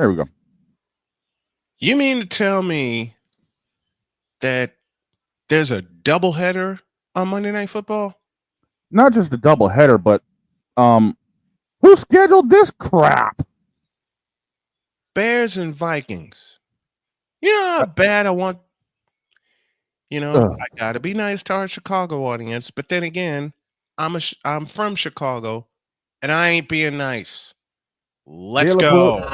There we go. You mean to tell me that there's a doubleheader on Monday Night Football? Not just the doubleheader, but who scheduled this crap? Bears and Vikings. You know how bad I want. I gotta be nice to our Chicago audience, but then again, I'm from Chicago, and I ain't being nice. Let's go.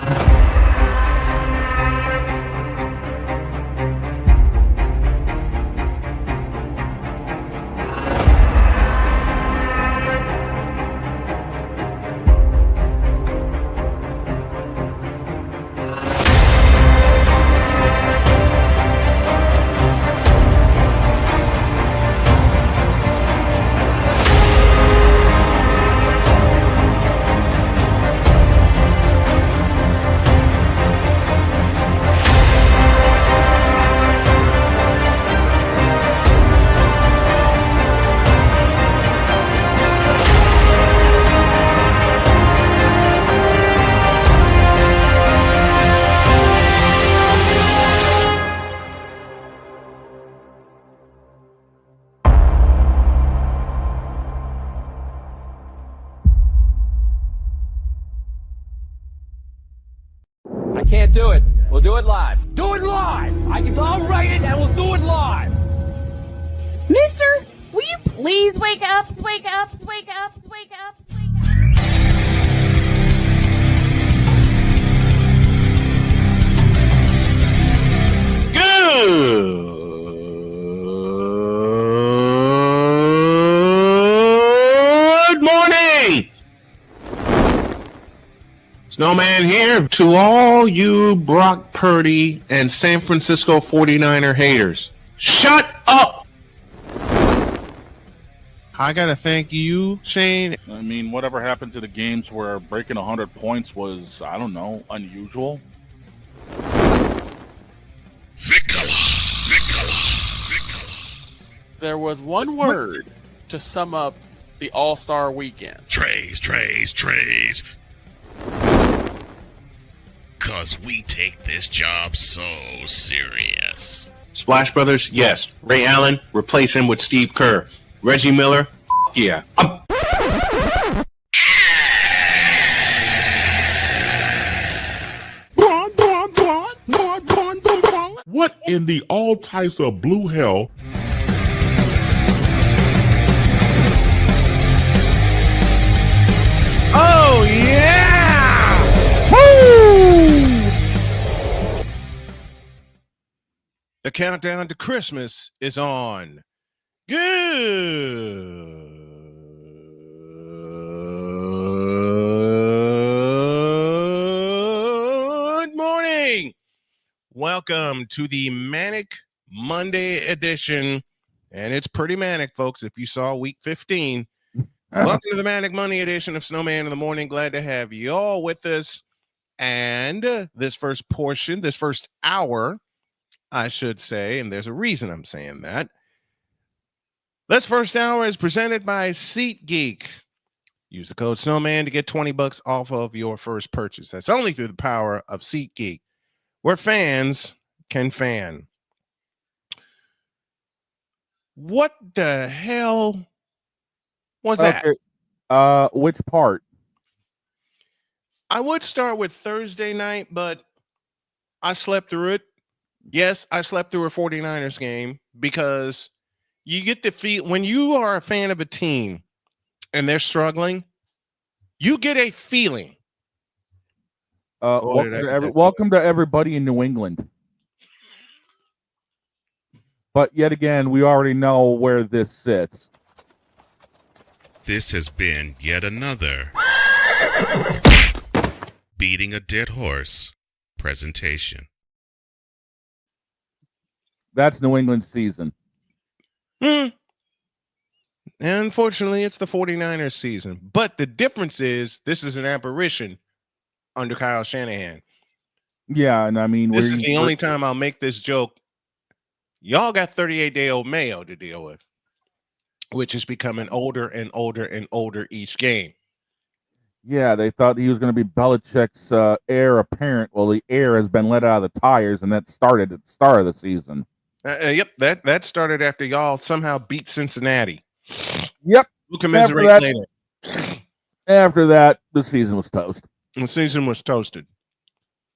Can't do it. We'll do it live. Do it live! I'll write it and we'll do it live! Mister, will you please wake up, wake up, wake up, wake up, wake up? Good morning! Snowman here to all you Brock Purdy and San Francisco 49er haters. Shut up! I gotta thank you, Shane. I mean, whatever happened to the games where breaking 100 points was, I don't know, unusual? There was one word to sum up the All-Star weekend. Trays. Cause we take this job so serious. Splash Brothers, yes. Ray Allen, replace him with Steve Kerr. Reggie Miller, yeah. What in the all types of blue hell? Oh, yeah! Woo! The countdown to Christmas is on. Good morning. Welcome to the Manic Monday edition. And it's pretty manic, folks, if you saw week 15. Welcome to the Manic Monday edition of Snowman in the Morning. Glad to have you all with us. And this first hour, I should say, and there's a reason I'm saying that. This first hour is presented by SeatGeek. Use the code Snowman to get $20 off of your first purchase. That's only through the power of SeatGeek, where fans can fan. What the hell was that? Which part? I would start with Thursday night, but I slept through it. Yes, I slept through a 49ers game because you get the feel when you are a fan of a team and they're struggling, you get a feeling. Welcome to everybody in New England. But yet again, we already know where this sits. This has been yet another Beating a Dead Horse presentation. That's New England season. And unfortunately, it's the 49ers season. But the difference is this is an apparition under Kyle Shanahan. Yeah, and I mean... This is the only time I'll make this joke. Y'all got 38-day-old Mayo to deal with, which is becoming older and older and older each game. Yeah, they thought he was going to be Belichick's heir apparent. Well, the heir has been let out of the tires, and that started at the start of the season. Yep, that started after y'all somehow beat Cincinnati. Yep. We'll commiserate later. After that, the season was toast. The season was toasted.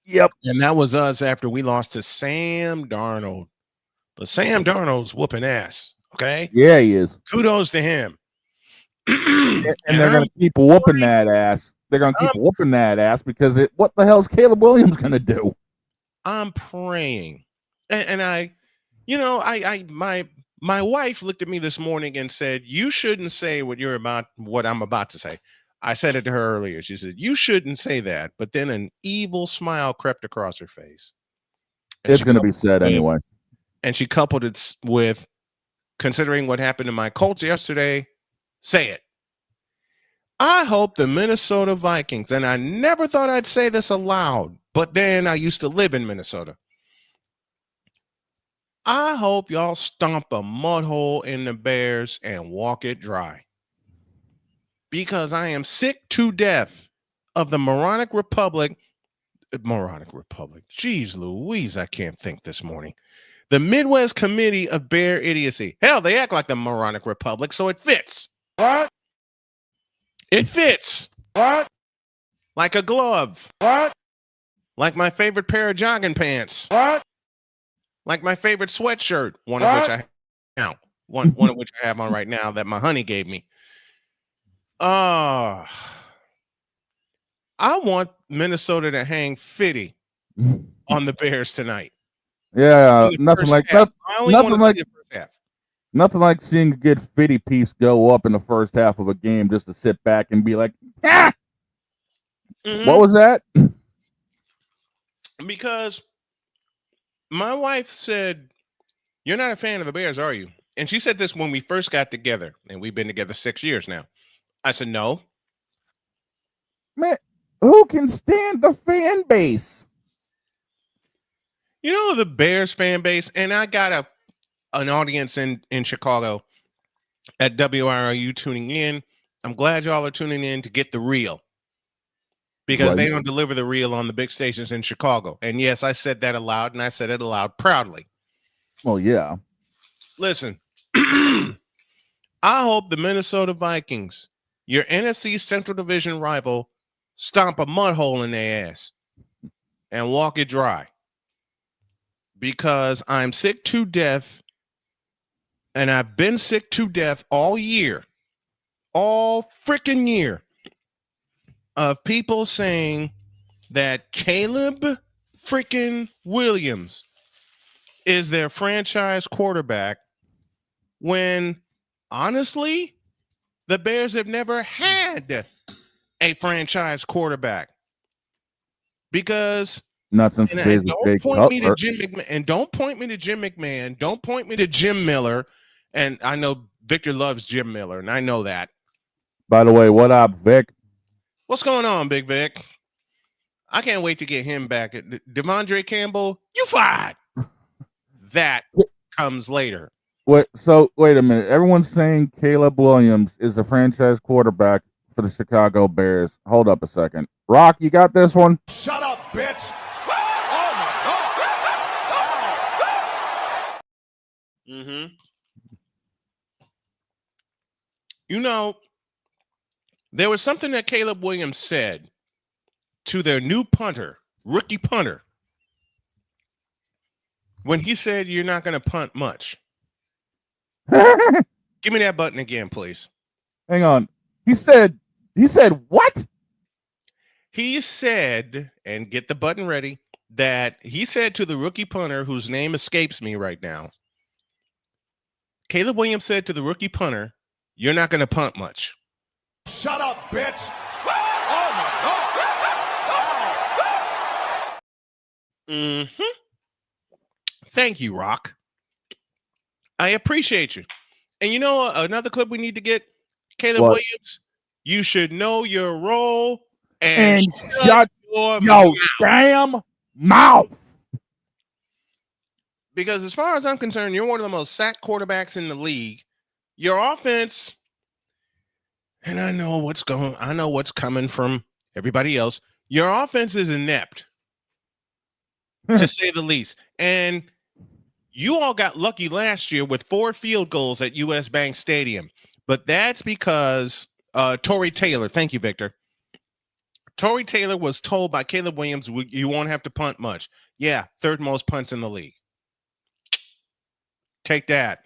Yep. And that was us after we lost to Sam Darnold. But Sam Darnold's whooping ass. Okay. Yeah, he is. Kudos to him. And they're going to keep whooping that ass. They're going to keep whooping that ass because what the hell is Caleb Williams going to do? I'm praying. And my wife looked at me this morning and said, "You shouldn't say what I'm about to say." I said it to her earlier. She said, "You shouldn't say that." But then an evil smile crept across her face. It's going to be said anyway. And she coupled it with, considering what happened to my Colts yesterday, say it. I hope the Minnesota Vikings, and I never thought I'd say this aloud, but then I used to live in Minnesota. I hope y'all stomp a mud hole in the Bears and walk it dry. Because I am sick to death of the Moronic Republic. Jeez Louise, I can't think this morning. The Midwest Committee of Bear Idiocy. Hell, they act like the Moronic Republic, so it fits. What? It fits. What? Like a glove. What? Like my favorite pair of jogging pants. What? Like my favorite sweatshirt, one of which I have on right now that my honey gave me. I want Minnesota to hang 50 on the Bears tonight. Yeah, nothing like seeing a good 50 piece go up in the first half of a game just to sit back and be like, ah! Mm-hmm. What was that? Because my wife said, "You're not a fan of the Bears, are you?" And she said this when we first got together, and we've been together 6 years now. I said, "No." Man, who can stand the fan base? You know, the Bears fan base, and I got an audience in Chicago at WRU tuning in. I'm glad y'all are tuning in to get the real. Because they don't deliver the real on the big stations in Chicago. And yes, I said that aloud, and I said it aloud proudly. Well, yeah. Listen, I hope the Minnesota Vikings, your NFC Central Division rival, stomp a mud hole in their ass and walk it dry. Because I'm sick to death, and I've been sick to death all year, all freaking year, of people saying that Caleb freaking Williams is their franchise quarterback when, honestly, the Bears have never had a franchise quarterback. Because not since the days of Jake Cutler. Don't point me to Jim McMahon. Don't point me to Jim Miller. And I know Victor loves Jim Miller, and I know that. By the way, what up, Vic? What's going on, Big Vic? I can't wait to get him back. Devondre Campbell, you fired. That comes later. Wait a minute. Everyone's saying Caleb Williams is the franchise quarterback for the Chicago Bears. Hold up a second. Rock, you got this one? Shut up, bitch. Mm-hmm. You know, there was something that Caleb Williams said to their new punter, rookie punter, when he said, "You're not going to punt much." Give me that button again, please. Hang on. He said what? He said, and get the button ready, that he said to the rookie punter, whose name escapes me right now. Caleb Williams said to the rookie punter, "You're not going to punt much." Shut up, bitch. Mm-hmm. Thank you, Rock. I appreciate you. And you know another clip we need to get? Caleb Williams, you should know your role and shut your damn mouth. Because as far as I'm concerned, you're one of the most sacked quarterbacks in the league. Your offense, And I know what's coming from everybody else. Your offense is inept, to say the least. And you all got lucky last year with 4 field goals at US Bank Stadium. But that's because Torrey Taylor, thank you, Victor. Torrey Taylor was told by Caleb Williams, you won't have to punt much. Yeah, 3rd most punts in the league. Take that.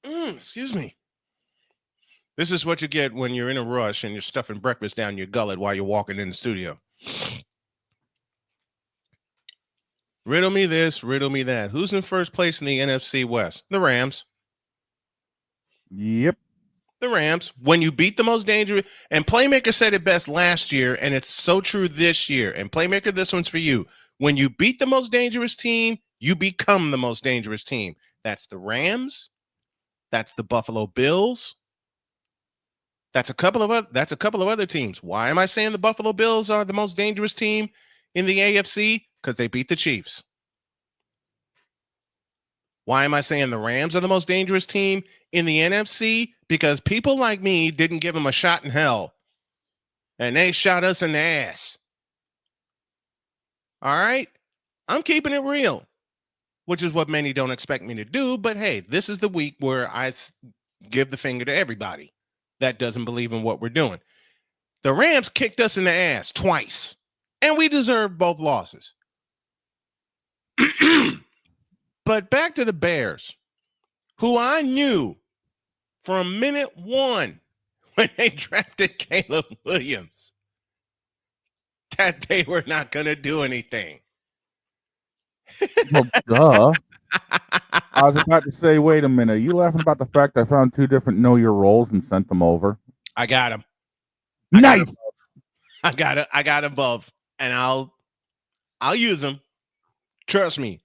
Excuse me. This is what you get when you're in a rush and you're stuffing breakfast down your gullet while you're walking in the studio. Riddle me this, riddle me that. Who's in first place in the NFC West? The Rams. Yep. The Rams. When you beat the most dangerous, and Playmaker said it best last year, and it's so true this year. And Playmaker, this one's for you. When you beat the most dangerous team, you become the most dangerous team. That's the Rams. That's the Buffalo Bills. That's a couple of other teams. Why am I saying the Buffalo Bills are the most dangerous team in the AFC? Because they beat the Chiefs. Why am I saying the Rams are the most dangerous team in the NFC? Because people like me didn't give them a shot in hell. And they shot us in the ass. All right? I'm keeping it real, which is what many don't expect me to do. But hey, this is the week where I give the finger to everybody that doesn't believe in what we're doing. The Rams kicked us in the ass twice, and we deserve both losses. But back to the Bears, who I knew from minute one when they drafted Caleb Williams that they were not going to do anything. Well, duh. I was about to say, wait a minute. Are you laughing about the fact I found 2 different know your roles and sent them over? I got them. Nice. I got them both, and I'll use them. Trust me.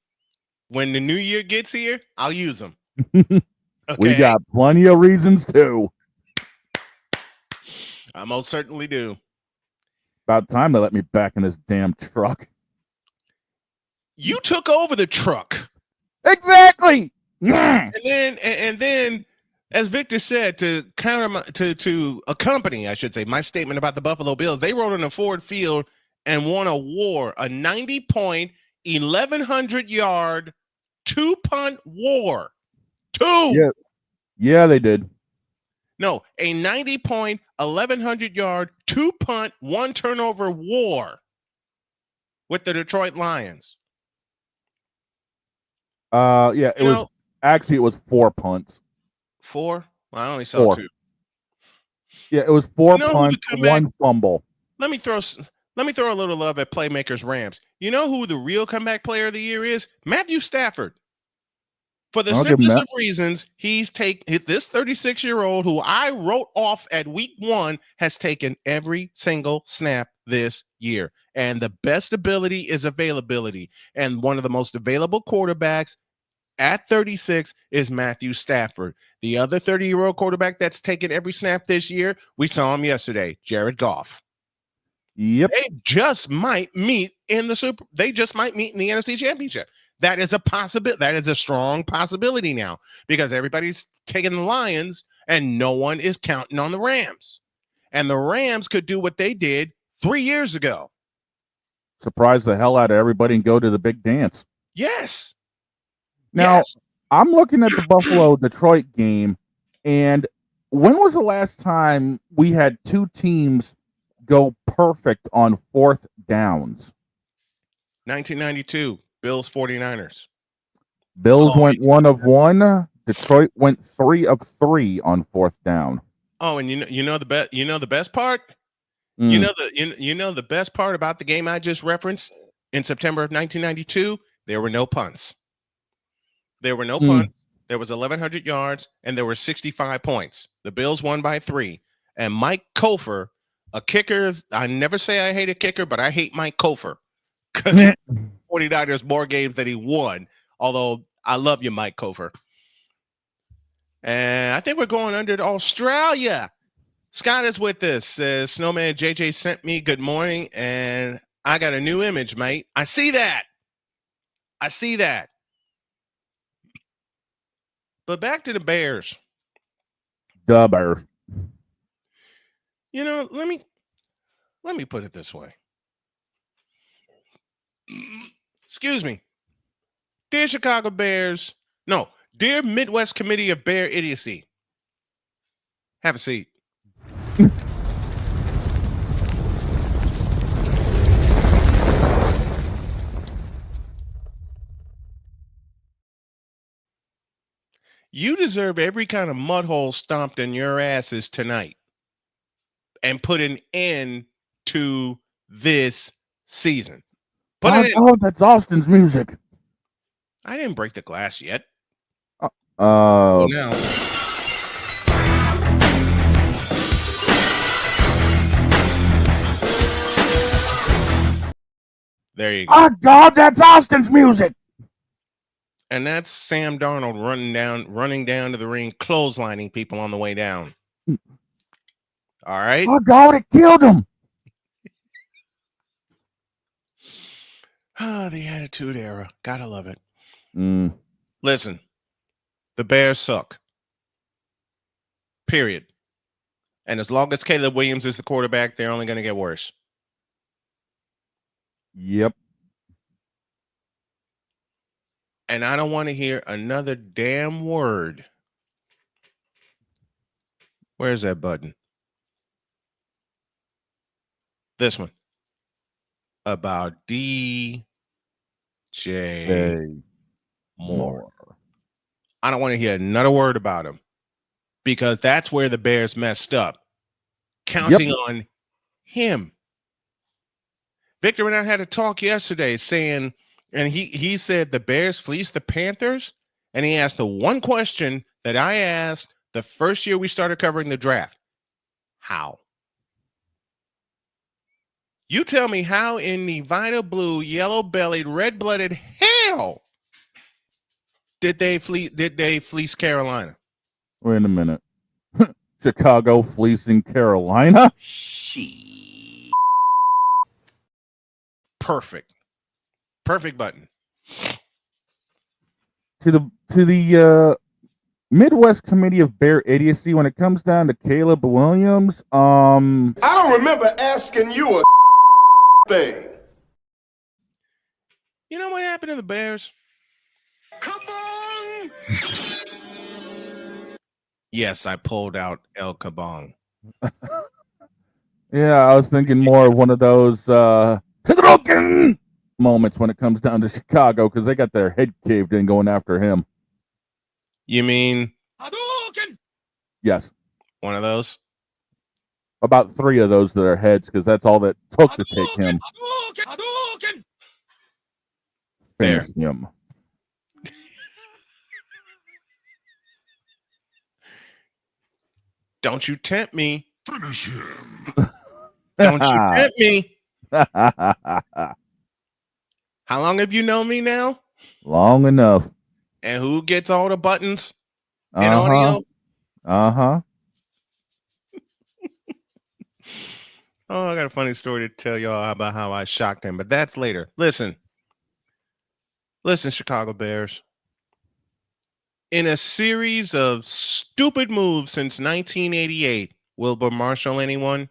When the new year gets here, I'll use them. Okay? We got plenty of reasons too. I most certainly do. About time they let me back in this damn truck. You took over the truck. Exactly. And then, as Victor said, to accompany, I should say, my statement about the Buffalo Bills, they rode on a Ford Field and won a 90-point, 1,100-yard, 2-punt war. 2. Yeah, they did. No, a 90-point, 1,100-yard, 2-punt, 1-turnover war with the Detroit Lions. Yeah, it was 4 punts. 4? Well, I only saw 4. 2. Yeah, it was 4 punts, 1 fumble. Let me throw a little love at Playmakers Rams. You know who the real comeback player of the year is? Matthew Stafford. For the simplest of reasons, this 36-year-old who I wrote off at week 1 has taken every single snap this year. And the best ability is availability. And one of the most available quarterbacks at 36 is Matthew Stafford. The other 30-year-old quarterback that's taken every snap this year, we saw him yesterday, Jared Goff. Yep. They just might meet in the NFC Championship. That is a possibility. That is a strong possibility now because everybody's taking the Lions and no one is counting on the Rams. And the Rams could do what they did 3 years ago. Surprise the hell out of everybody and go to the big dance. Yes. Now, I'm looking at the Buffalo-Detroit game, and when was the last time we had 2 teams go perfect on 4th downs? 1992. Bills 49ers. Bills went 1 of 1. Detroit went 3 of 3 on 4th down. Oh, and you know the best part? You know the best part about the game I just referenced in September of 1992? There were no punts. There were no punts. There was 1,100 yards and there were 65 points. The Bills won by 3. And Mike Kofer, a kicker, I never say I hate a kicker, but I hate Mike Kofer because 49ers more games than he won. Although I love you, Mike Kofer. And I think we're going under to Australia. Scott is with us. Says Snowman JJ sent me good morning, and I got a new image, mate. I see that. But back to the Bears. The Bears. You know, let me put it this way. Excuse me. Dear Chicago Bears, no, dear Midwest Committee of Bear Idiocy. Have a seat. You deserve every kind of mud hole stomped in your asses tonight and put an end to this season. Put it in. Oh, that's Austin's music. I didn't break the glass yet. Oh, Now. There you go. Oh, God, that's Austin's music. And that's Sam Darnold running down to the ring, clotheslining people on the way down. All right. Oh, God, it killed him. The Attitude Era. Gotta love it. Mm. Listen, the Bears suck. Period. And as long as Caleb Williams is the quarterback, they're only going to get worse. Yep. And I don't want to hear another damn word. Where's that button? This one. About DJ Moore. I don't want to hear another word about him because that's where the Bears messed up. Counting on him. Victor and I had a talk yesterday saying, and he said the Bears fleeced the Panthers, and he asked the one question that I asked the first year we started covering the draft. How? You tell me how in the Vita blue, yellow-bellied, red-blooded hell did they fleece Carolina? Wait a minute. Chicago fleecing Carolina? Perfect button. To the Midwest Committee of Bear Idiocy, when it comes down to Caleb Williams, I don't remember asking you a thing. You know what happened to the Bears? Come on! Yes, I pulled out El Kabong. Yeah, I was thinking more of one of those moments when it comes down to Chicago because they got their head caved in going after him. You mean Yes. One of those? About 3 of those that are heads because that's all that took to take him. Finish him. Don't you tempt me. Finish him. Don't you tempt me. How long have you known me now? Long enough. And who gets all the buttons and audio? Uh-huh. Oh, I got a funny story to tell y'all about how I shocked him, but that's later. Listen, Chicago Bears. In a series of stupid moves since 1988, Wilbur Marshall, anyone?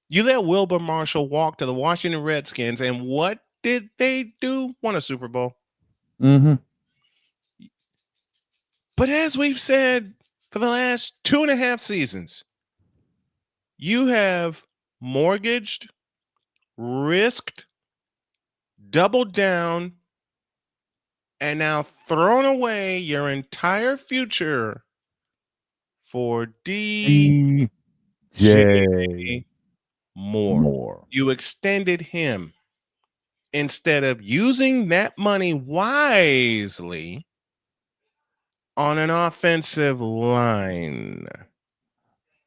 You let Wilbur Marshall walk to the Washington Redskins, and what did they do? Won a Super Bowl. Mm-hmm. But as we've said for the last 2.5 seasons, you have mortgaged, risked, doubled down, and now thrown away your entire future for DJ Moore. You extended him instead of using that money wisely on an offensive line.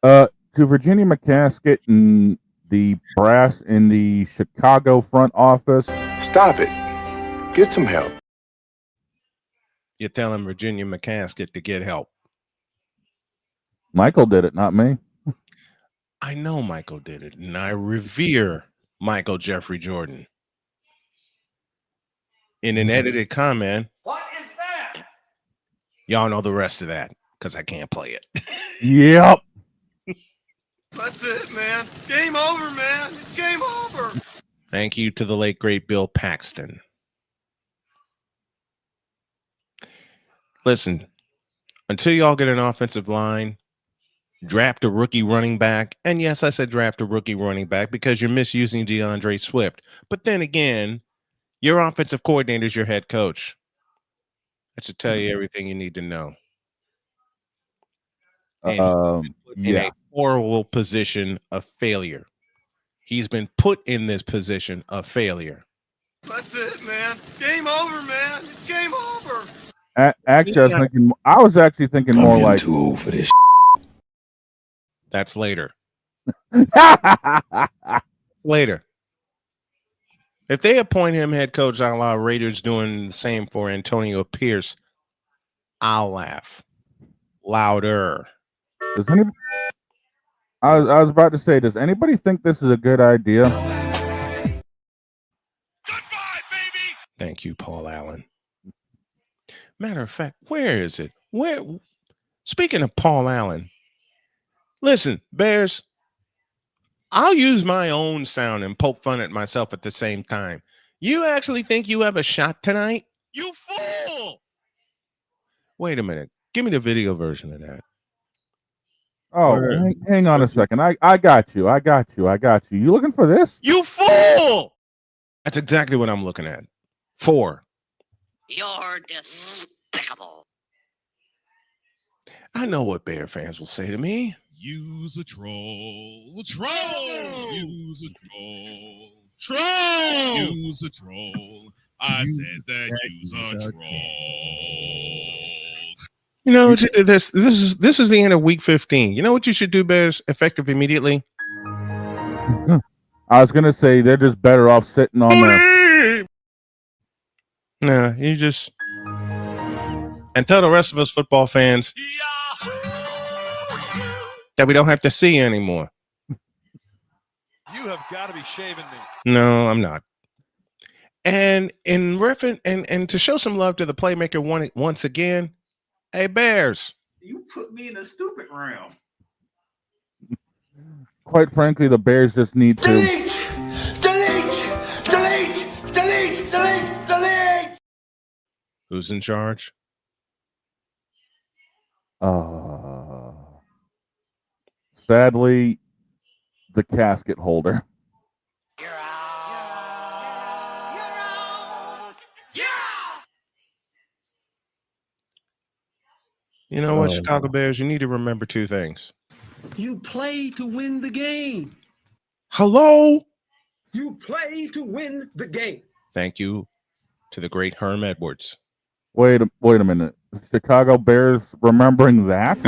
To Virginia McCaskett and the brass in the Chicago front office. Stop it. Get some help. You're telling Virginia McCaskett to get help. Michael did it, not me. I know Michael did it, and I revere Michael Jeffrey Jordan. In an edited comment, What is that? y'all know the rest of that. because I can't play it. Yep. That's it, man. Game over, man. It's game over. Thank you to the late, great Bill Paxton. Listen, until y'all get an offensive line, draft a rookie running back. And yes, I said draft a rookie running back because you're misusing DeAndre Swift. But then again, your offensive coordinator is your head coach. That should tell you everything you need to know. And he's been put in a horrible position of failure. He's been put in this position of failure. That's it, man. Game over, man. It's game over. Actually, I was actually thinking more like too old for this. That's later. Later. If they appoint him head coach, a la Raiders doing the same for Antonio Pierce, I'll laugh louder. Does anybody? I was about to say, does anybody think this is a good idea? Goodbye, baby. Thank you, Paul Allen. Matter of fact, where is it? Where? Speaking of Paul Allen, listen, Bears, I'll use my own sound and poke fun at myself at the same time. You actually think you have a shot tonight? You fool! Wait a minute. Give me the video version of that. Oh, hang on a second. I got you. You looking for this? You fool! That's exactly what I'm looking at. 4. You're despicable. I know what Bear fans will say to me. Use a troll. Troll. Use a troll. Troll. Use a troll. I said that use a troll. You know, this is the end of week 15. You know what you should do, Bears, effective immediately? I was gonna say they're just better off sitting on there. Nah, you just and tell the rest of us football fans that we don't have to see you anymore. You have got to be shaving me. No, I'm not. And in reference and to show some love to the playmaker once again, hey Bears, you put me in a stupid round. Quite frankly, the Bears just need to Delete! Who's in charge? Sadly, the casket holder. You're out. You're out. Yeah. You know what, Chicago Bears, you need to remember 2 things. You play to win the game. Hello? You play to win the game. Thank you to the great Herm Edwards. Wait a minute. Chicago Bears remembering that?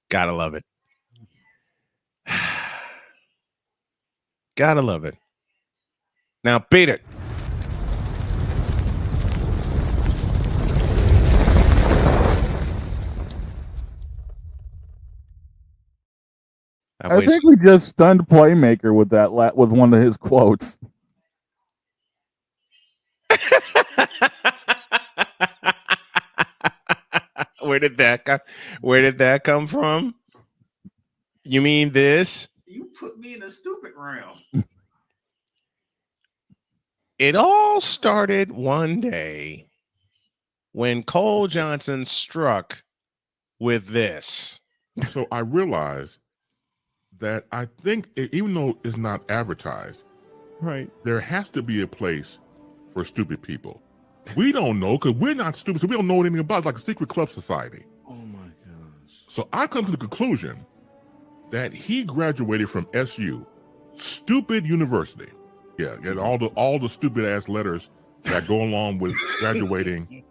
Gotta love it. Gotta love it. Now beat it. I think we just stunned Playmaker with that with one of his quotes. Where did that come from? You mean this? You put me in a stupid round. It all started one day when Cole Johnson struck with this. So I realized that I think even though it's not advertised, right, there has to be a place for stupid people. We don't know because we're not stupid, so we don't know anything about it. It's like a secret club society. Oh my gosh. So I come to the conclusion that he graduated from SU, stupid university. Yeah, and all the stupid ass letters that go along with graduating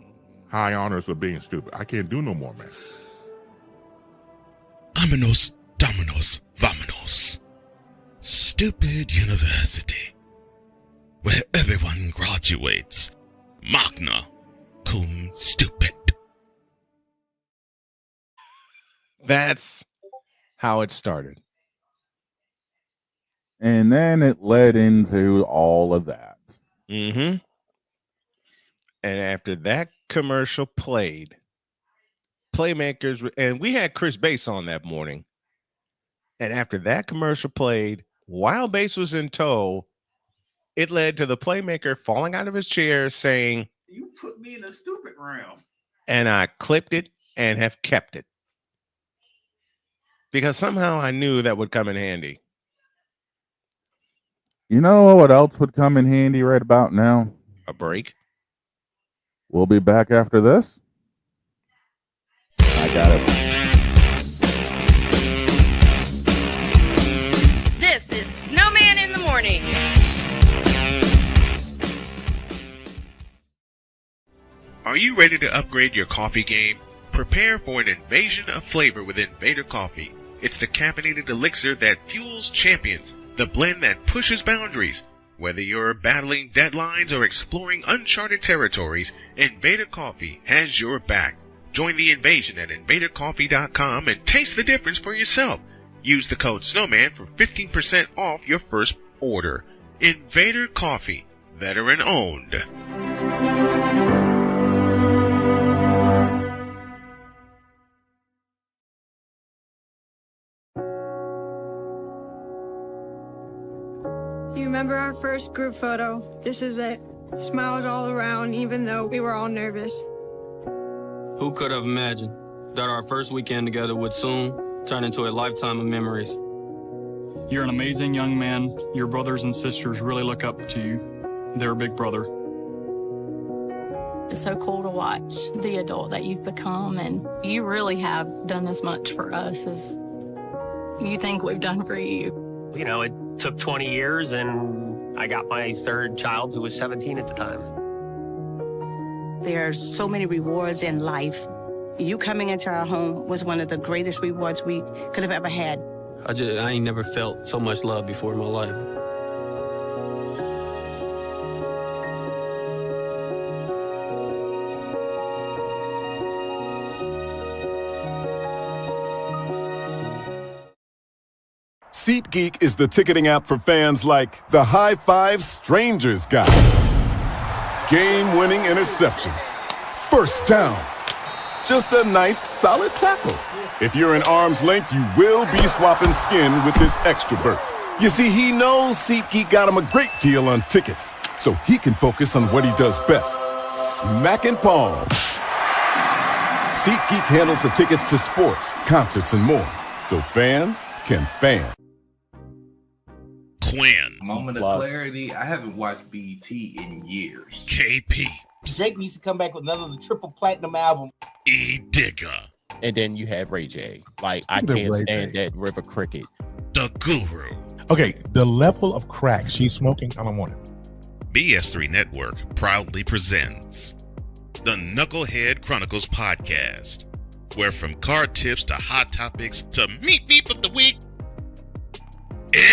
high honors of being stupid. I can't do no more, man. Vámonos, dominos, vámonos. Stupid university, where everyone graduates. Magna cum stupid. That's how it started. And then it led into all of that. Mm-hmm. And after that commercial played, Playmakers, and we had Chris Bass on that morning. And after that commercial played, while Bass was in tow, it led to the Playmaker falling out of his chair saying, You put me in a stupid realm. and I clipped it and have kept it. Because somehow I knew that would come in handy. You know what else would come in handy right about now? A break. We'll be back after this. I got it. This is Snowman in the Morning. Are you ready to upgrade your coffee game? Prepare for an invasion of flavor with Invader Coffee. It's the caffeinated elixir that fuels champions, the blend that pushes boundaries. Whether you're battling deadlines or exploring uncharted territories, Invader Coffee has your back. Join the invasion at invadercoffee.com and taste the difference for yourself. Use the code SNOWMAN for 15% off your first order. Invader Coffee, veteran owned. Do you remember our first group photo? This is it. Smiles all around, even though we were all nervous. Who could have imagined that our first weekend together would soon turn into a lifetime of memories? You're an amazing young man. Your brothers and sisters really look up to you. They're a big brother. It's so cool to watch the adult that you've become, and you really have done as much for us as you think we've done for you. You know, it took 20 years, and I got my third child, who was 17 at the time. There are so many rewards in life. You coming into our home was one of the greatest rewards we could have ever had. I ain't never felt so much love before in my life. SeatGeek is the ticketing app for fans like the High Five Strangers guy. Game-winning interception. First down. Just a nice, solid tackle. If you're in arm's length, you will be swapping skin with this extrovert. You see, he knows SeatGeek got him a great deal on tickets, so he can focus on what he does best, smacking palms. SeatGeek handles the tickets to sports, concerts, and more, so fans can fan. Quinn. Moment of clarity. I haven't watched BT in years. KP. Drake needs to come back with another triple platinum album. E Digger. And then you have Ray J. Like, I can't stand that River Cricket. The Guru. Okay, the level of crack she's smoking, I don't want it. BS3 Network proudly presents the Knucklehead Chronicles podcast, where from card tips to hot topics to meep of the week,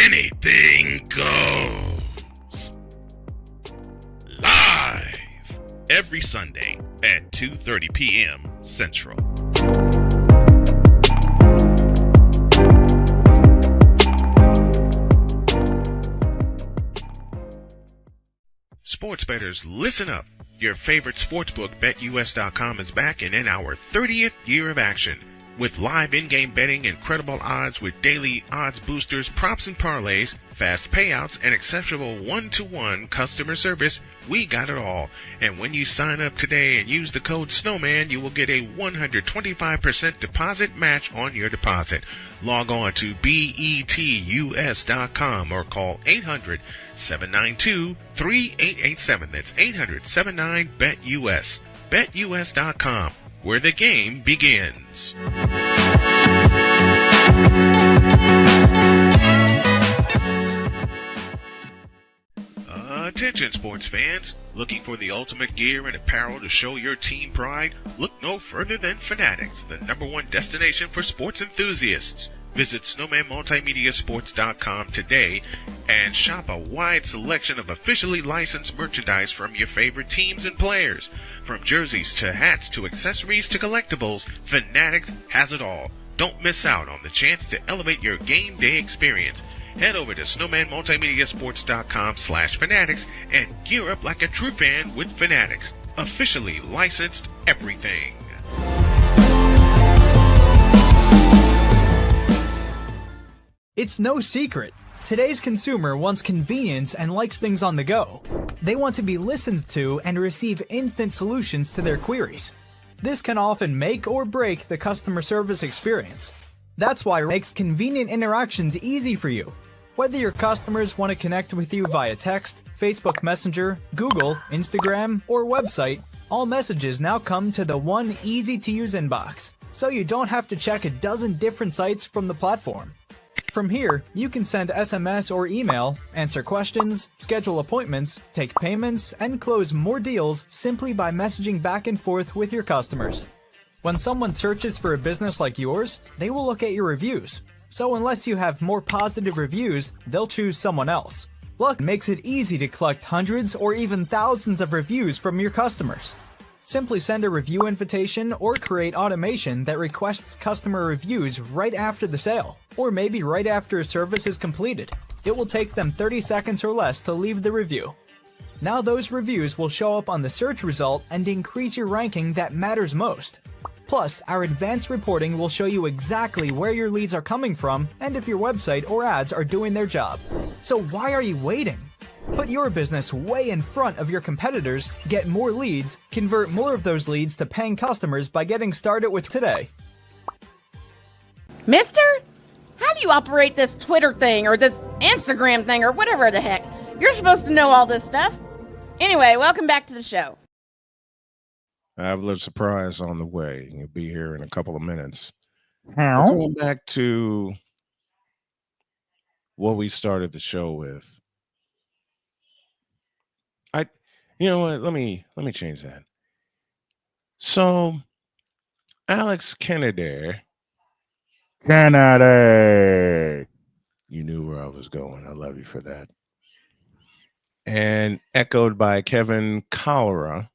anything goes. Live every Sunday at 2:30 p.m. Central. Sports bettors, listen up. Your favorite sportsbook, BetUS.com, is back and in our 30th year of action. With live in-game betting, incredible odds with daily odds boosters, props and parlays, fast payouts, and exceptional one-to-one customer service, we got it all. And when you sign up today and use the code SNOWMAN, you will get a 125% deposit match on your deposit. Log on to BETUS.com or call 800-792-3887. That's 800-79-BET-US. BetUS.com, where the game begins. Attention sports fans, looking for the ultimate gear and apparel to show your team pride? Look no further than Fanatics, the #1 destination for sports enthusiasts. Visit snowmanmultimediasports.com today and shop a wide selection of officially licensed merchandise from your favorite teams and players. From jerseys to hats to accessories to collectibles, Fanatics has it all. Don't miss out on the chance to elevate your game day experience. Head over to snowmanmultimediasports.com/fanatics and gear up like a true fan with Fanatics. Officially licensed everything. It's no secret. Today's consumer wants convenience and likes things on the go. They want to be listened to and receive instant solutions to their queries. This can often make or break the customer service experience. That's why it makes convenient interactions easy for you. Whether your customers want to connect with you via text, Facebook Messenger, Google, Instagram, or website, all messages now come to the one easy-to-use inbox, so you don't have to check a dozen different sites from the platform. From here, you can send SMS or email, answer questions, schedule appointments, take payments, and close more deals simply by messaging back and forth with your customers. When someone searches for a business like yours, they will look at your reviews. So unless you have more positive reviews, they'll choose someone else. Luck makes it easy to collect hundreds or even thousands of reviews from your customers. Simply send a review invitation or create automation that requests customer reviews right after the sale, or maybe right after a service is completed. It will take them 30 seconds or less to leave the review. Now those reviews will show up on the search result and increase your ranking that matters most. Plus, our advanced reporting will show you exactly where your leads are coming from and if your website or ads are doing their job. So why are you waiting? Put your business way in front of your competitors, get more leads, convert more of those leads to paying customers by getting started with today. Mister, how do you operate this Twitter thing or this Instagram thing or whatever the heck? You're supposed to know all this stuff. Anyway, welcome back to the show. I have a little surprise on the way. You'll be here in a couple of minutes. How? We're going back to what we started the show with. You know what? Let me change that. So, Alex Kennedy. You knew where I was going. I love you for that. And echoed by Kevin Cholera,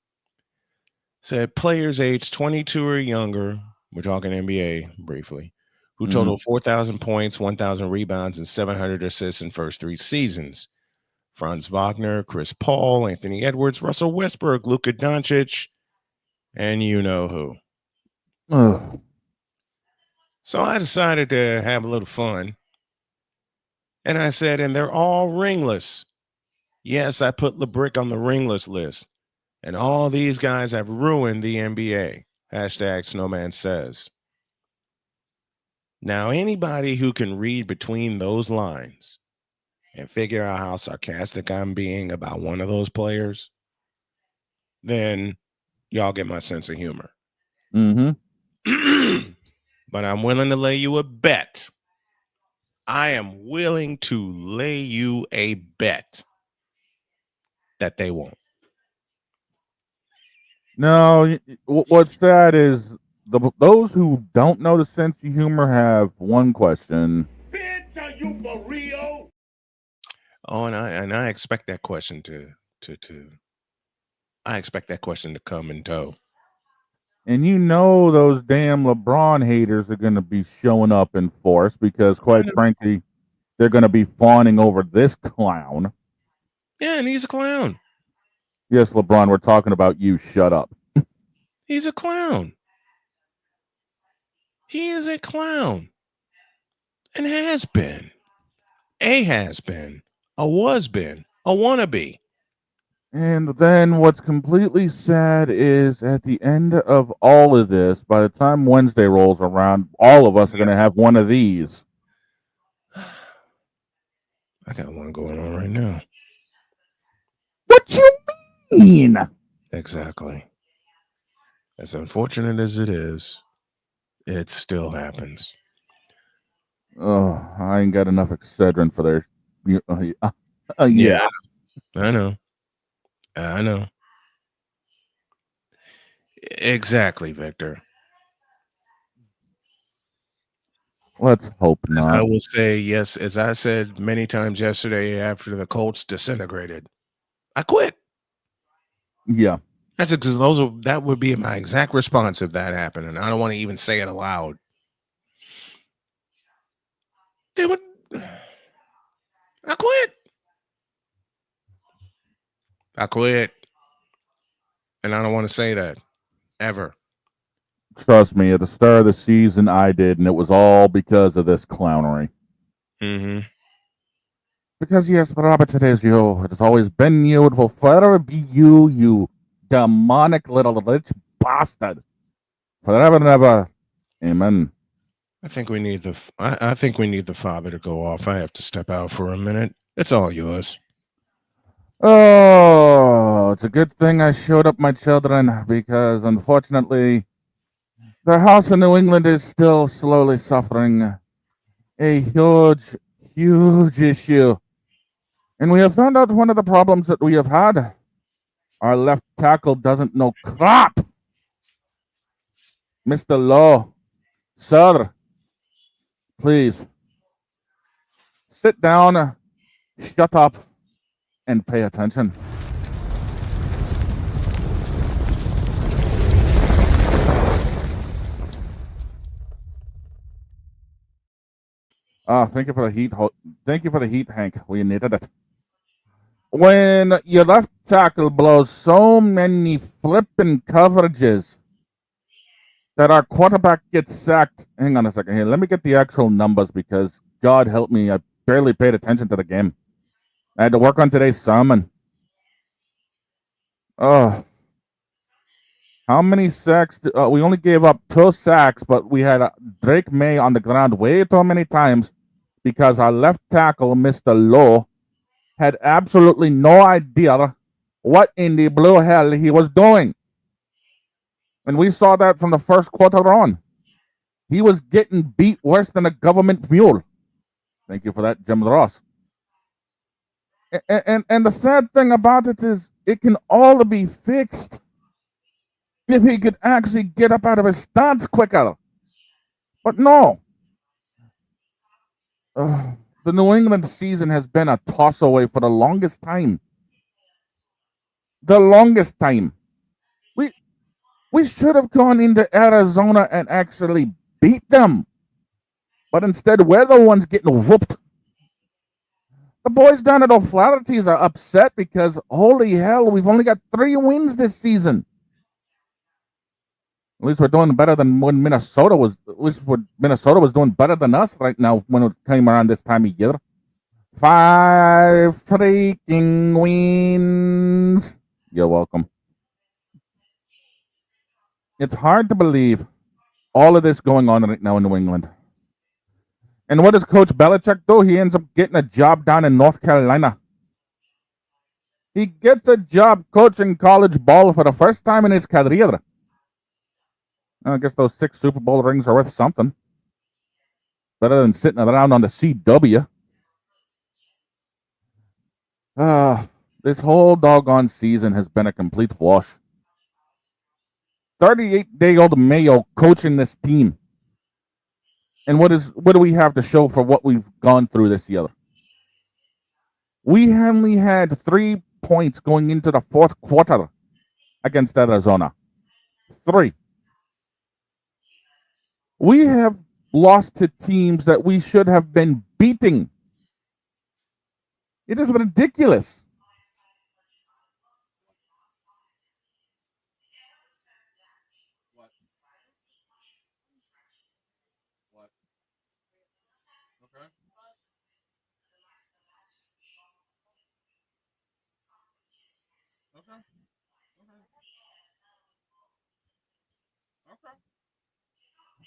said players aged 22 or younger, we're talking NBA briefly, who totaled 4,000 points, 1,000 rebounds, and 700 assists in first 3 seasons. Franz Wagner, Chris Paul, Anthony Edwards, Russell Westbrook, Luka Doncic, and you know who. Ugh. So I decided to have a little fun. And I said, and they're all ringless. Yes, I put LeBrick on the ringless list. And all these guys have ruined the NBA. Hashtag Snowman Says. Now, anybody who can read between those lines and figure out how sarcastic I'm being about one of those players, then y'all get my sense of humor. Mm-hmm. But I'm willing to lay you a bet. I am willing to lay you a bet that they won't. No, what's sad is those who don't know the sense of humor have one question. Bitch, are you for real? Oh, and I expect that question to I expect that question to come in tow. And you know those damn LeBron haters are going to be showing up in force because, quite frankly, they're going to be fawning over this clown. Yeah, and he's a clown. Yes, LeBron, we're talking about you. Shut up. He's a clown. He is a clown. And has been. Has been. Was been. A wannabe. And then what's completely sad is at the end of all of this, by the time Wednesday rolls around, all of us are going to have one of these. I got one going on right now. What you mean? Exactly. As unfortunate as it is, it still happens. Oh, I ain't got enough Excedrin for their. Yeah. I know. Exactly, Victor. Let's hope not. I will say, yes, as I said many times yesterday after the Colts disintegrated, I quit. Yeah. That's because that would be my exact response if that happened, and I don't want to even say it aloud. They would. I quit. And I don't want to say that ever. Trust me, at the start of the season, I did, and it was all because of this clownery. Mm-hmm. Because yes, Robert, it is you. It has always been you. It will forever be you, you demonic little rich bastard. Forever and ever. Amen. I think we need I think we need the father to go off. I have to step out for a minute. It's all yours. Oh, it's a good thing I showed up my children, because unfortunately, the house in New England is still slowly suffering a huge, huge issue. And we have found out one of the problems that we have had. Our left tackle doesn't know crap. Mr. Lowe, sir, please sit down, shut up, and pay attention. Thank you for the heat. Thank you for the heat, Hank. We needed it. When your left tackle blows so many flipping coverages that our quarterback gets sacked. Hang on a second here. Let me get the actual numbers, because God help me, I barely paid attention to the game. I had to work on today's sermon. Oh. How many sacks? We only gave up 2 sacks, but we had Drake May on the ground way too many times because our left tackle, Mr. Lowe, had absolutely no idea what in the blue hell he was doing. And we saw that from the first quarter on. He was getting beat worse than a government mule. Thank you for that, Jim Ross. And the sad thing about it is it can all be fixed if he could actually get up out of his stance quicker. But no. The New England season has been a toss away for the longest time. The longest time. We should have gone into Arizona and actually beat them. But instead, we're the ones getting whooped. The boys down at O'Flaherty's are upset because, holy hell, we've only got 3 wins this season. At least we're doing better than when Minnesota was. At least Minnesota was doing better than us right now when it came around this time of year. 5 freaking wins. You're welcome. It's hard to believe all of this going on right now in New England. And what does Coach Belichick do? He ends up getting a job down in North Carolina. He gets a job coaching college ball for the first time in his career. I guess those 6 Super Bowl rings are worth something. Better than sitting around on the CW. This whole doggone season has been a complete wash. 38-day-old Mayo coaching this team. And what do we have to show for what we've gone through this year? We only had 3 points going into the 4th quarter against Arizona. 3. We have lost to teams that we should have been beating. It is ridiculous.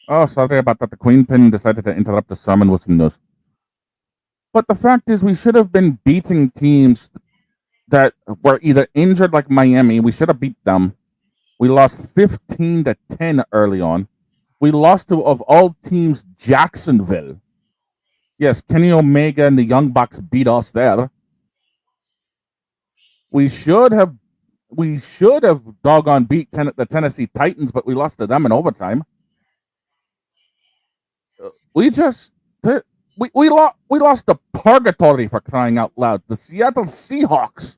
Oh, sorry about that. The Queen Pin decided to interrupt the sermon with some news. But the fact is, we should have been beating teams that were either injured, like Miami. We should have beat them. We lost 15-10 early on. We lost to, of all teams, Jacksonville. Yes, Kenny Omega and the Young Bucks beat us there. We should have doggone beat the Tennessee Titans, but we lost to them in overtime. We lost to purgatory, for crying out loud. The Seattle Seahawks.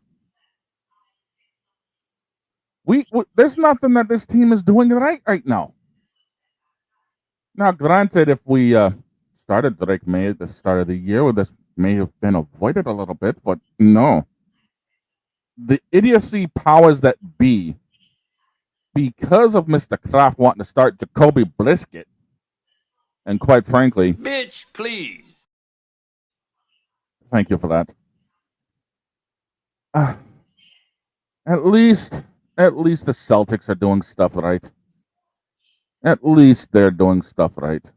There's nothing that this team is doing right now. Now, granted, if we started Drake May at the start of the year, this may have been avoided a little bit, but no. The idiocy powers that be because of Mr. Kraft wanting to start Jacoby Brisket, and quite frankly, Bitch, please. thank you for that. At least the Celtics are doing stuff right. At least they're doing stuff right.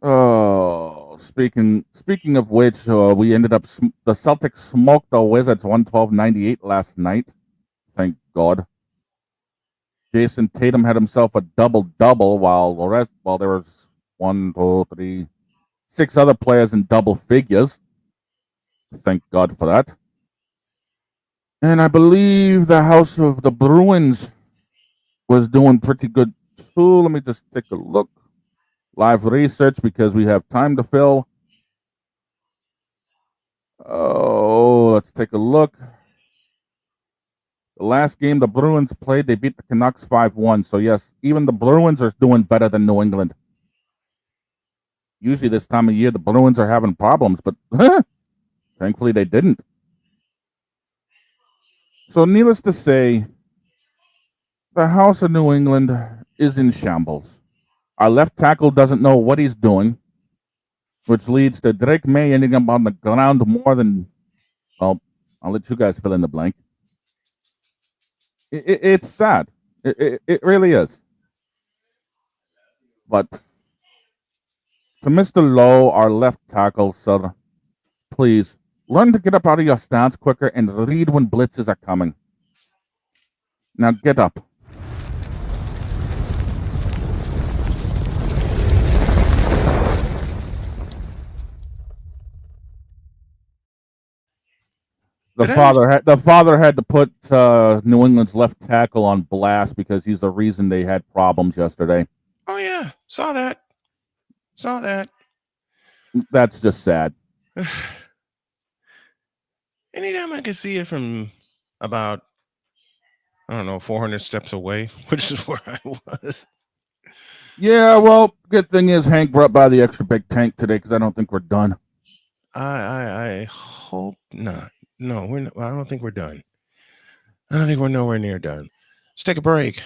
Oh, speaking of which, we ended up the Celtics smoked the Wizards 112-98 last night. Thank God. Jason Tatum had himself a double-double while there was 1, 2, 3, 6 other players in double figures. Thank God for that. And I believe the House of the Bruins was doing pretty good too. Let me just take a look. Live research because we have time to fill. Oh, let's take a look. The last game the Bruins played, they beat the Canucks 5-1. So yes, even the Bruins are doing better than New England. Usually this time of year, the Bruins are having problems, but thankfully they didn't. So needless to say, the House of New England is in shambles. Our left tackle doesn't know what he's doing, which leads to Drake May ending up on the ground more than, well, I'll let you guys fill in the blank. It's sad. It really is. But to Mr. Lowe, our left tackle, sir, please learn to get up out of your stance quicker and read when blitzes are coming. Now get up. The father had to put New England's left tackle on blast because he's the reason they had problems yesterday. Oh yeah, saw that. That's just sad. Anytime I can see it from about, I don't know, 400 steps away, which is where I was. Yeah, well, good thing is Hank brought by the extra big tank today because I don't think we're done. I hope not. No, I don't think we're done. I don't think we're nowhere near done. Let's take a break.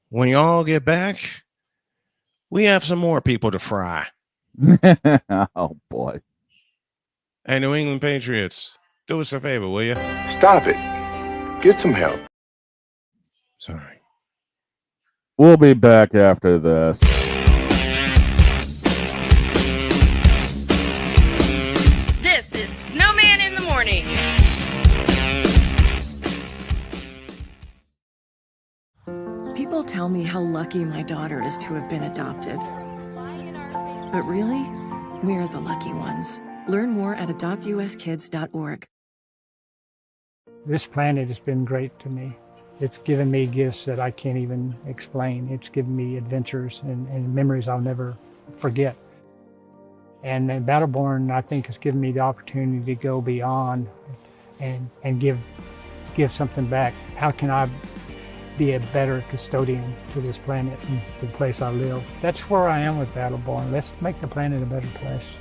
When y'all get back, we have some more people to fry. Oh, boy. Hey, New England Patriots, do us a favor, will you? Stop it. Get some help. Sorry. We'll be back after this. This is Snowman in the Morning. People tell me how lucky my daughter is to have been adopted. But really, we're the lucky ones. Learn more at adoptuskids.org. This planet has been great to me. It's given me gifts that I can't even explain. It's given me adventures and memories I'll never forget. And Battleborn, I think, has given me the opportunity to go beyond and give something back. How can I be a better custodian to this planet and the place I live? That's where I am with Battleborn. Let's make the planet a better place.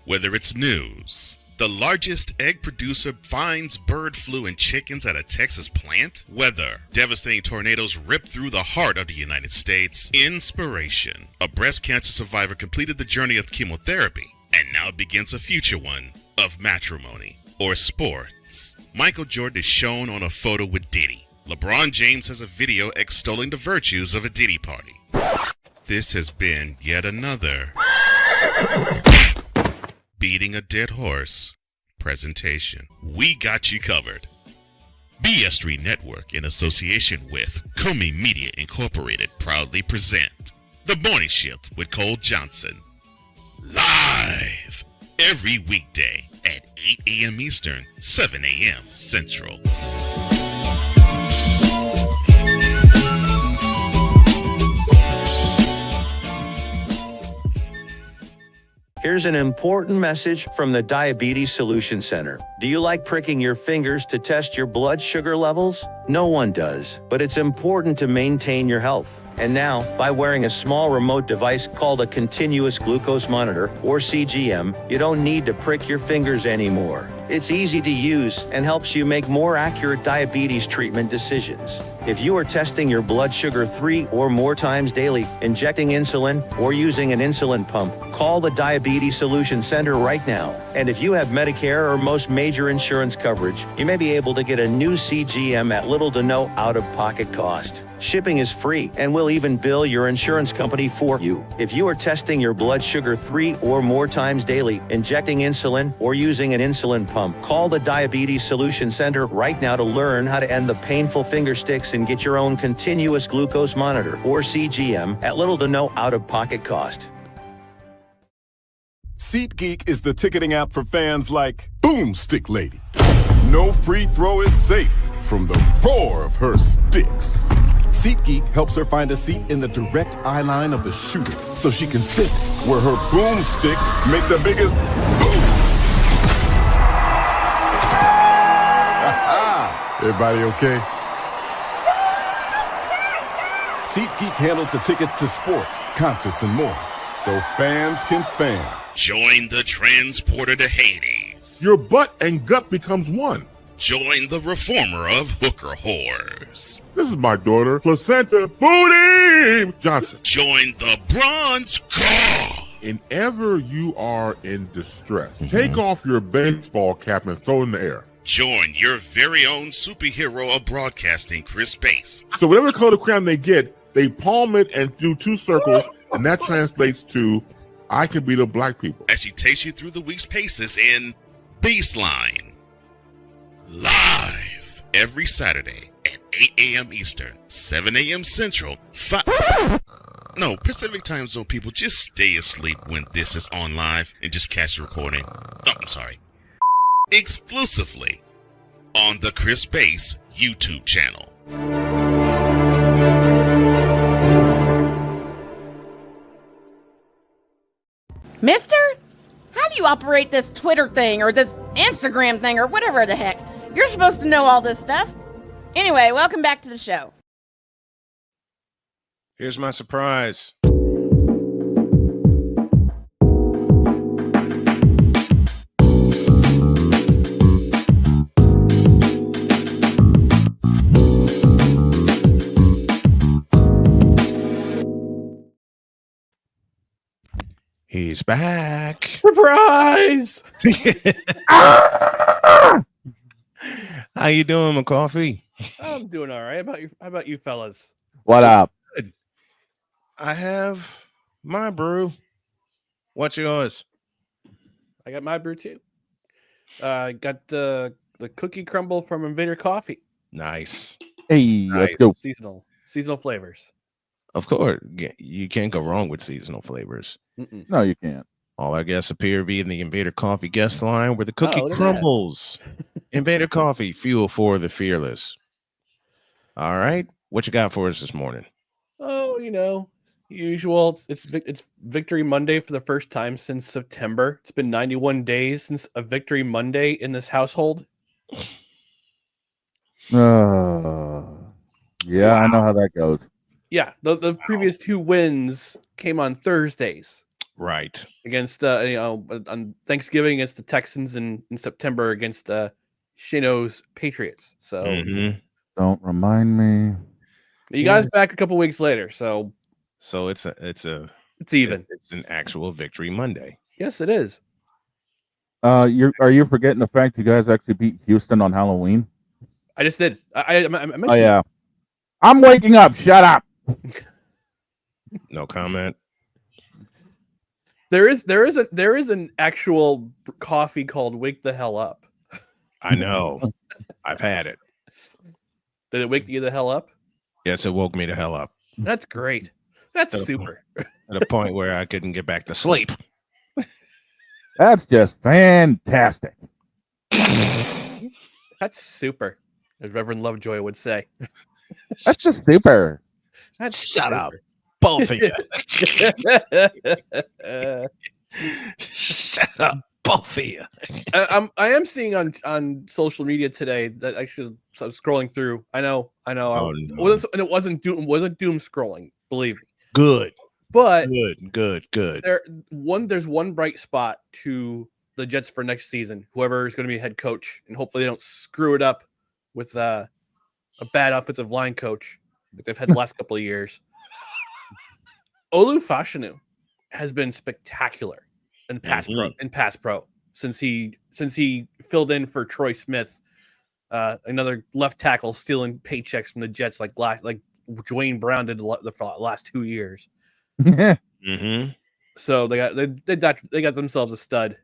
Whether it's news, the largest egg producer finds bird flu in chickens at a Texas plant, weather, devastating tornadoes rip through the heart of the United States, inspiration, a breast cancer survivor completed the journey of chemotherapy, and now begins a future one of matrimony or sports. Michael Jordan is shown on a photo with Diddy. LeBron James has a video extolling the virtues of a Diddy party. This has been yet another beating a dead horse presentation. We got you covered. BS3 Network, in association with Comey Media Incorporated, proudly present The Morning Shift with Cole Johnson. Live every weekday at 8 a.m. Eastern, 7 a.m. Central. Here's an important message from the Diabetes Solution Center. Do you like pricking your fingers to test your blood sugar levels? No one does, but it's important to maintain your health. And now, by wearing a small remote device called a continuous glucose monitor, or CGM, you don't need to prick your fingers anymore. It's easy to use and helps you make more accurate diabetes treatment decisions. If you are testing your blood sugar 3 or more times daily, injecting insulin, or using an insulin pump, call the Diabetes Solution Center right now. And if you have Medicare or most major insurance coverage, you may be able to get a new CGM at little to no out-of-pocket cost. Shipping is free, and we'll even bill your insurance company for you. If you are testing your blood sugar 3 or more times daily, injecting insulin, or using an insulin pump, call the Diabetes Solution Center right now to learn how to end the painful finger sticks and get your own continuous glucose monitor, or CGM, at little to no out-of-pocket cost. SeatGeek is the ticketing app for fans like Boomstick Lady. No free throw is safe from the roar of her sticks. SeatGeek helps her find a seat in the direct eye line of the shooter so she can sit where her boomsticks make the biggest boom. Everybody okay? SeatGeek handles the tickets to sports, concerts, and more, so fans can fan. Join the transporter to Hades. Your butt and gut becomes one. Join the reformer of hooker whores. This is my daughter, Placenta Booty Johnson. Join the bronze car. Whenever you are in distress, take off your baseball cap and throw it in the air. Join your very own superhero of broadcasting, Chris Bass. So whatever color crayon they get, they palm it and do 2 circles, and that translates to, I can beat up black people. As she takes you through the week's paces in Baseline. Live every Saturday at 8 a.m. Eastern, 7 a.m. Central, No, Pacific Time Zone people, just stay asleep when this is on live and just catch the recording. Oh, I'm sorry. Exclusively on the Chris Bass YouTube channel. Mister? How do you operate this Twitter thing or this Instagram thing or whatever the heck? You're supposed to know all this stuff. Anyway, welcome back to the show. Here's my surprise. He's back. Surprise! How you doing, McCoffee? I'm doing all right. How about you fellas? What up? Good. I have my brew. What's yours? I got my brew too. Got the cookie crumble from Invader Coffee. Nice. Hey, let's go. Seasonal flavors. Of course, you can't go wrong with seasonal flavors. No, you can't. All our guests appear via the Invader Coffee guest line where the cookie crumbles. Invader Coffee, fuel for the fearless. All right, what you got for us this morning? Oh, usual. It's Victory Monday for the first time since September. It's been 91 days since a Victory Monday in this household. Yeah, wow. I know how that goes. Yeah, the previous 2 wins came on Thursdays. Right. Against on Thanksgiving against the Texans and in September against Shino's Patriots. So don't remind me. You guys back a couple weeks later, so it's even. It's an actual Victory Monday. Yes, it is. Are you forgetting the fact you guys actually beat Houston on Halloween? I just did. I mentioned oh yeah. I'm waking up. Shut up. No comment. There is an actual coffee called Wake the Hell Up. I know. I've had it. Did it wake you the hell up? Yes, it woke me the hell up. That's great. That's super. At a point where I couldn't get back to sleep. That's just fantastic. That's super, as Reverend Lovejoy would say. That's just super. That's Shut super. up, both of you. Shut up, both of you. I am seeing on social media today that actually I was scrolling through. I know. Oh, no. And it wasn't doom scrolling. Believe me. Good. But good. There's one bright spot to the Jets for next season, whoever is going to be head coach, and hopefully they don't screw it up with a bad offensive line coach that they've had the last couple of years. Olu Fashanu has been spectacular in pass pro since he filled in for Troy Smith, another left tackle stealing paychecks from the Jets like Dwayne Brown did the last 2 years. Mm-hmm. So they got themselves a stud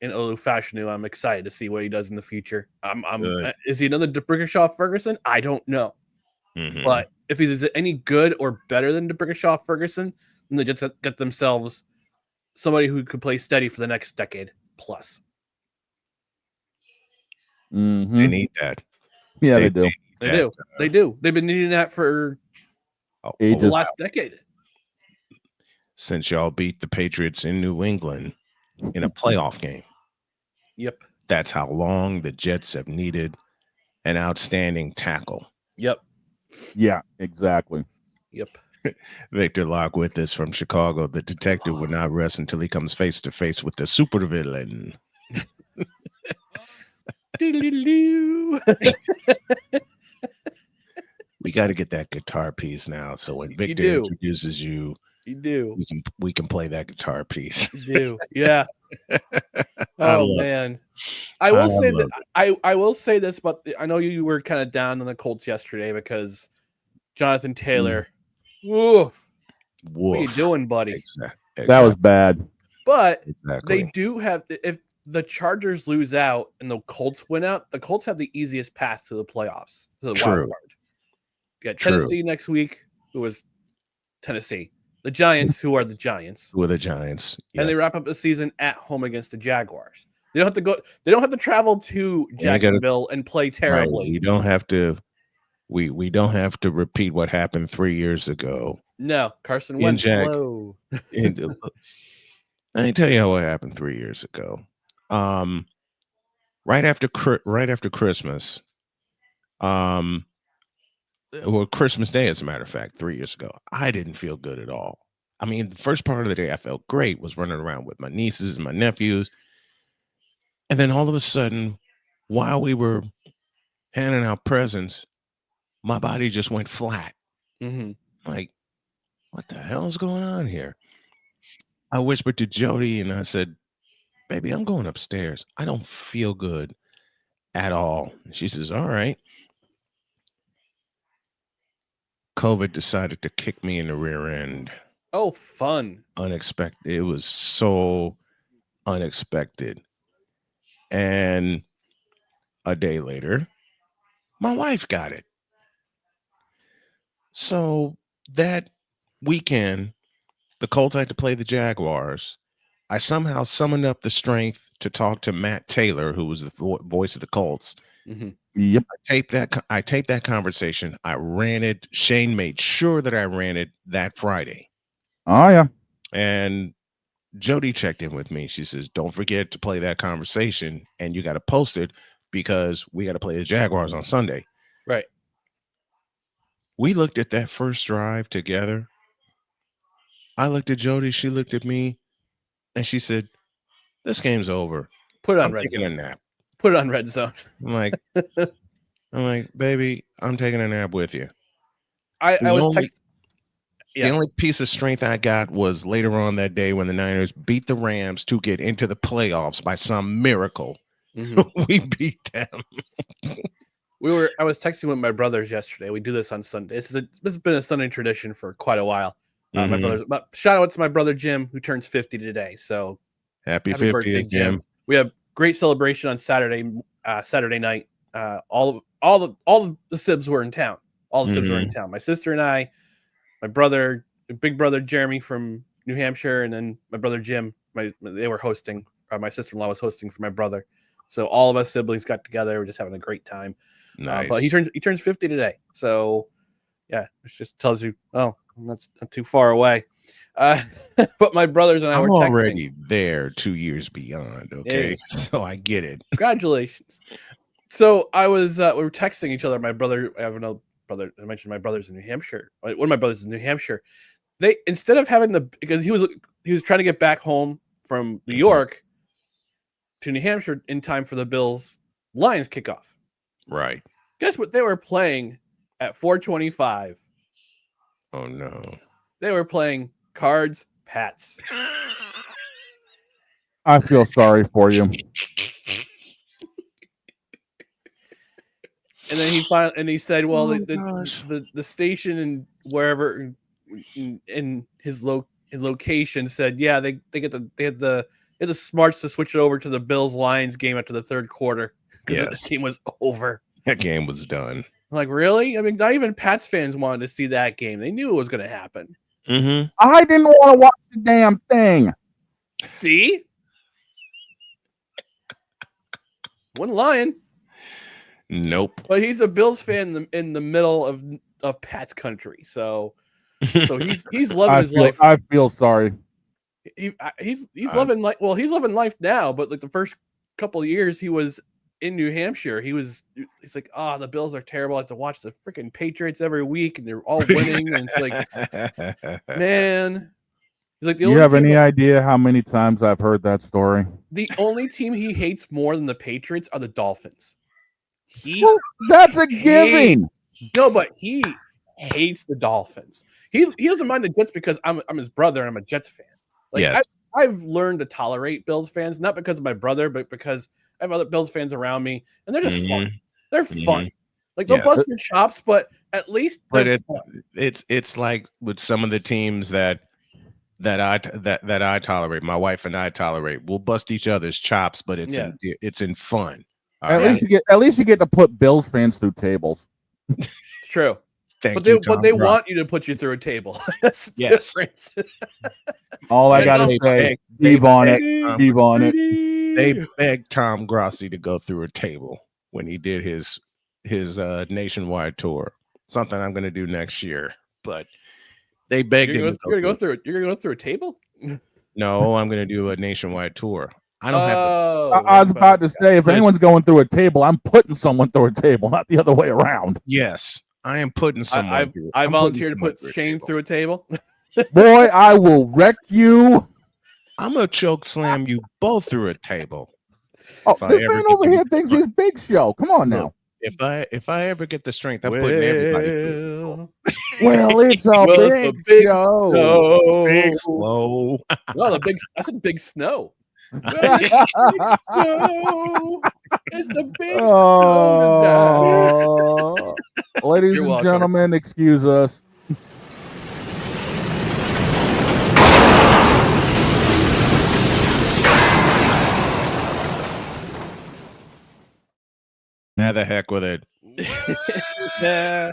in Olu Fashanu. I'm excited to see what he does in the future. Is he another D'Brickashaw Ferguson? I don't know. Mm-hmm. But if he's any good or better than D'Brickashaw Ferguson, then the Jets get themselves somebody who could play steady for the next decade plus. Mm-hmm. They need that. Yeah, they do. They do. They do. They've been needing that for ages. The last decade. Since y'all beat the Patriots in New England in a playoff game. Yep. That's how long the Jets have needed an outstanding tackle. Yep. Yeah, exactly. Yep. Victor Locke with us from Chicago. The detective will not rest until he comes face to face with the supervillain. We got to get that guitar piece now. So when Victor introduces you, we can play that guitar piece. You do, yeah. Oh man, I will say that I will say this, but I know you were kind of down on the Colts yesterday because Jonathan Taylor. Woof. What are you doing, buddy? Exactly. That was bad. But they do have, if the Chargers lose out and the Colts win out, the Colts have the easiest path to the playoffs, to the wild card. You got Tennessee next week, who is Tennessee. The Giants, who are the Giants. Who are the Giants. Yep. And they wrap up the season at home against the Jaguars. They don't have to go. They don't have to travel to Jacksonville and play terribly. Right. We don't have to. We don't have to repeat what happened 3 years ago. No, Carson Wentz. Hello. Let me tell you what happened 3 years ago. Right after Christmas, well, Christmas Day, as a matter of fact, 3 years ago, I didn't feel good at all. I mean, the first part of the day I felt great, was running around with my nieces and my nephews. And then all of a sudden, while we were handing out presents, my body just went flat. Mm-hmm. Like, what the hell is going on here? I whispered to Jody and I said, baby, I'm going upstairs. I don't feel good at all. And she says, all right. COVID decided to kick me in the rear end. Oh, fun. Unexpected. It was so unexpected. And a day later, my wife got it. So that weekend, the Colts had to play the Jaguars. I somehow summoned up the strength to talk to Matt Taylor, who was the voice of the Colts. Mm-hmm. Yep. I taped that conversation. I ran it. Shane made sure that I ran it that Friday. Oh, yeah. And Jody checked in with me. She says, don't forget to play that conversation, and you got to post it because we got to play the Jaguars on Sunday. Right. We looked at that first drive together. I looked at Jody. She looked at me, and she said, this game's over. Put it on I'm Red taking Zone. a nap. Put it on Red Zone. I'm like, baby, I'm taking a nap with you. The only piece of strength I got was later on that day when the Niners beat the Rams to get into the playoffs by some miracle. Mm-hmm. We beat them. I was texting with my brothers yesterday. We do this on Sunday. This has been a Sunday tradition for quite a while. My brothers, but shout out to my brother Jim, who turns 50 today. So happy birthday, Jim. We have great celebration on Saturday night. All the Sibs were in town. All the Sibs were in town. My sister and I, my brother, big brother Jeremy from New Hampshire, and then my brother Jim. They were hosting. My sister-in-law was hosting for my brother. So all of us siblings got together. We're just having a great time. Nice. But he turns 50 today. So yeah, it just tells you, oh, that's not too far away. But my brothers and I were texting. Already there 2 years beyond. Okay, so I get it. Congratulations. So I was, we were texting each other. My brother, I have another brother. I mentioned my brother's in New Hampshire. One of my brothers is in New Hampshire. They, instead of having because he was trying to get back home from New York, to New Hampshire in time for the Bills Lions kickoff. Right. Guess what they were playing at 4:25? Oh no. They were playing Cards Pats. I feel sorry for you. And then he said, "Well, the station and wherever in his location said, yeah, they had the smarts to switch it over to the Bills Lions game after the third quarter because the game was over. That game was done. Like, really? I mean, not even Pats fans wanted to see that game. They knew it was going to happen. Mm-hmm. I didn't want to watch the damn thing. See, one lying. Nope. But he's a Bills fan in the middle of Pat's country, so he's loving his life. I feel sorry. He's loving life. Well, he's loving life now, but like the first couple of years he was in New Hampshire, he's like, oh, the Bills are terrible. I have to watch the freaking Patriots every week, and they're all winning. And it's like, man, he's like, Do you have any idea how many times I've heard that story? The only team he hates more than the Patriots are the Dolphins. That's a giving. No, but he hates the Dolphins. He doesn't mind the Jets because I'm his brother and I'm a Jets fan. Like, yes. I've learned to tolerate Bills fans, not because of my brother, but because I have other Bills fans around me, and they're just fun. They're fun. Like, they'll bust your chops, but at least it's like with some of the teams that I tolerate, my wife and I tolerate. We'll bust each other's chops, but it's in fun. At least you get to put Bills fans through tables. It's true. But they want you to put you through a table. That's the difference. All I gotta say, leave on it. They begged Tom Grossi to go through a table when he did his nationwide tour. Something I'm going to do next year, but they begged him. You're going to go through a table? No, I'm going to do a nationwide tour. I don't have. I was about to say, if anyone's going through a table, I'm putting someone through a table, not the other way around. Yes, I am putting someone. I volunteer to put Shane through a table. Boy, I will wreck you. I'm gonna choke slam you both through a table. Oh, this man over here thinks he's Big Show. Come on now. If I ever get the strength, I'm putting everybody through. Well, it's a big show. Big slow. Well, I said big snow. Big snow. It's a big snow. Ladies and gentlemen, excuse us. Now the heck with it. Yeah.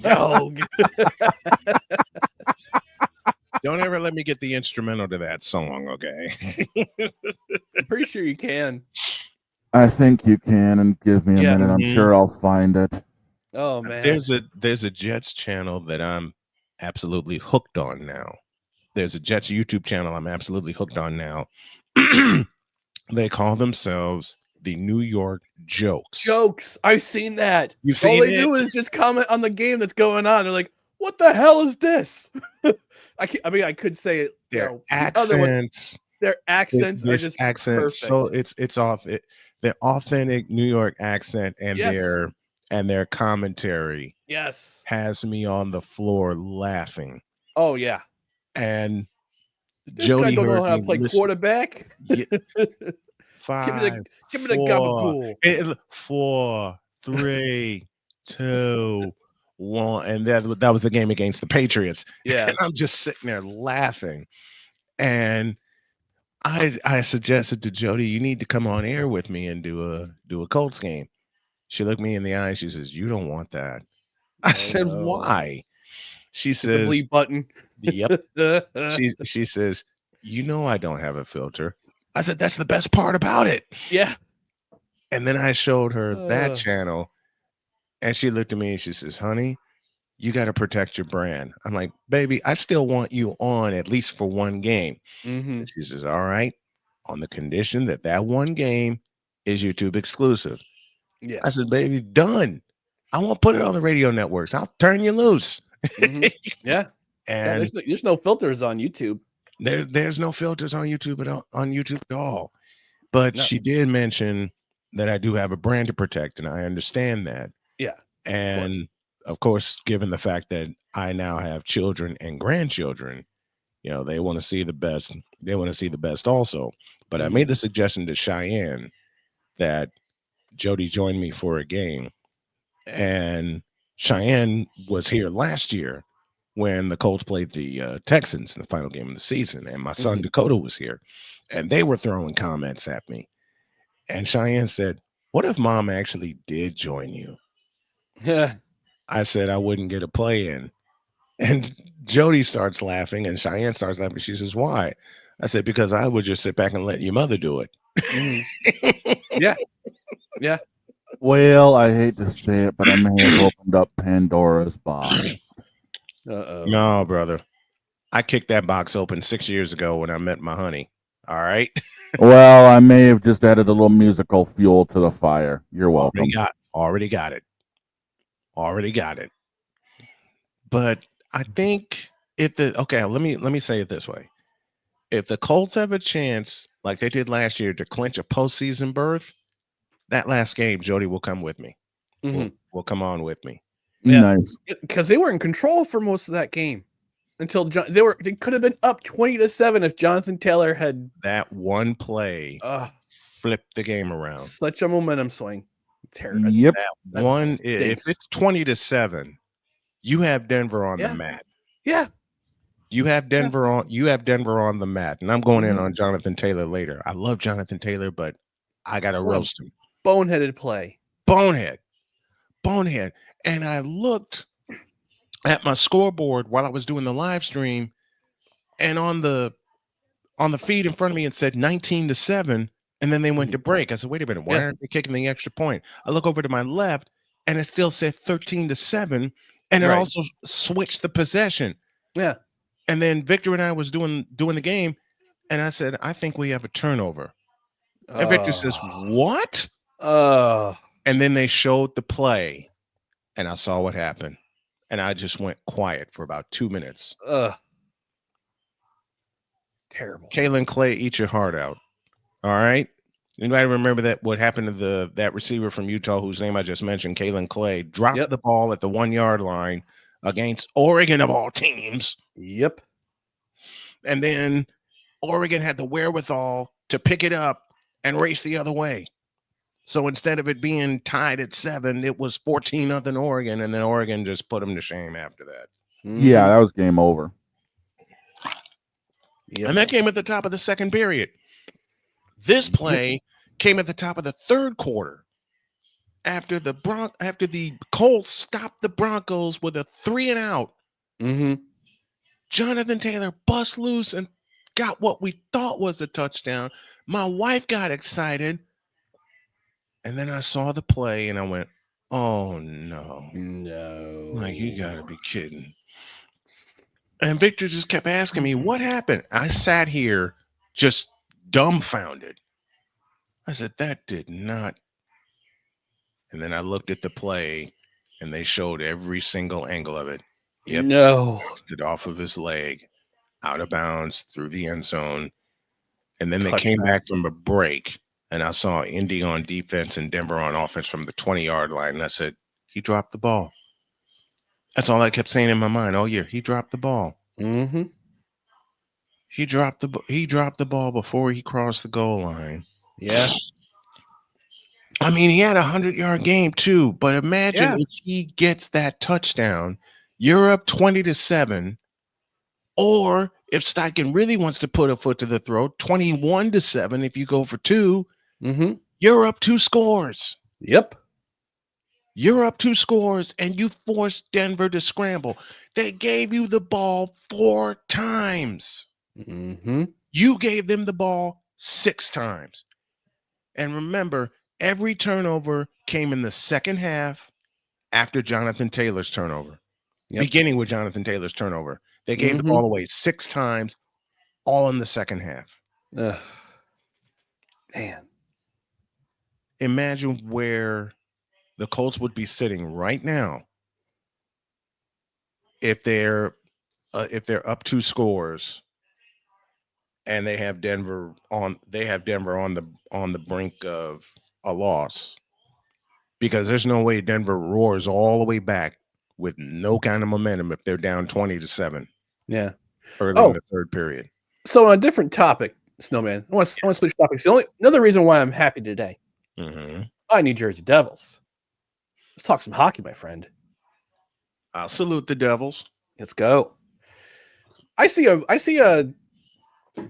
No. Don't ever let me get the instrumental to that song, okay? I'm pretty sure you can. I think you can, and give me a minute. I'm sure I'll find it. Oh man. There's a Jets channel that I'm absolutely hooked on now. There's a Jets YouTube channel I'm absolutely hooked on now. They call themselves the New York Jokes. I've seen that. You've seen All they do is just comment on the game that's going on. They're like, "What the hell is this?" I could say it. Their accents. Their accents are just accents. perfect. So it's off their authentic New York accent and their commentary. Yes. Has me on the floor laughing. Oh yeah. And this Jody guy don't know how to play quarterback. Yeah. Give me the gabagool. 4, 3, 2, 1, and that was the game against the Patriots. Yeah, and I'm just sitting there laughing, and I suggested to Jody, you need to come on air with me and do a Colts game. She looked me in the eye and she says, "You don't want that." I said, "Why?" She says, "The bleep button." Yep. She says, "You know I don't have a filter." I said, "That's the best part about it." Yeah. And then I showed her that channel, and she looked at me and she says, "Honey, you got to protect your brand." I'm like, "Baby, I still want you on at least for one game." Mm-hmm. She says, "All right, on the condition that one game is YouTube exclusive." Yeah. I said, "Baby, done. I won't put it on the radio networks. I'll turn you loose. Mm-hmm. Yeah. And there's no filters on YouTube. There's no filters on YouTube at all. But she did mention that I do have a brand to protect, and I understand that. Yeah. And of course, given the fact that I now have children and grandchildren, they want to see the best. They want to see the best also. But I made the suggestion to Cheyenne that Jody join me for a game. And Cheyenne was here last year when the Colts played the Texans in the final game of the season. And my son Dakota was here. And they were throwing comments at me. And Cheyenne said, "What if mom actually did join you?" Yeah. I said I wouldn't get a play in. And Jody starts laughing and Cheyenne starts laughing. She says, "Why?" I said, "Because I would just sit back and let your mother do it." Yeah. Yeah. Well, I hate to say it, but I may have opened up Pandora's box. Uh-oh. No, brother. I kicked that box open 6 years ago when I met my honey. All right. Well, I may have just added a little musical fuel to the fire. You're welcome. Already got it. But I think let me say it this way. If the Colts have a chance, like they did last year, to clinch a postseason berth, that last game, Jody will come with me. Will come on with me. Yeah. Nice. Because they were in control for most of that game until they could have been up 20-7 if Jonathan Taylor had that one play flipped the game around. Such a momentum swing. Yep. That one, if it's 20-7, you have Denver on the mat. Yeah. You have Denver on the mat. And I'm going in on Jonathan Taylor later. I love Jonathan Taylor, but I gotta roast him. Boneheaded play. Bonehead. And I looked at my scoreboard while I was doing the live stream, and on the feed in front of me it said 19-7, and then they went to break. I said, "Wait a minute, why aren't they kicking the extra point?" I look over to my left and it still said 13-7, and it also switched the possession. Yeah. And then Victor and I was doing the game, and I said, "I think we have a turnover." And Victor says, "What?" And then they showed the play, and I saw what happened. And I just went quiet for about 2 minutes. Terrible. Kalen Clay, eat your heart out. All right. Anybody remember what happened to that receiver from Utah whose name I just mentioned, Kalen Clay, dropped the ball at the 1 yard line against Oregon of all teams. Yep. And then Oregon had the wherewithal to pick it up and race the other way. So instead of it being tied at 7, it was 14-0 Oregon, and then Oregon just put them to shame after that. Yeah, that was game over. Yep. And that came at the top of the second period. This play came at the top of the third quarter after the Colts stopped the Broncos with a 3-and-out. Jonathan Taylor bust loose and got what we thought was a touchdown. My wife got excited. And then I saw the play and I went, "Oh no. Like, you gotta be kidding." And Victor just kept asking me, "What happened?" I sat here just dumbfounded. I said, "That did not." And then I looked at the play and they showed every single angle of it. Yep. No. Busted off of his leg, out of bounds, through the end zone. And then they came back from a break. And I saw Indy on defense and Denver on offense from the 20-yard line. And I said, he dropped the ball. That's all I kept saying in my mind all year. He dropped the ball. He dropped the ball before he crossed the goal line. Yeah. I mean, he had a 100-yard game too. But imagine if he gets that touchdown, you're up 20-7. Or if Steichen really wants to put a foot to the throat, 21-7. If you go for 2. You're up 2 scores. Yep. You're up 2 scores, and you forced Denver to scramble. They gave you the ball 4 times. You gave them the ball 6 times. And remember, every turnover came in the second half after Jonathan Taylor's turnover. Beginning with Jonathan Taylor's turnover. They gave the ball away 6 times, all in the second half. Man. Imagine where the Colts would be sitting right now if they're up 2 scores and they have Denver on the brink of a loss, because there's no way Denver roars all the way back with no kind of momentum if they're down 20-7. Yeah. Early in the third period. So on a different topic, Snowman, I want to switch topics. Another reason why I'm happy today. I New Jersey Devils. Let's talk some hockey, my friend. I'll salute the Devils. Let's go. I see a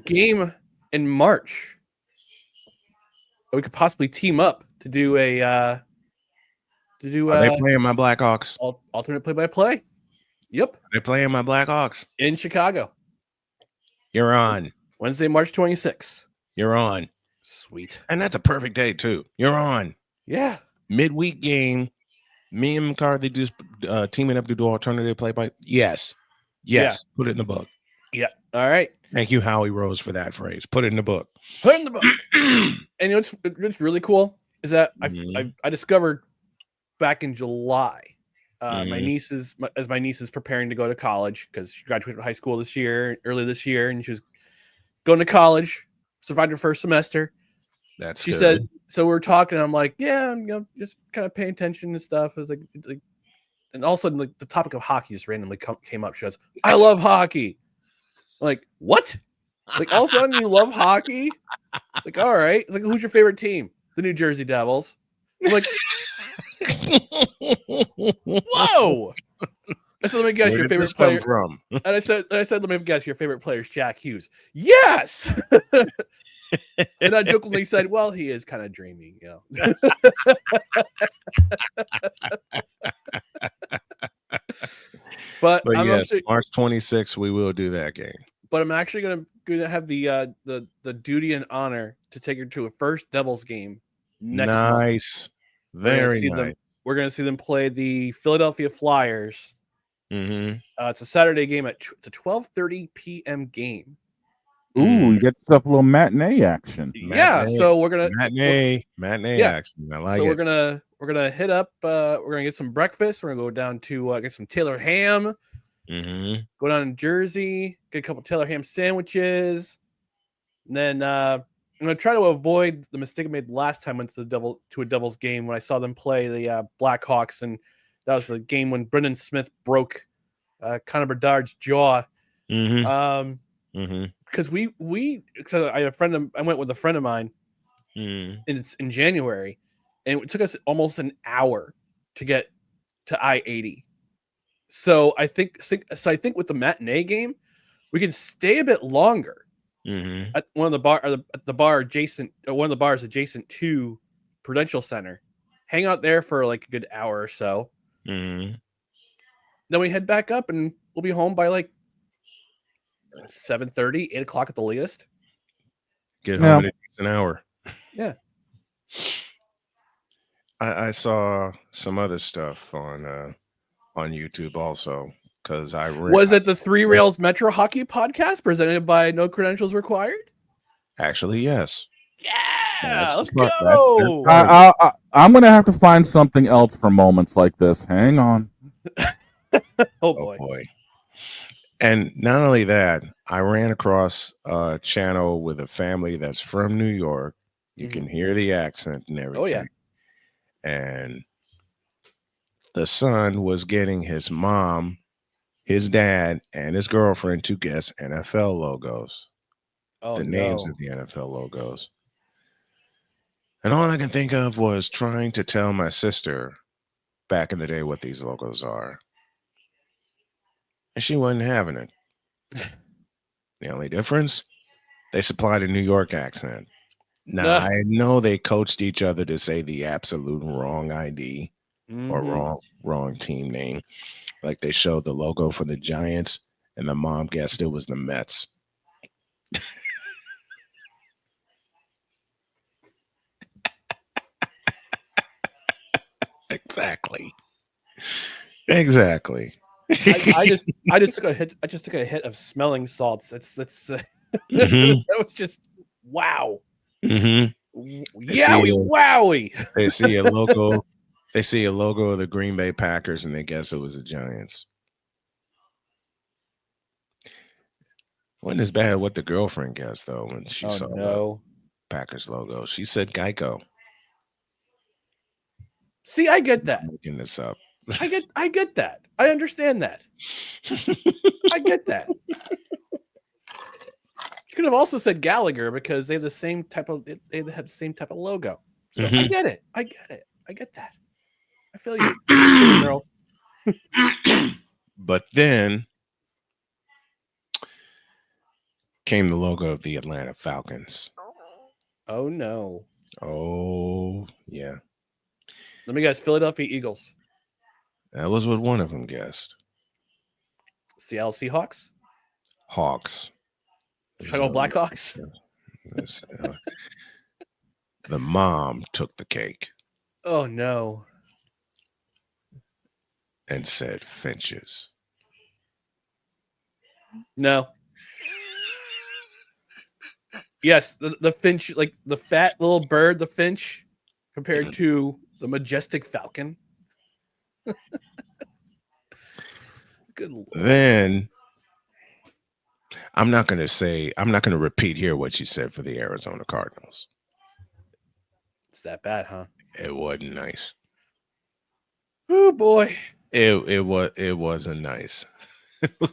game in March that we could possibly team up to do a Are they playing my Blackhawks? Alternate play-by-play. Yep. They're playing my Blackhawks in Chicago. You're on Wednesday, March 26th. You're on. Sweet. And that's a perfect day too. You're on. Yeah. Midweek game. Me and McCarthy just teaming up to do alternative play-by. Yes. Yeah. Put it in the book. Yeah. All right. Thank you, Howie Rose, for that phrase. Put it in the book. Put it in the book. And what's really cool is that I discovered back in July. My niece is preparing to go to college because she graduated from high school early this year, and she was going to college, survived her first semester. She good. Said, so we were talking, I'm like, yeah, I'm just kind of paying attention to stuff. I was like, and all of a sudden, like, the topic of hockey just randomly came up. She goes, I love hockey. I'm like, what? Like, all of a sudden you love hockey? It's like, all right. It's like, who's your favorite team? The New Jersey Devils. I'm like, whoa. I said, let me guess your favorite player. From? And I said, let me guess your favorite player is Jack Hughes. Yes. And I jokingly said, well, he is kind of dreamy, you know. But yes, March 26th, we will do that game. But I'm actually gonna have the duty and honor to take her to a first Devils game next month. Very nice. We're gonna see them play the Philadelphia Flyers. It's a Saturday game it's a 12:30 p.m. game. Ooh, you get yourself a little matinee action. Yeah, so we're gonna matinee action. I like it. So we're gonna hit up. We're gonna get some breakfast. We're gonna go down to get some Taylor ham. Go down to Jersey, get a couple Taylor ham sandwiches, and then I'm gonna try to avoid the mistake I made last time I went to a Devils game when I saw them play the Blackhawks, and that was the game when Brendan Smith broke Connor Bedard's jaw. Because I went with a friend of mine, and it's in January, and it took us almost an hour to get to I-80. So I think with the matinee game, we can stay a bit longer at one of the bars adjacent to Prudential Center, hang out there for like a good hour or so. Then we head back up, and we'll be home by like 7:30, 8 o'clock at the latest. Get home in a decent hour. Yeah. I saw some other stuff on YouTube also, because was it the Three Rails Metro Hockey Podcast presented by No Credentials Required? Actually, yes. Yeah, let's go. I'm gonna have to find something else for moments like this. Hang on. Oh boy. And not only that, I ran across a channel with a family that's from New York. You can hear the accent and everything. Oh yeah. And the son was getting his mom, his dad, and his girlfriend to guess NFL logos. The names of the NFL logos. And all I can think of was trying to tell my sister back in the day what these logos are. And she wasn't having it. The only difference, they supplied a New York accent. Now, I know they coached each other to say the absolute wrong ID or wrong team name. Like they showed the logo for the Giants, and the mom guessed it was the Mets. Exactly. I just took a hit. I just took a hit of smelling salts. It's that was just wow. Yowie wowie. They see a logo. They see a logo of the Green Bay Packers and they guess it was the Giants. Wasn't as bad what the girlfriend guessed though when she saw the Packers logo. She said Geico. See, I get that. I'm looking this up. I get that. I understand that. I get that. She could have also said Gallagher because they have the same type of logo. So I get it. I get that. I feel you, girl. But then came the logo of the Atlanta Falcons. Oh no. Oh yeah. Let me guess, Philadelphia Eagles. That was what one of them guessed. Seattle Seahawks? Hawks. Chicago Blackhawks? The mom took the cake. Oh no. And said Finches. No. Yes, the finch, like the fat little bird, the finch, compared to the majestic falcon. Good Lord. Then I'm not going to repeat here what she said for the Arizona Cardinals. It's that bad, huh? It wasn't nice. Oh boy. It wasn't nice.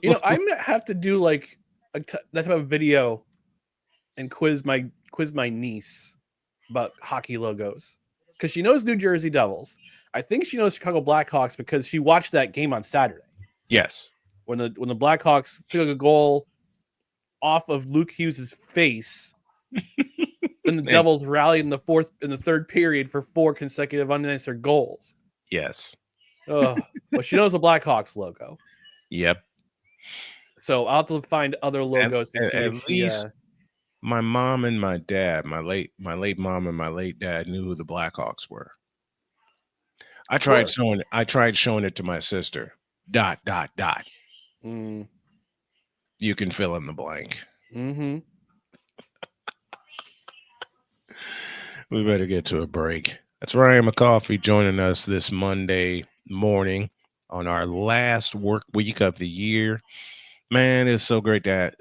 You know, I might have to do like that type of video and quiz my niece about hockey logos because she knows New Jersey Devils. I think she knows Chicago Blackhawks because she watched that game on Saturday. Yes, when the Blackhawks took a goal off of Luke Hughes' face, then the Devils rallied in the third period for 4 consecutive unanswered goals. Yes. Oh, well, she knows the Blackhawks logo. Yep. So I'll have to find other logos to see if she. My mom and my dad, my late mom and my late dad knew who the Blackhawks were. I tried showing it to my sister. ... Mm. You can fill in the blank. Mm-hmm. We better get to a break. That's Ryan McCoffey joining us this Monday morning on our last work week of the year. Man, it's so great to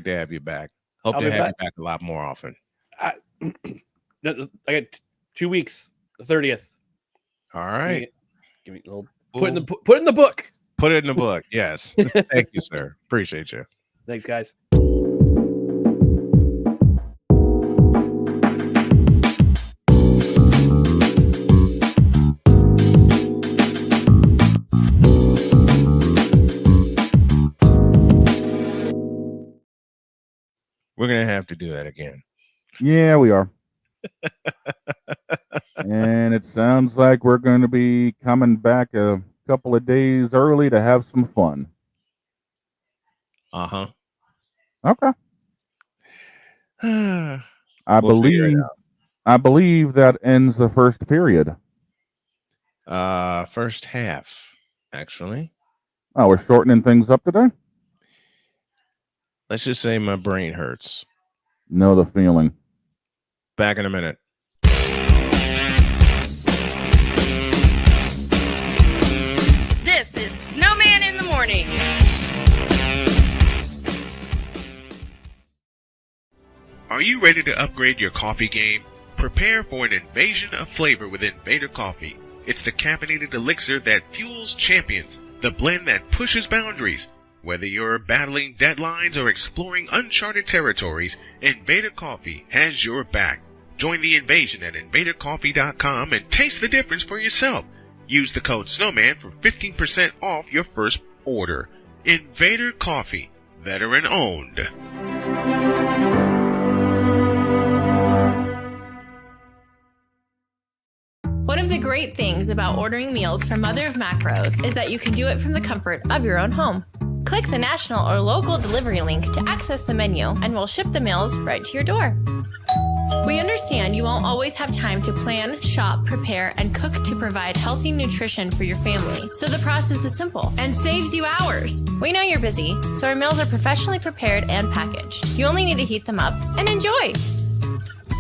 have you back. Hope to have you back a lot more often. I got 2 weeks, the 30th. All right. Give me a little put in the book. Put it in the book. Yes. Thank you, sir. Appreciate you. Thanks, guys. We're going to have to do that again. Yeah, we are. And it sounds like we're going to be coming back a couple of days early to have some fun. Uh-huh. Okay. I believe that ends the first period. First half, actually. Oh, we're shortening things up today? Let's just say my brain hurts. Know the feeling. Back in a minute. This is Snowman in the Morning. Are you ready to upgrade your coffee game? Prepare for an invasion of flavor with Invader Coffee. It's the caffeinated elixir that fuels champions, the blend that pushes boundaries. Whether you're battling deadlines or exploring uncharted territories, Invader Coffee has your back. Join the invasion at invadercoffee.com and taste the difference for yourself. Use the code SNOWMAN for 15% off your first order. Invader Coffee, veteran owned. One of the great things about ordering meals from Mother of Macros is that you can do it from the comfort of your own home. Click the national or local delivery link to access the menu, and we'll ship the meals right to your door. We understand you won't always have time to plan, shop, prepare, and cook to provide healthy nutrition for your family, so the process is simple and saves you hours. We know you're busy, so our meals are professionally prepared and packaged. You only need to heat them up and enjoy.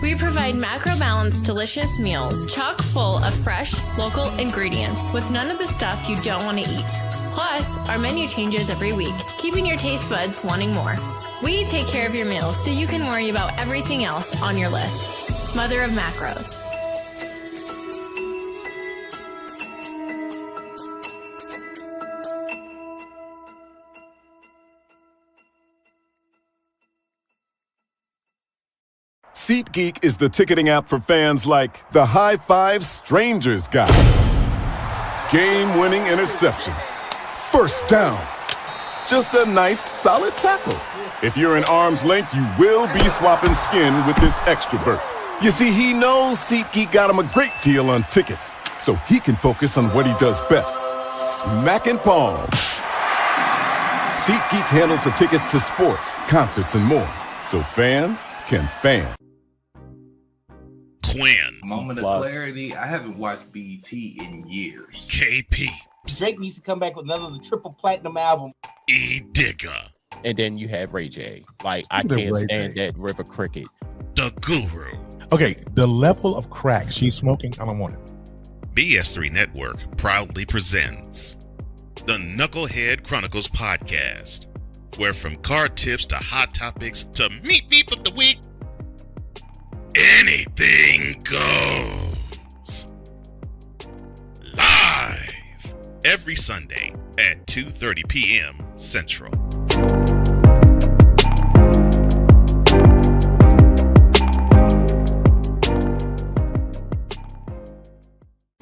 We provide macro-balanced, delicious meals chock full of fresh, local ingredients with none of the stuff you don't want to eat. Plus, our menu changes every week, keeping your taste buds wanting more. We take care of your meals so you can worry about everything else on your list. Mother of Macros. SeatGeek is the ticketing app for fans like the High Five Strangers guy. Game-winning interception. First down. Just a nice, solid tackle. If you're in arm's length, you will be swapping skin with this extrovert. You see, he knows SeatGeek got him a great deal on tickets, so he can focus on what he does best, smacking palms. SeatGeek handles the tickets to sports, concerts, and more, so fans can fan. Quinn. Moment of clarity. I haven't watched BT in years. KP. Drake needs to come back with another triple platinum album. E Digger. And then you have Ray J. Like, I can't stand that River Cricket. The Guru. Okay, the level of crack she's smoking, I don't want it. BS3 Network proudly presents the Knucklehead Chronicles podcast, where from card tips to hot topics to meat beef of the week, anything goes. Live every Sunday at 2:30 p.m. Central.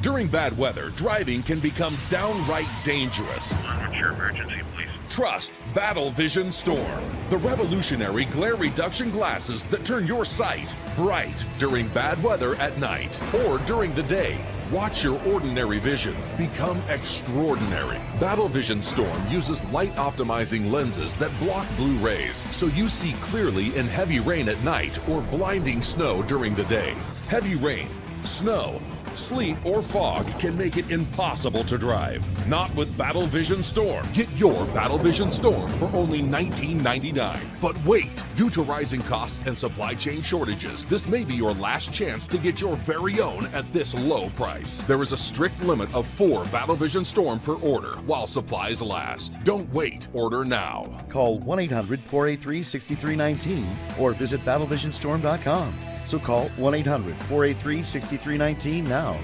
During bad weather, driving can become downright dangerous. What's your emergency, please? Trust Battle Vision Storm, the revolutionary glare reduction glasses that turn your sight bright during bad weather at night or during the day. Watch your ordinary vision become extraordinary. Battle Vision Storm uses light-optimizing lenses that block blue rays, so you see clearly in heavy rain at night or blinding snow during the day. Heavy rain, snow, sleet, or fog can make it impossible to drive. Not with Battle Vision Storm. Get your Battle Vision Storm for only $19.99. But wait, due to rising costs and supply chain shortages, this may be your last chance to get your very own at this low price. There is a strict limit of 4 Battle Vision Storm per order while supplies last. Don't wait, order now. Call 1-800-483-6319 or visit battlevisionstorm.com. So call 1-800-483-6319 now.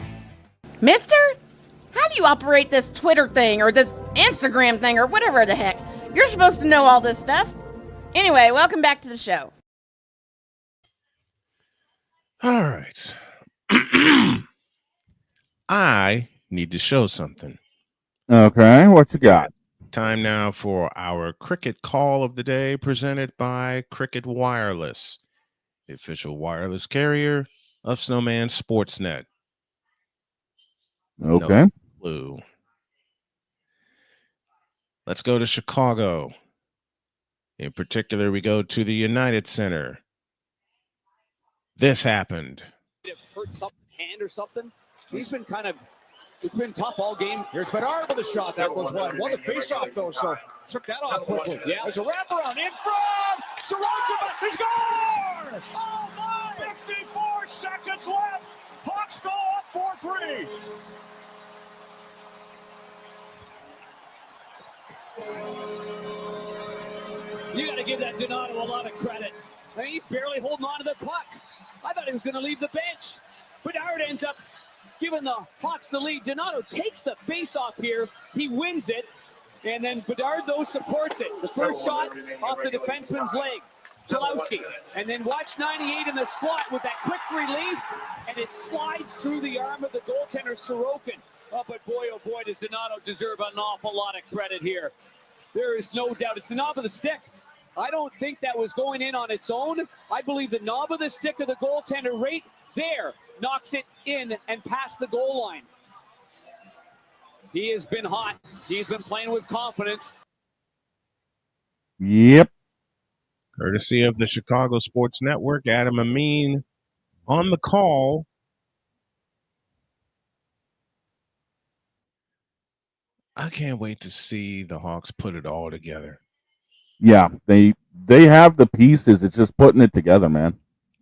Mister? How do you operate this Twitter thing or this Instagram thing or whatever the heck? You're supposed to know all this stuff. Anyway, welcome back to the show. All right. I need to show something. Okay, what you got? Time now for our cricket call of the day, presented by Cricket Wireless, the official wireless carrier of Snowman Sportsnet. Okay. No clue. Let's go to Chicago. In particular, we go to the United Center. This happened. Hurt some hand or something. He's been it's been tough all game. Here's Bedard with a shot. That was one. Won the face-off, though, so shook that off quickly. Yeah. There's a wraparound in front. Sorokin, he's gone! Oh, my! 54 seconds left. Hawks go up 4-3. You got to give that Donato a lot of credit. I mean, he's barely holding on to the puck. I thought he was going to leave the bench. Bedard ends up giving the Hawks the lead. Donato takes the face-off here. He wins it. And then Bedard, though, supports it. The first shot off the defenseman's leg. Chalowski. And then watch 98 in the slot with that quick release. And it slides through the arm of the goaltender, Sorokin. Oh, but boy, does Donato deserve an awful lot of credit here. There is no doubt. It's the knob of the stick. I don't think that was going in on its own. I believe the knob of the stick of the goaltender right there knocks it in and past the goal line. He has been hot. He's been playing with confidence. Yep. Courtesy of the Chicago Sports Network, Adam Amin on the call. I can't wait to see the Hawks put it all together. Yeah, they have the pieces. It's just putting it together, man.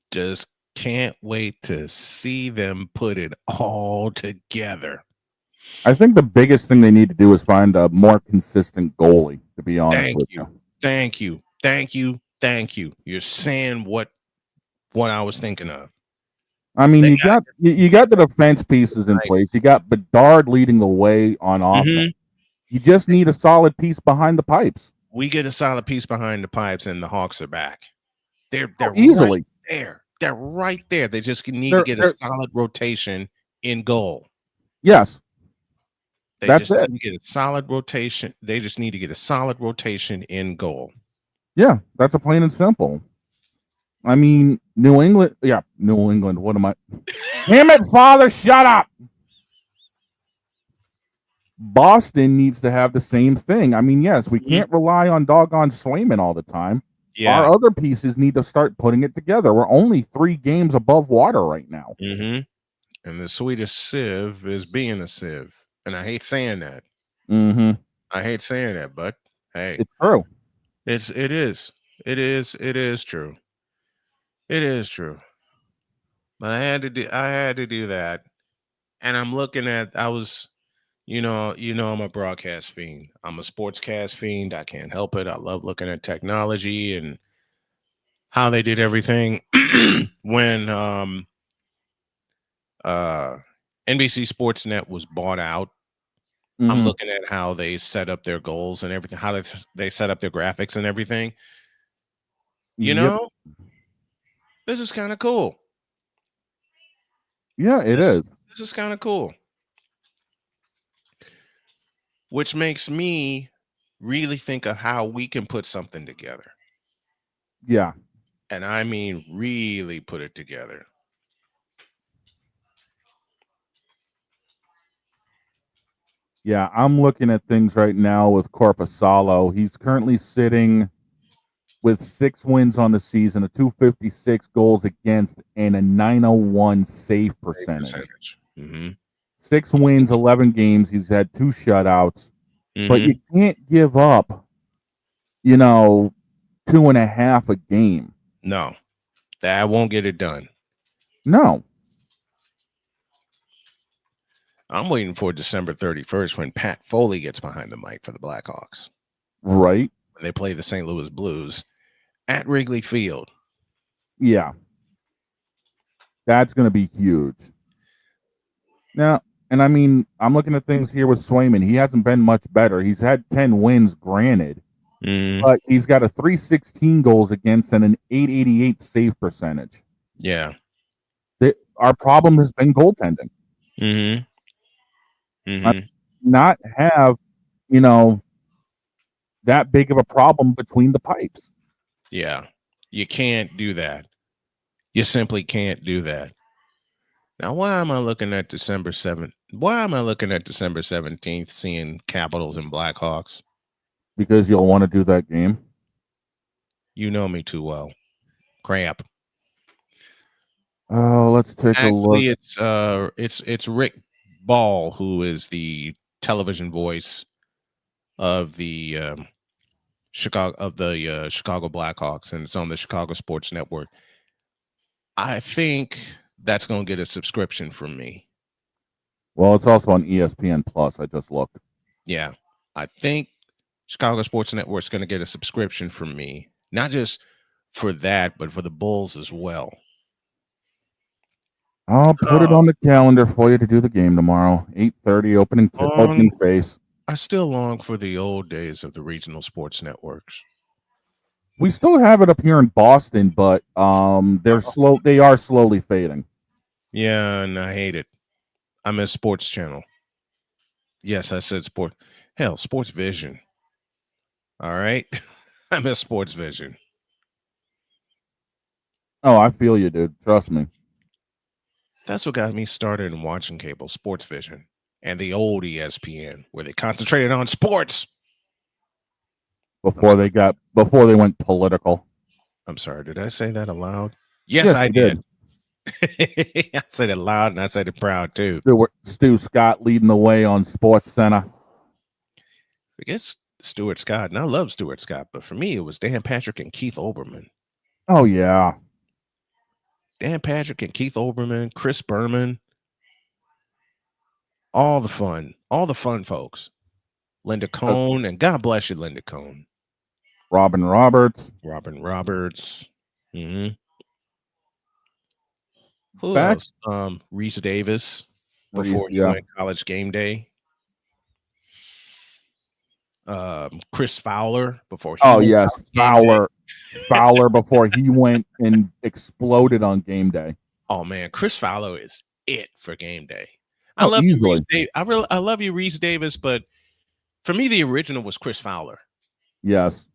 Just Can't wait to see them put it all together. I think the biggest thing they need to do is find a more consistent goalie, to be honest with you. Thank you. You're saying what I was thinking of. I mean, you got the defense pieces in place. You got Bedard leading the way on offense. You just need a solid piece behind the pipes. We get a solid piece behind the pipes, and the Hawks are back. They're easily right there. They're right there. They just need to get a solid rotation in goal. Yes. That's it. Need to get a solid rotation. They just need to get a solid rotation in goal. Yeah, that's a plain and simple. I mean, New England. What am I? Damn it, Father! Shut up. Boston needs to have the same thing. I mean, yes, we can't rely on doggone Swayman all the time. Yeah. Our other pieces need to start putting it together. We're only 3 games above water right now. Mm-hmm. And the Swedish sieve is being a sieve. And I hate saying that. Mm-hmm. I hate saying that, but hey. It's true. It is true. It is true. But I had to do that. And I'm looking at I'm a broadcast fiend. I'm a sportscast fiend. I can't help it. I love looking at technology and how they did everything when NBC Sportsnet was bought out. I'm looking at how they set up their goals and everything, how they set up their graphics and everything. You know, this is kind of cool. Yeah, it is. This is kind of cool. Which makes me really think of how we can put something together. Yeah. And I mean, really put it together. Yeah, I'm looking at things right now with Corpusalo. He's currently sitting with 6 wins on the season, a 256 goals against, and a 901 save percentage. 6 wins, 11 games. He's had 2 shutouts. But you can't give up, 2.5 a game. No, that won't get it done. No. I'm waiting for December 31st when Pat Foley gets behind the mic for the Blackhawks. Right. When they play the St. Louis Blues at Wrigley Field. Yeah. That's going to be huge. Now, and I mean, I'm looking at things here with Swayman. He hasn't been much better. He's had 10 wins, granted. But he's got a 316 goals against and an 888 save percentage. Yeah. Our problem has been goaltending. Not have, that big of a problem between the pipes. Yeah. You can't do that. You simply can't do that. Now, why am I looking at December 7th? Why am I looking at December 17th seeing Capitals and Blackhawks? Because you'll want to do that game. You know me too well. Crap. Oh, let's take a look. It's Rick Ball, who is the television voice of the Chicago Blackhawks, and it's on the Chicago Sports Network. I think that's going to get a subscription from me. Well, it's also on ESPN Plus. I just looked. Yeah, I think Chicago Sports Network is going to get a subscription from me, not just for that, but for the Bulls as well. I'll put it on the calendar for you to do the game tomorrow. 8:30 opening face. I still long for the old days of the regional sports networks. We still have it up here in Boston, but they're slow. They are slowly fading. Yeah, and I hate it. I miss Sports Channel. Yes, I said sport. Hell, Sports Vision. All right, I miss Sports Vision. Oh, I feel you, dude. Trust me. That's what got me started in watching cable, Sports Vision, and the old ESPN, where they concentrated on sports. Before they went political. I'm sorry, did I say that aloud? Yes, I did. I said it loud and I said it proud too. Stu Scott leading the way on Sports Center. I guess Stuart Scott, and I love Stuart Scott, but for me it was Dan Patrick and Keith Olbermann. Oh yeah. Dan Patrick and Keith Olbermann, Chris Berman, all the fun folks. Linda Cohn, and God bless you, Linda Cohn. Robin Roberts. Mm-hmm. Who else? Reese Davis before he went College Game Day. Chris Fowler before he went Fowler before he went and exploded on game day. Oh man, Chris Fowler is it for game day. I love you, Reese I love you, Reese Davis, but for me, the original was Chris Fowler. Yes.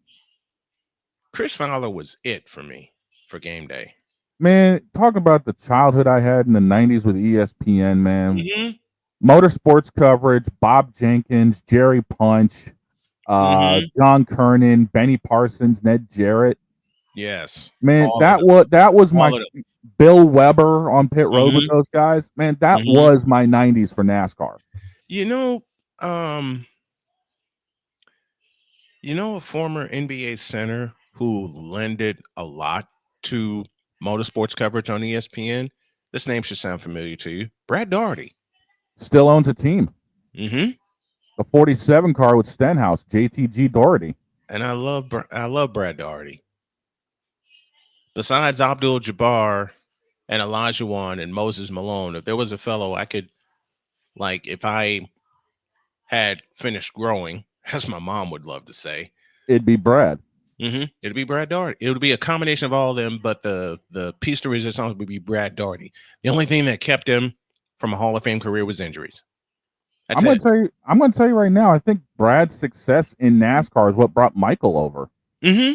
Chris Fowler was it for me for game day. Man, talk about the childhood I had in the 90s with ESPN, man. Mm-hmm. Motorsports coverage, Bob Jenkins, Jerry Punch, John Kernan, Benny Parsons, Ned Jarrett. Yes. Man, that was my Bill Weber on pit road with those guys. Man, that was my 90s for NASCAR. A former NBA center who lended a lot to motorsports coverage on ESPN. This name should sound familiar to you. Brad Daugherty. Still owns a team. Mm-hmm. The 47 car with Stenhouse, JTG Daugherty. And I love Brad Daugherty. Besides Abdul Jabbar and Elijah Wan and Moses Malone, if there was a fellow I could, like, if I had finished growing, as my mom would love to say, it'd be Brad. It'd be Brad Daugherty. It would be a combination of all of them, but the piece de resistance would be Brad Daugherty. The only thing that kept him from a Hall of Fame career was injuries. I'm going to tell you right now, I think Brad's success in NASCAR is what brought Michael over. Mm-hmm.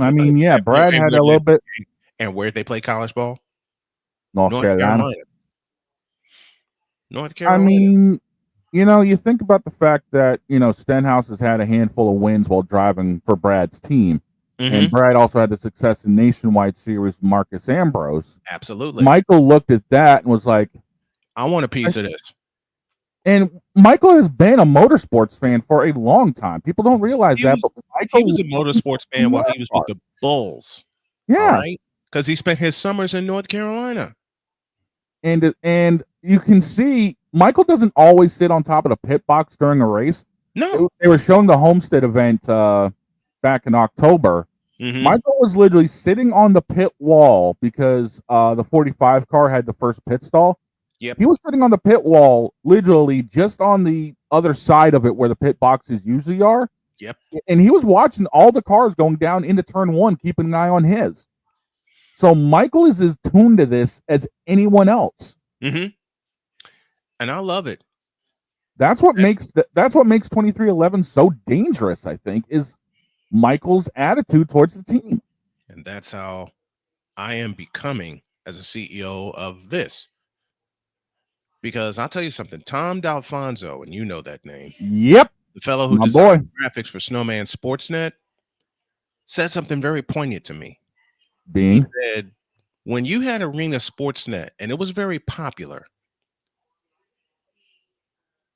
I mean, yeah, Brad had a little bit. And where'd they play college ball? North Carolina. North Carolina. I mean, you think about the fact that, Stenhouse has had a handful of wins while driving for Brad's team. And Brad also had the success in Nationwide Series with Marcus Ambrose. Absolutely. Michael looked at that and was like, I want a piece of this. And Michael has been a motorsports fan for a long time. People don't realize that. But Michael he was a motorsports fan while he was with the Bulls. Yeah. Right? Because he spent his summers in North Carolina. And you can see Michael doesn't always sit on top of the pit box during a race. No. They were showing the Homestead event back in October. Michael was literally sitting on the pit wall because the 45 car had the first pit stall. Yep. He was sitting on the pit wall, literally just on the other side of it where the pit boxes usually are. Yep. And he was watching all the cars going down into turn one, keeping an eye on his. So Michael is as tuned to this as anyone else. And I love it. That's what makes 2311 so dangerous, I think, is Michael's attitude towards the team. And that's how I am becoming as a CEO of this. Because I'll tell you something, Tom D'Alfonso, and you know that name. Yep. The fellow who designed graphics for Snowman Sportsnet said something very poignant to me. He said, when you had Arena Sportsnet, and it was very popular,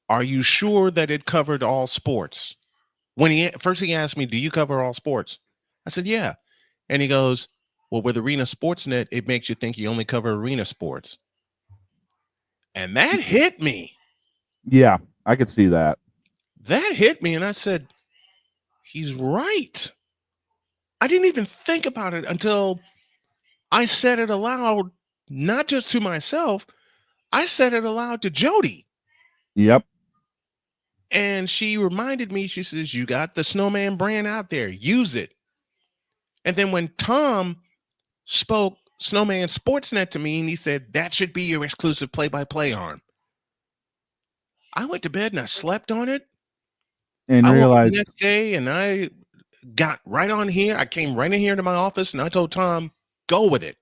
are you sure that it covered all sports? When he asked me, do you cover all sports? I said, yeah. And he goes, well, with Arena Sportsnet, it makes you think you only cover arena sports. And that hit me. Yeah, I could see that. That hit me, and I said, he's right. I didn't even think about it until I said it aloud, not just to myself. I said it aloud to Jody. Yep. And she reminded me, she says, you got the Snowman brand out there. Use it. And then when Tom spoke Snowman Sportsnet to me, and he said, that should be your exclusive play-by-play arm. I went to bed and I slept on it. And I woke up realized the next day and I got right on here. I came right in here to my office and I told Tom, go with it.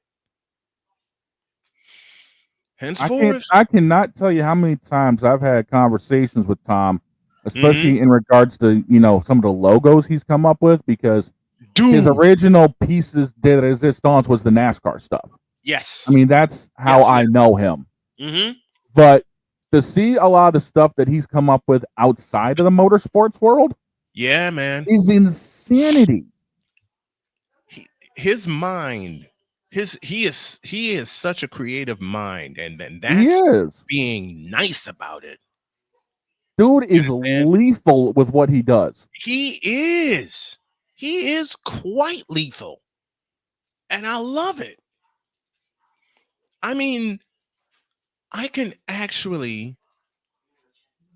Henceforth, I cannot tell you how many times I've had conversations with Tom, especially in regards to, some of the logos he's come up with, because his original pieces de resistance was the NASCAR stuff. Yes. I mean, that's how I know him. But to see a lot of the stuff that he's come up with outside of the motorsports world, yeah, man, is insanity. His mind he is such a creative mind, and that's being nice about it. Dude is lethal with what he does. He is quite lethal, and I love it. I mean, I can actually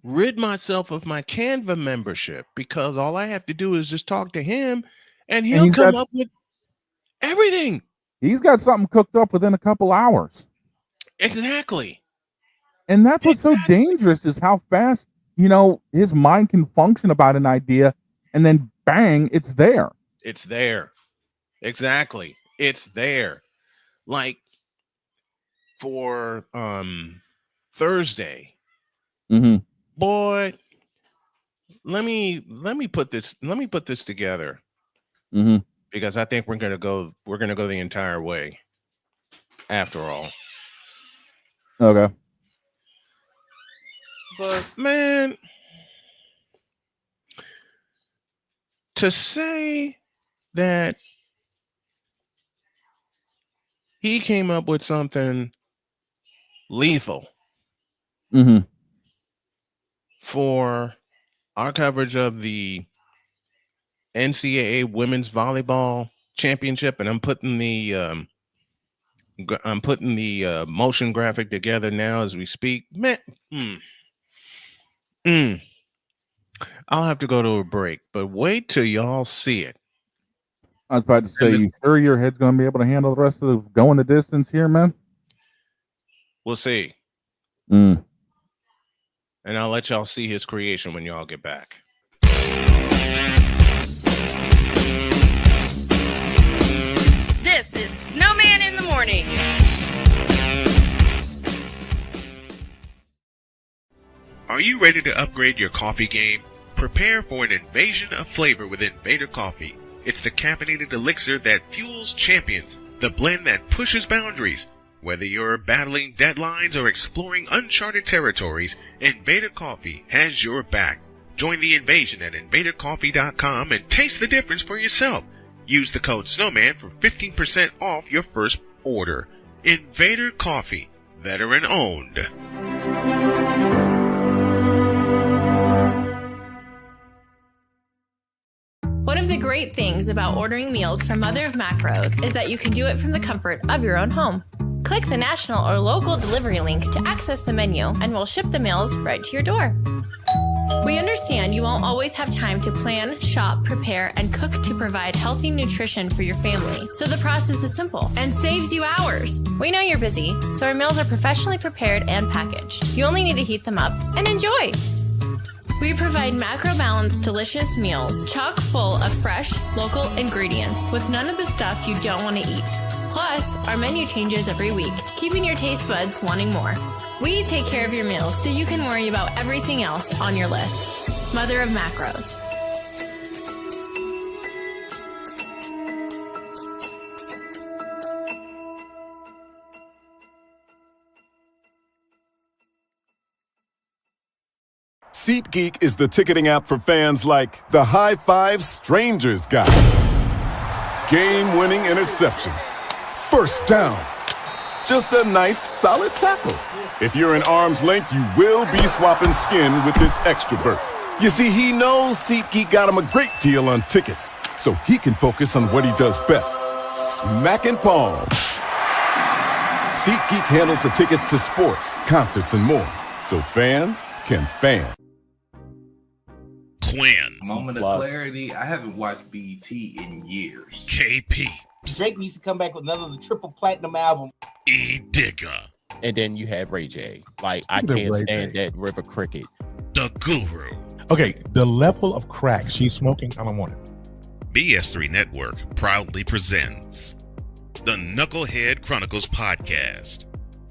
rid myself of my Canva membership because all I have to do is just talk to him, and he'll come up with everything. He's got something cooked up within a couple hours. Exactly. And that's what's so dangerous is how fast, his mind can function about an idea, and then bang, it's there. It's there. Exactly. It's there. Like for Thursday. Mm-hmm. Boy, let me put this together. Mm-hmm. Because I think we're gonna go the entire way after all. Okay. But man, to say that he came up with something lethal for our coverage of the NCAA women's volleyball championship, and I'm putting the motion graphic together now as we speak. Man, I'll have to go to a break, but wait till y'all see it. I was about to say, you sure your head's going to be able to handle the rest of the going the distance here, man? We'll see. And I'll let y'all see his creation when y'all get back. This is Snowman in the Morning. Are you ready to upgrade your coffee game? Prepare for an invasion of flavor with Invader Coffee. It's the caffeinated elixir that fuels champions, the blend that pushes boundaries. Whether you're battling deadlines or exploring uncharted territories, Invader Coffee has your back. Join the invasion at invadercoffee.com and taste the difference for yourself. Use the code SNOWMAN for 15% off your first order. Invader Coffee, veteran owned. One of the great things about ordering meals from Mother of Macros is that you can do it from the comfort of your own home. Click the national or local delivery link to access the menu, and we'll ship the meals right to your door. We understand you won't always have time to plan, shop, prepare, and cook to provide healthy nutrition for your family, so the process is simple and saves you hours. We know you're busy, so our meals are professionally prepared and packaged. You only need to heat them up and enjoy. We provide macro-balanced, delicious meals, chock full of fresh, local ingredients with none of the stuff you don't want to eat. Plus, our menu changes every week, keeping your taste buds wanting more. We take care of your meals so you can worry about everything else on your list. Mother of Macros. SeatGeek is the ticketing app for fans like the High Five Strangers guy. Game-winning interception. First down. Just a nice, solid tackle. If you're in arm's length, you will be swapping skin with this extrovert. You see, he knows SeatGeek got him a great deal on tickets, so he can focus on what he does best, smacking palms. SeatGeek handles the tickets to sports, concerts, and more, so fans can fan. Quinn. Moment of clarity. I haven't watched BT in years. KP. Drake needs to come back with another triple platinum album. E Digger. And then you have Ray J. Like, I can't stand that River Cricket. The Guru. Okay, the level of crack she's smoking, I don't want it. BS3 Network proudly presents the Knucklehead Chronicles podcast,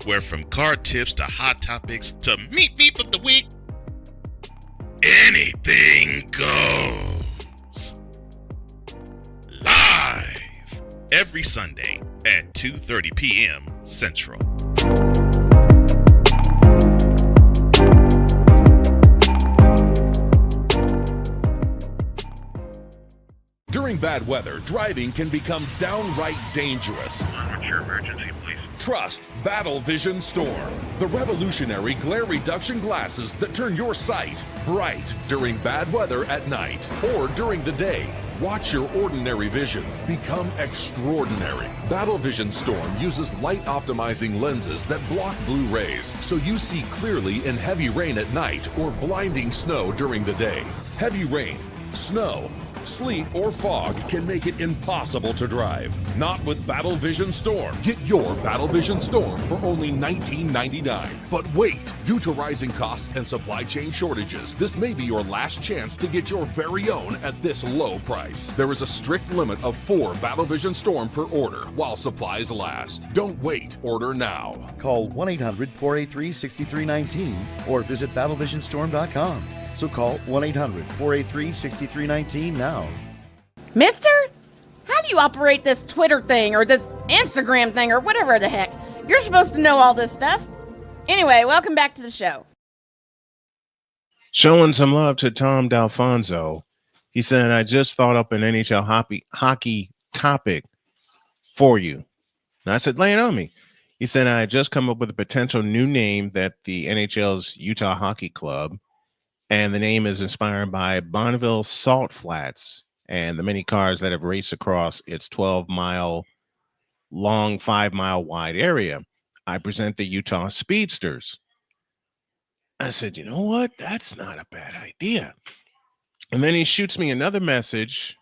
where from card tips to hot topics to meet beep of the week, anything goes. Live every Sunday at 2:30 p.m. Central. During bad weather, driving can become downright dangerous. What's your emergency, please? Trust Battle Vision Storm, the revolutionary glare reduction glasses that turn your sight bright during bad weather at night or during the day. Watch your ordinary vision become extraordinary. Battle Vision Storm uses light optimizing lenses that block blue rays so you see clearly in heavy rain at night or blinding snow during the day. Heavy rain, snow, sleet, or fog can make it impossible to drive. Not with Battle Vision Storm. Get your Battle Vision Storm for only $19.99. But wait, due to rising costs and supply chain shortages, this may be your last chance to get your very own at this low price. There is a strict limit of 4 Battle Vision Storm per order while supplies last. Don't wait, order now. Call 1-800-483-6319 or visit battlevisionstorm.com. So call 1-800-483-6319 now. Mister, how do you operate this Twitter thing or this Instagram thing or whatever the heck? You're supposed to know all this stuff. Anyway, welcome back to the show. Showing some love to Tom D'Alfonso. He said, I just thought up an NHL hockey topic for you. And I said, lay it on me. He said, I had just come up with a potential new name that the NHL's Utah Hockey Club, and the name is inspired by Bonneville Salt Flats and the many cars that have raced across its 12-mile long, 5-mile wide area. I present the Utah Speedsters. I said, you know what? That's not a bad idea. And then he shoots me another message,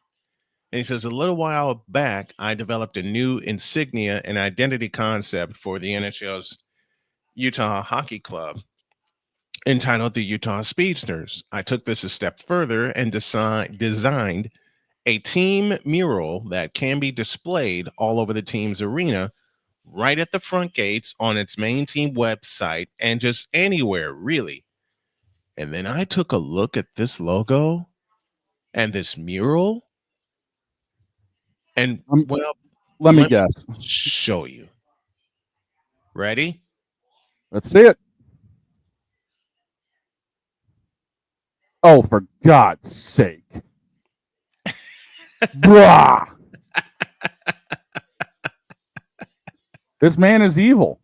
and he says, a little while back, I developed a new insignia and identity concept for the NHL's Utah Hockey Club, entitled the Utah Speedsters. I took this a step further and designed a team mural that can be displayed all over the team's arena, right at the front gates, on its main team website, and just anywhere, really. And then I took a look at this logo and this mural, and well, let me guess. Show you. Ready? Let's see it. Oh, for God's sake. Bruh. This man is evil.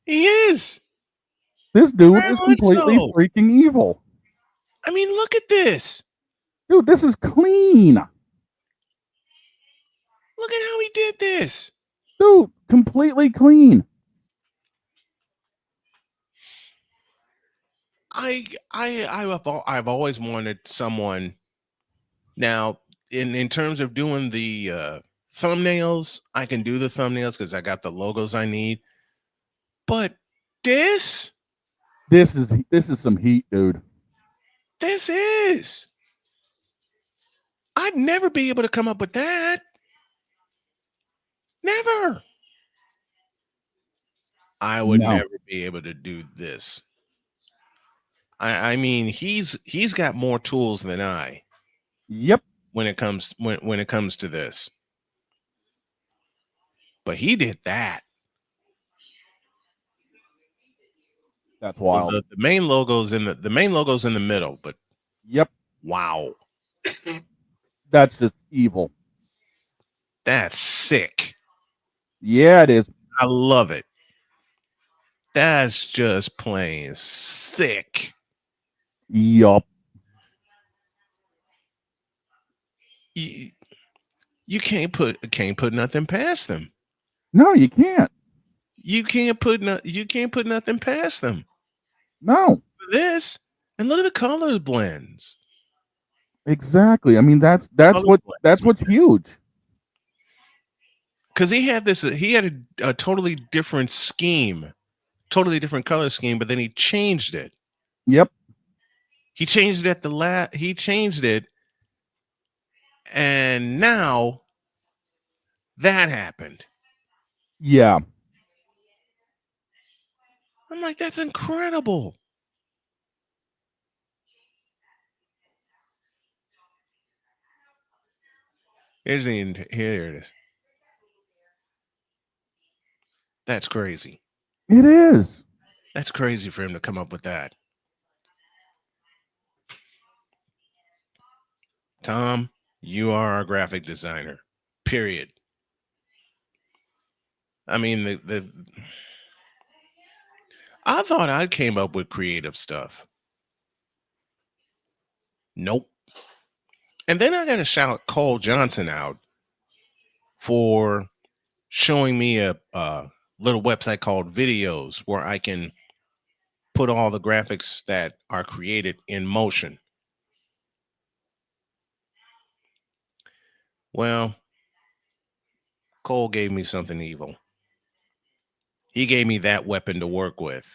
He is. This dude Very is much completely so. freaking evil. I mean, look at this. Dude, this is clean. Look at how he did this. Dude, completely clean. I've always wanted someone. Now, in terms of doing the thumbnails, I can do the thumbnails because I got the logos I need. But this is some heat, dude. This is. I'd never be able to come up with that. Never. I would never be able to do this. I mean, he's got more tools than I. Yep. When it comes to this. But he did that. That's wild. Well, the main logo's in the middle, but yep. Wow. That's just evil. That's sick. Yeah, it is. I love it. That's just plain sick. Yup. You can't put nothing past them. No, you can't. You can't put nothing past them. No. This, and look at the color blends. Exactly. I mean, that's what's huge. Because he had a totally different scheme, totally different color scheme, but then he changed it. Yep. He changed it he changed it, and now that happened. Yeah. I'm like, that's incredible. Here it is. That's crazy. It is. That's crazy for him to come up with that. Tom, You are our graphic designer. Period. I mean, I thought I came up with creative stuff. Nope. And then I got to shout Cole Johnson out for showing me a little website called Videos where I can put all the graphics that are created in motion. Well, Cole gave me something evil. He gave me that weapon to work with.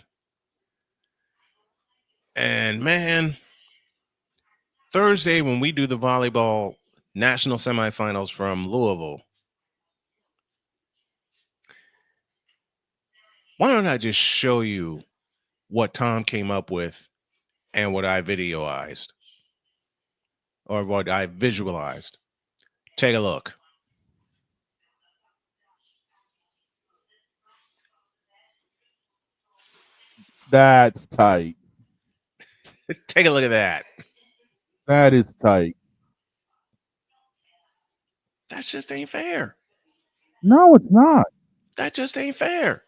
And man, Thursday when we do the volleyball national semifinals from Louisville, why don't I just show you what Tom came up with and what I videoized or what I visualized? Take a look. That's tight. Take a look at that. That is tight. That just ain't fair. No, it's not. That just ain't fair.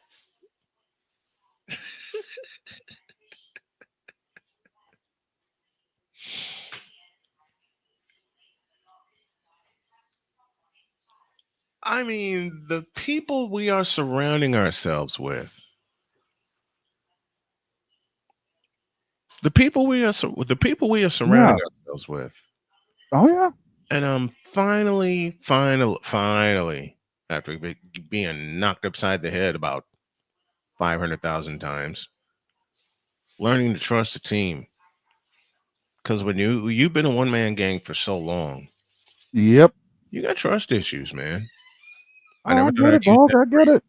I mean, the people we are surrounding ourselves with, the people we are surrounding ourselves with. Oh yeah. And finally, after being knocked upside the head about 500,000 times, learning to trust the team. Because when you've been a one-man gang for so long, yep, you got trust issues, man. I get it, dog. I get it.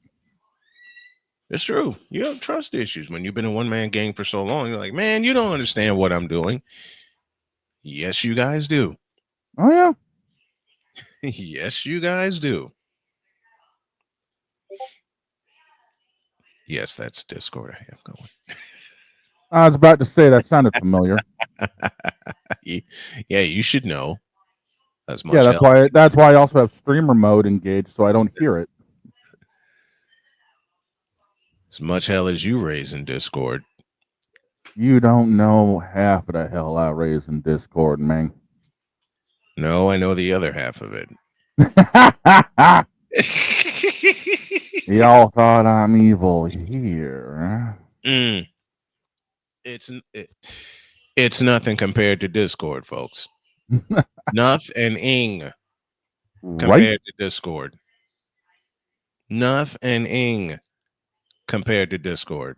It's true. You have trust issues when you've been a one-man gang for so long. You're like, man, you don't understand what I'm doing. Yes, you guys do. Oh yeah. Yes, you guys do. Yes, that's Discord I have going. I was about to say that sounded familiar. Yeah, you should know. As much Yeah, that's why I also have streamer mode engaged, so I don't hear it. As much hell as you raise in Discord. You don't know half of the hell I raise in Discord, man. No, I know the other half of it. Y'all thought I'm evil here. Mm. It's nothing compared to Discord, folks. Nothing compared to Discord. Nothing compared to Discord.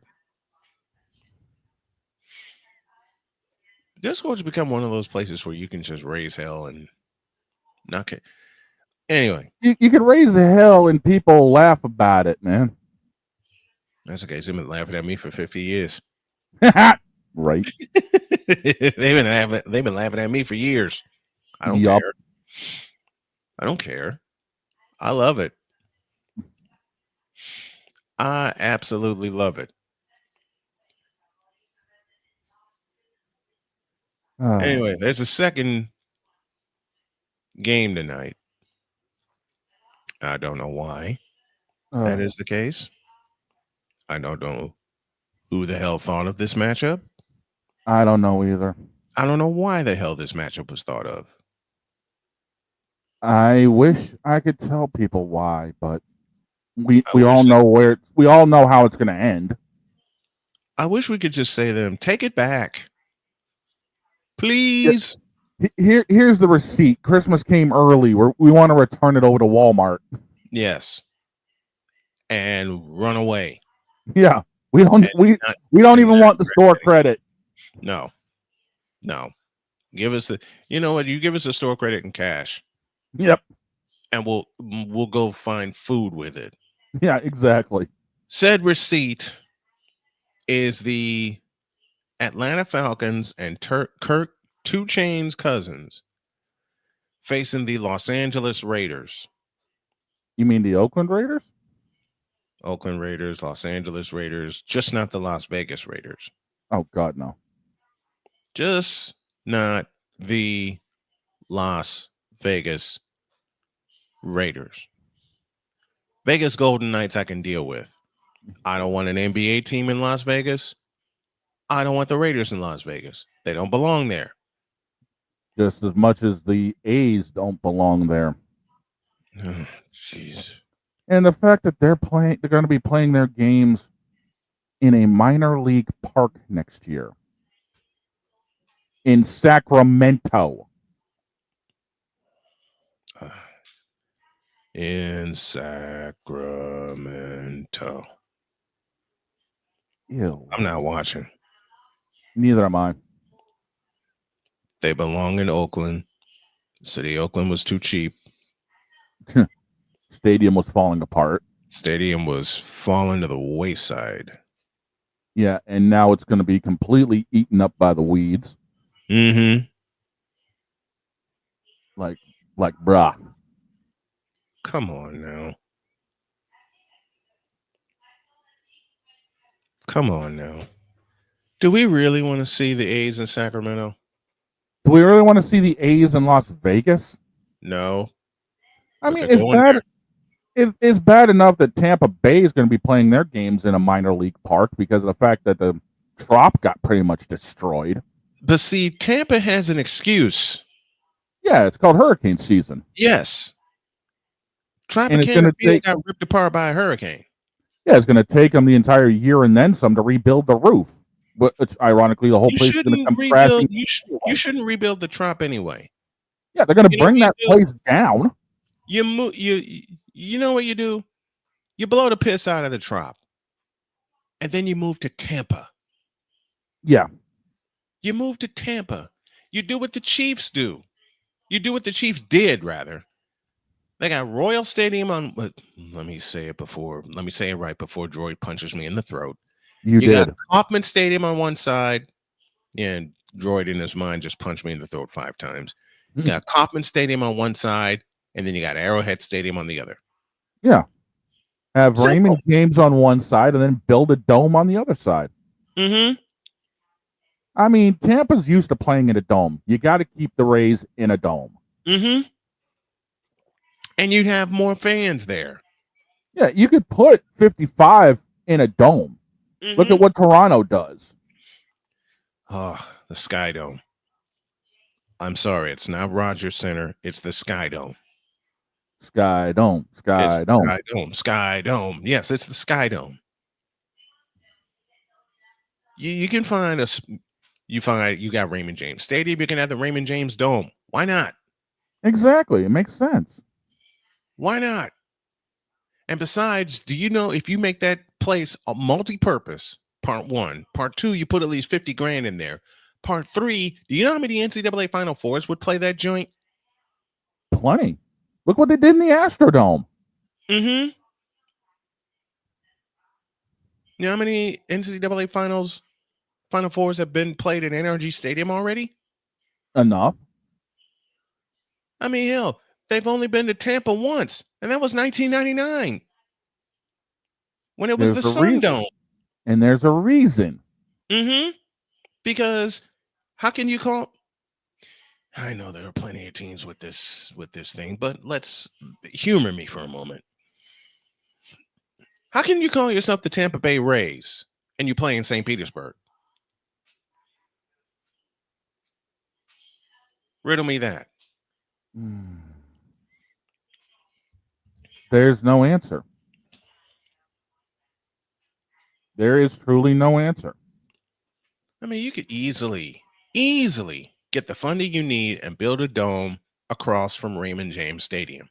Discord's become one of those places where you can just raise hell and not get. Anyway, you can raise the hell and people laugh about it, man. That's okay. They've been laughing at me for 50 years. Right. They've been laughing at me for years. I don't care. I don't care. I love it. I absolutely love it. Anyway, there's a second game tonight. I don't know why that is the case. I don't know who the hell thought of this matchup. I don't know either. I don't know why the hell this matchup was thought of. I wish I could tell people why, but we all know we all know how it's going to end. I wish we could just say to them, take it back. Please. Here's the receipt. Christmas came early. We want to return it over to Walmart. Yes. And run away. Yeah. We don't even want the store credit. No. Give us you know what? You give us the store credit in cash. Yep. And we'll go find food with it. Yeah, exactly. Said receipt is the Atlanta Falcons and Kirk 2 Chainz Cousins facing the Los Angeles Raiders. You mean the Oakland Raiders? Oakland Raiders, Los Angeles Raiders, just not the Las Vegas Raiders. Oh, God, no. Just not the Las Vegas Raiders. Vegas Golden Knights I can deal with. I don't want an NBA team in Las Vegas. I don't want the Raiders in Las Vegas. They don't belong there. Just as much as the A's don't belong there. Jeez. And the fact that they're going to be playing their games in a minor league park next year in Sacramento. In Sacramento. Ew. I'm not watching. Neither am I. They belong in Oakland. The city of Oakland was too cheap. Stadium was falling apart. Stadium was falling to the wayside. Yeah, and now it's going to be completely eaten up by the weeds. Mm-hmm. Like bruh. Come on now. Come on now. Do we really want to see the A's in Sacramento? Do we really want to see the A's in Las Vegas? No. I mean, it's bad. It's bad enough that Tampa Bay is going to be playing their games in a minor league park because of the fact that the Trop got pretty much destroyed. But see, Tampa has an excuse. Yeah, it's called hurricane season. Yes. Tropicana Field got ripped apart by a hurricane. Yeah, it's going to take them the entire year and then some to rebuild the roof. But it's ironically the whole place is going to come crashing. You shouldn't rebuild the Trop anyway. Yeah, they're going to bring that place down. You know what you do? You blow the piss out of the Trop, and then you move to Tampa. Yeah. You move to Tampa. You do what the Chiefs do. You do what the Chiefs did, rather. They got Royal Stadium on. Let me say it right before Droid punches me in the throat. You did. Got Kauffman Stadium on one side, and Droid in his mind just punched me in the throat 5 times. You got Kauffman Stadium on one side, and then you got Arrowhead Stadium on the other. Yeah. Have Raymond James on one side and then build a dome on the other side. Mm-hmm. I mean, Tampa's used to playing in a dome. You got to keep the Rays in a dome. Mm-hmm. And you'd have more fans there. Yeah, you could put 55 in a dome. Mm-hmm. Look at what Toronto does. Oh, the Sky Dome. I'm sorry, it's not Rogers Center. It's the Sky Dome. Sky Dome. Sky Dome. Sky Dome. Sky Dome. Yes, it's the Sky Dome. You can find you got Raymond James Stadium. You can have the Raymond James Dome. Why not? Exactly. It makes sense. Why not? And besides, do you know if you make that place a multi-purpose, part 1, part 2, you put at least 50 grand in there. Part 3, do you know how many NCAA Final Fours would play that joint? Plenty. Look what they did in the Astrodome. Mm-hmm. You know how many NCAA Final Fours have been played at NRG Stadium already? Enough. I mean, hell, they've only been to Tampa once, and that was 1999 when it was the Sun Dome. And there's a reason. Mm-hmm. Because how can you call? I know there are plenty of teams with this thing, but let's humor me for a moment. How can you call yourself the Tampa Bay Rays and you play in St. Petersburg? Riddle me that. There's no answer. There is truly no answer. I mean, you could easily get the funding you need and build a dome across from Raymond James Stadium.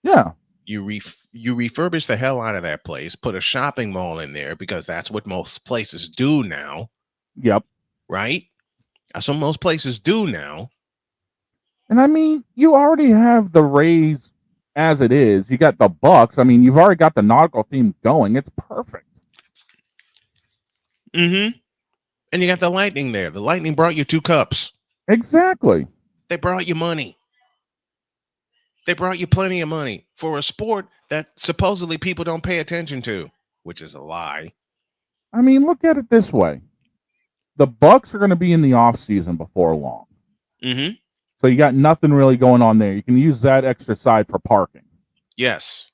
Yeah. You refurbish the hell out of that place, put a shopping mall in there because that's what most places do now. Yep. Right? That's what most places do now. And I mean, you already have the Rays as it is. You got the Bucks. I mean, you've already got the nautical theme going. It's perfect. Mm-hmm. And you got the Lightning there. The Lightning brought you 2 cups. Exactly. They brought you money. They brought you plenty of money for a sport that supposedly people don't pay attention to, which is a lie. I mean, look at it this way. The Bucks are going to be in the offseason before long. Mm-hmm. So you got nothing really going on there. You can use that extra side for parking. Yes.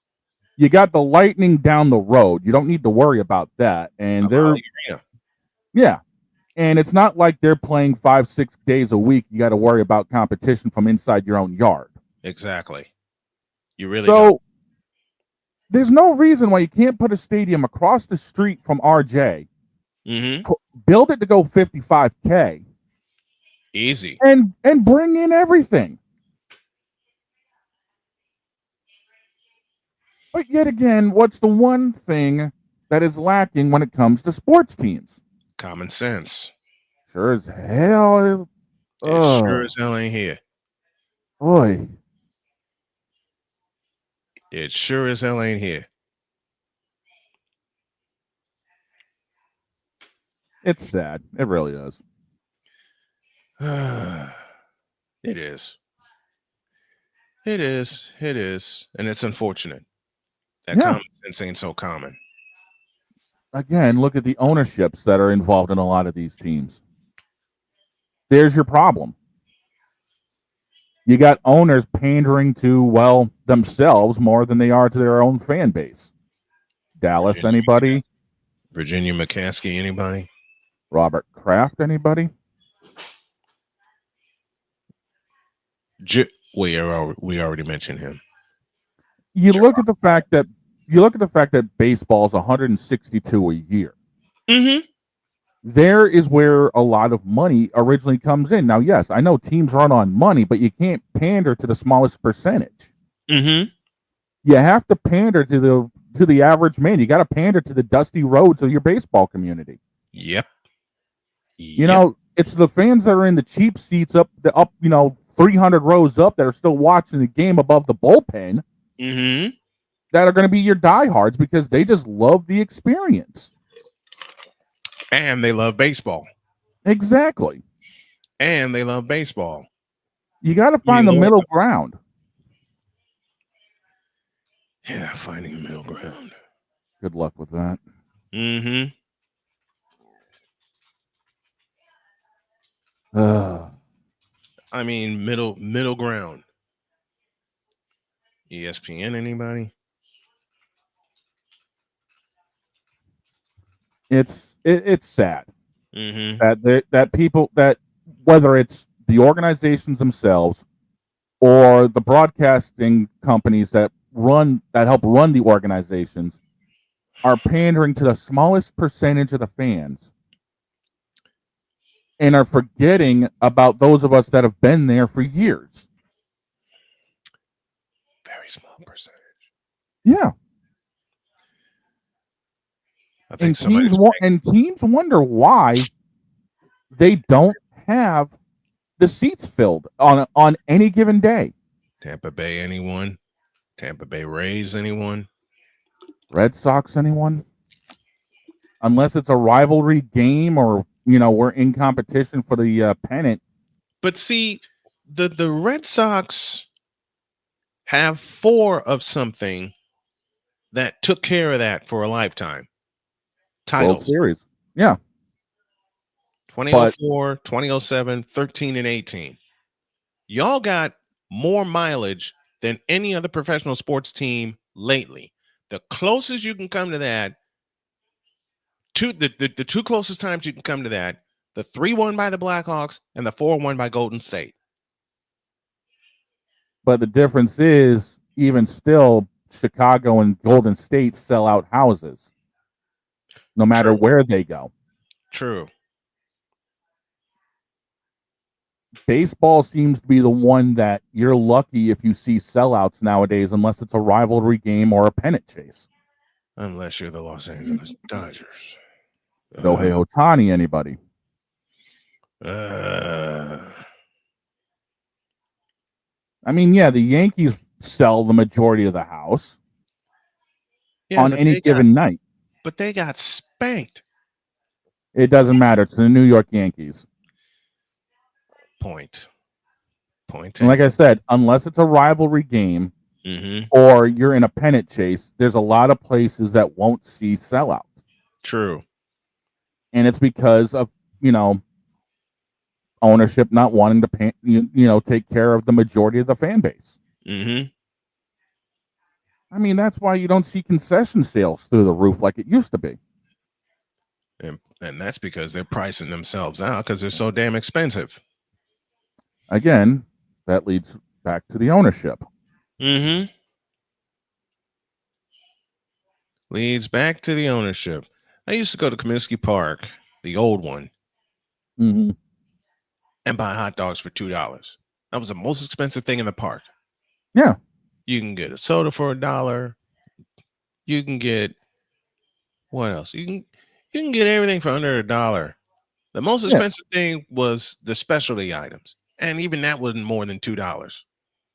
You got the Lightning down the road. You don't need to worry about that. And yeah. And it's not like they're playing 5-6 days a week. You got to worry about competition from inside your own yard. Exactly. You really so don't. There's no reason why you can't put a stadium across the street from RJ, build it to go 55K, easy, and bring in everything. But yet again, what's the one thing that is lacking when it comes to sports teams? Common sense. Sure as hell. It sure as hell ain't here. Boy. It sure as hell ain't here. It's sad. It really is. It is. It is. It is. And it's unfortunate. That common sense ain't so common. Again, look at the ownerships that are involved in a lot of these teams. There's your problem. You got owners pandering to, well, themselves more than they are to their own fan base. Dallas, anybody? Virginia McCaskey, anybody? Robert Kraft, anybody? We already mentioned him. You look at the fact that baseball's 162 a year. There is where a lot of money originally comes in. Now, yes, I know teams run on money, but you can't pander to the smallest percentage. You have to pander to the average man. You got to pander to the dusty roads of your baseball community. Yep. You know, it's the fans that are in the cheap seats up 300 rows up that are still watching the game above the bullpen that are going to be your diehards because they just love the experience. And they love baseball. Exactly. And they love baseball. You got to find the middle ground. Yeah, finding the middle ground. Good luck with that. I mean, middle ground. ESPN, anybody? It's sad that people that whether it's the organizations themselves or the broadcasting companies that help run the organizations are pandering to the smallest percentage of the fans and are forgetting about those of us that have been there for years. Very small percentage. Yeah. I think teams wonder why they don't have the seats filled on any given day. Tampa Bay, anyone? Tampa Bay Rays, anyone? Red Sox, anyone? Unless it's a rivalry game or, we're in competition for the pennant. But see, the Red Sox have 4 of something that took care of that for a lifetime. Titles. World Series. Yeah. 2004, 2007, 13, and 18. Y'all got more mileage than any other professional sports team lately. The closest you can come to that, the two closest times you can come to that, the 3-1 by the Blackhawks and the 4-1 by Golden State. But the difference is, even still, Chicago and Golden State sell out houses, no matter where they go. True. Baseball seems to be the one that you're lucky if you see sellouts nowadays, unless it's a rivalry game or a pennant chase. Unless you're the Los Angeles Dodgers. Shohei Ohtani, anybody? I mean, yeah, the Yankees sell the majority of the house on any given night. But they got spanked. It doesn't matter. It's the New York Yankees. Point. And like I said, unless it's a rivalry game or you're in a pennant chase, there's a lot of places that won't see sellouts. True. And it's because of, ownership not wanting to take care of the majority of the fan base. Mm-hmm. I mean, that's why you don't see concession sales through the roof like it used to be. And that's because they're pricing themselves out because they're so damn expensive. Again, that leads back to the ownership. Mm-hmm. Leads back to the ownership. I used to go to Comiskey Park, the old one, mm-hmm. and buy hot dogs for $2. That was the most expensive thing in the park. Yeah. You can get a soda for $1. You can get what else? You can get everything for under $1. The most expensive thing was the specialty items, and even that wasn't more than $2.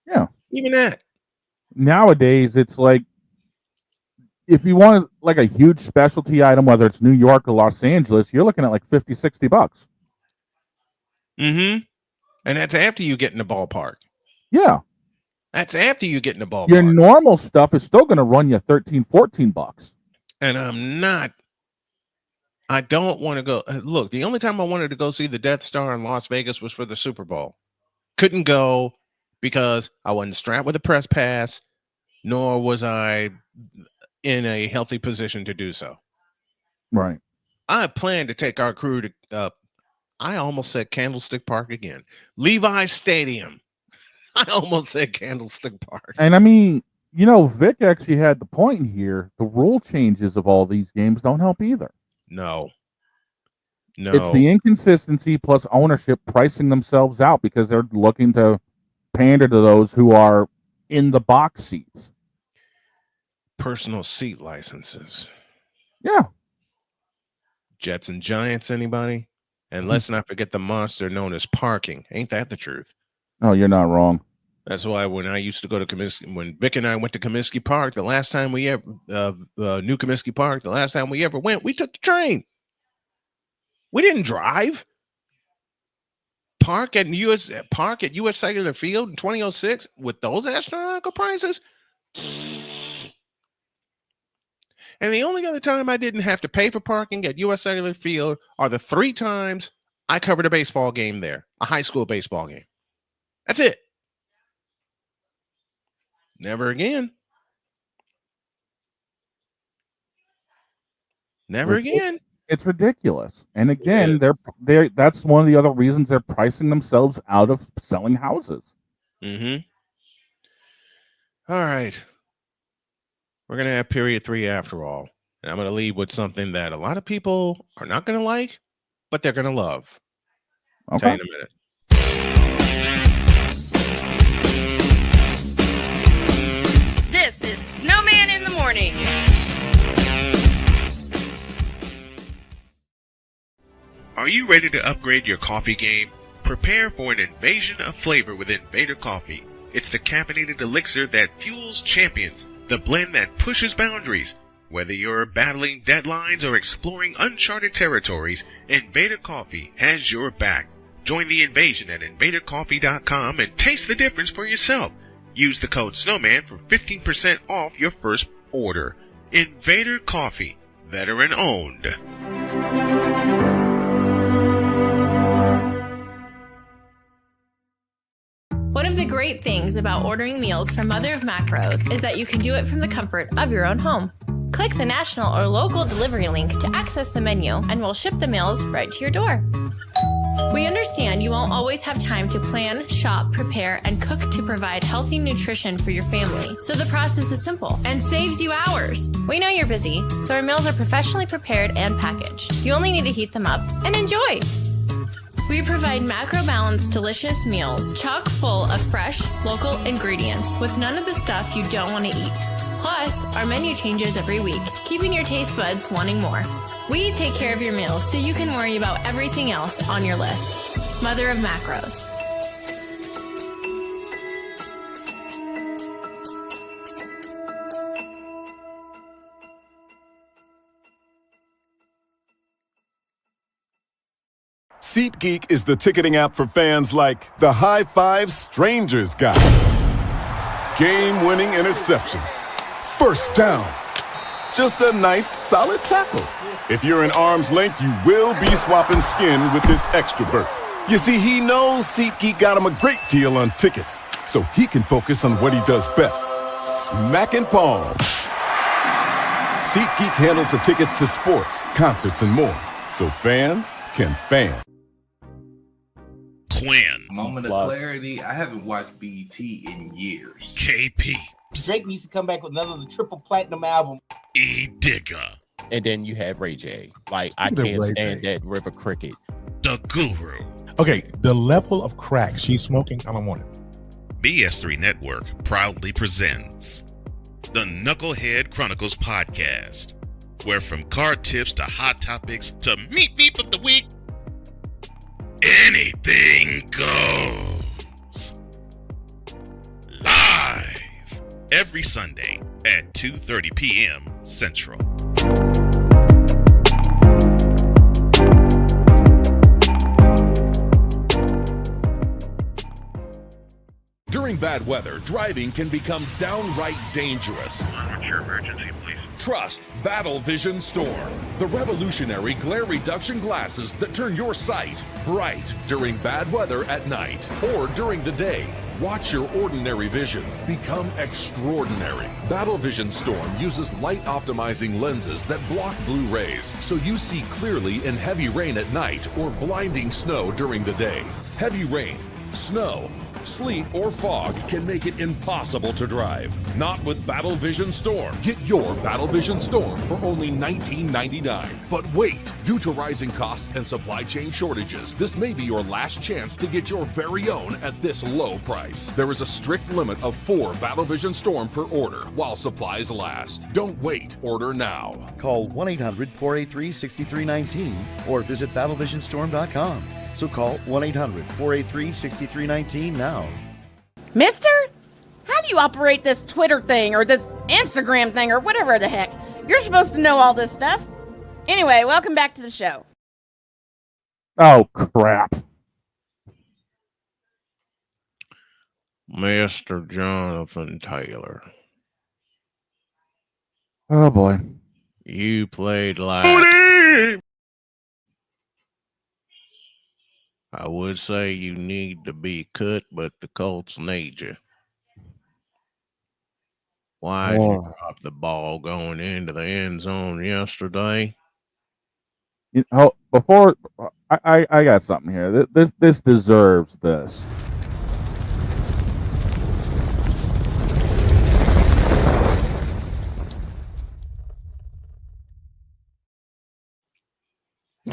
Yeah. Even that. Nowadays, it's like if you want like a huge specialty item, whether it's New York or Los Angeles, you're looking at like $50, $60. Mm-hmm. And that's after you get in the ballpark. Yeah. That's after you get in the ballpark. Your normal stuff is still going to run you $13, $14. And I don't want to go. Look, the only time I wanted to go see the Death Star in Las Vegas was for the Super Bowl. Couldn't go because I wasn't strapped with a press pass, nor was I in a healthy position to do so. Right. I planned to take our crew to, I almost said Candlestick Park again. Levi's Stadium. I almost said Candlestick Park. And I mean, Vic actually had the point here. The rule changes of all these games don't help either. No. It's the inconsistency plus ownership pricing themselves out because they're looking to pander to those who are in the box seats. Personal seat licenses. Yeah. Jets and Giants, anybody? And let's not forget the monster known as parking. Ain't that the truth? Oh, you're not wrong. That's why when I used to go to Comiskey, when Vic and I went to Comiskey Park, the last time we ever, New Comiskey Park, the last time we ever went, we took the train. We didn't drive. Park at US Cellular Field in 2006 with those astronomical prices. And the only other time I didn't have to pay for parking at US Cellular Field are the 3 times I covered a baseball game there, a high school baseball game. That's it. Never again. Never again. It's ridiculous. And again, they're that's one of the other reasons they're pricing themselves out of selling houses. Mm-hmm. All right. We're going to have period 3 after all. And I'm going to leave with something that a lot of people are not going to like, but they're going to love. I'll tell you in a minute. This is Snowman in the Morning. Are you ready to upgrade your coffee game? Prepare for an invasion of flavor with Invader Coffee. It's the caffeinated elixir that fuels champions, the blend that pushes boundaries. Whether you're battling deadlines or exploring uncharted territories, Invader Coffee has your back. Join the invasion at invadercoffee.com and taste the difference for yourself. Use the code SNOWMAN for 15% off your first order. Invader Coffee, veteran owned. One of the great things about ordering meals from Mother of Macros is that you can do it from the comfort of your own home. Click the national or local delivery link to access the menu, and we'll ship the meals right to your door. We understand you won't always have time to plan, shop, prepare, and cook to provide healthy nutrition for your family, so the process is simple and saves you hours. We know you're busy, so our meals are professionally prepared and packaged. You only need to heat them up and enjoy. We provide macro-balanced, delicious meals, chock full of fresh, local ingredients with none of the stuff you don't want to eat. Plus, our menu changes every week, keeping your taste buds wanting more. We take care of your meals so you can worry about everything else on your list. Mother of Macros. SeatGeek is the ticketing app for fans like the High Five Strangers guy. Game-winning interception. First down. Just a nice, solid tackle. If you're in arm's length, you will be swapping skin with this extrovert. You see, he knows SeatGeek got him a great deal on tickets, so he can focus on what he does best, smacking palms. SeatGeek handles the tickets to sports, concerts, and more, so fans can fan. Quinn. Moment of clarity. I haven't watched BT in years. KP. Drake needs to come back with another triple platinum album. E Digger. And then you have Ray J. Like, I can't stand that River Cricket. The Guru. Okay, the level of crack she's smoking, I don't want it. BS3 Network proudly presents the Knucklehead Chronicles podcast, where from card tips to hot topics to meet beep of the week, anything goes. Live every Sunday at 2:30 p.m. Central. During bad weather, driving can become downright dangerous. What's your emergency, please? Trust Battle Vision Storm, the revolutionary glare reduction glasses that turn your sight bright during bad weather at night or during the day. Watch your ordinary vision become extraordinary. Battle Vision Storm uses light optimizing lenses that block blue rays, so you see clearly in heavy rain at night or blinding snow during the day. Heavy rain, snow, sleet, or fog can make it impossible to drive. Not with Battle Vision Storm. Get your Battle Vision Storm for only $19.99. But wait, due to rising costs and supply chain shortages, this may be your last chance to get your very own at this low price. There is a strict limit of 4 Battle Vision Storm per order while supplies last. Don't wait, order now. Call 1-800-483-6319 or visit battlevisionstorm.com. So call 1-800-483-6319 now. Mister? How do you operate this Twitter thing or this Instagram thing or whatever the heck? You're supposed to know all this stuff. Anyway, welcome back to the show. Oh, crap. Mr. Jonathan Taylor. Oh, boy. You played like... I would say you need to be cut, but the Colts need you. Why did you drop the ball going into the end zone yesterday? You know, before I got something here. This deserves this.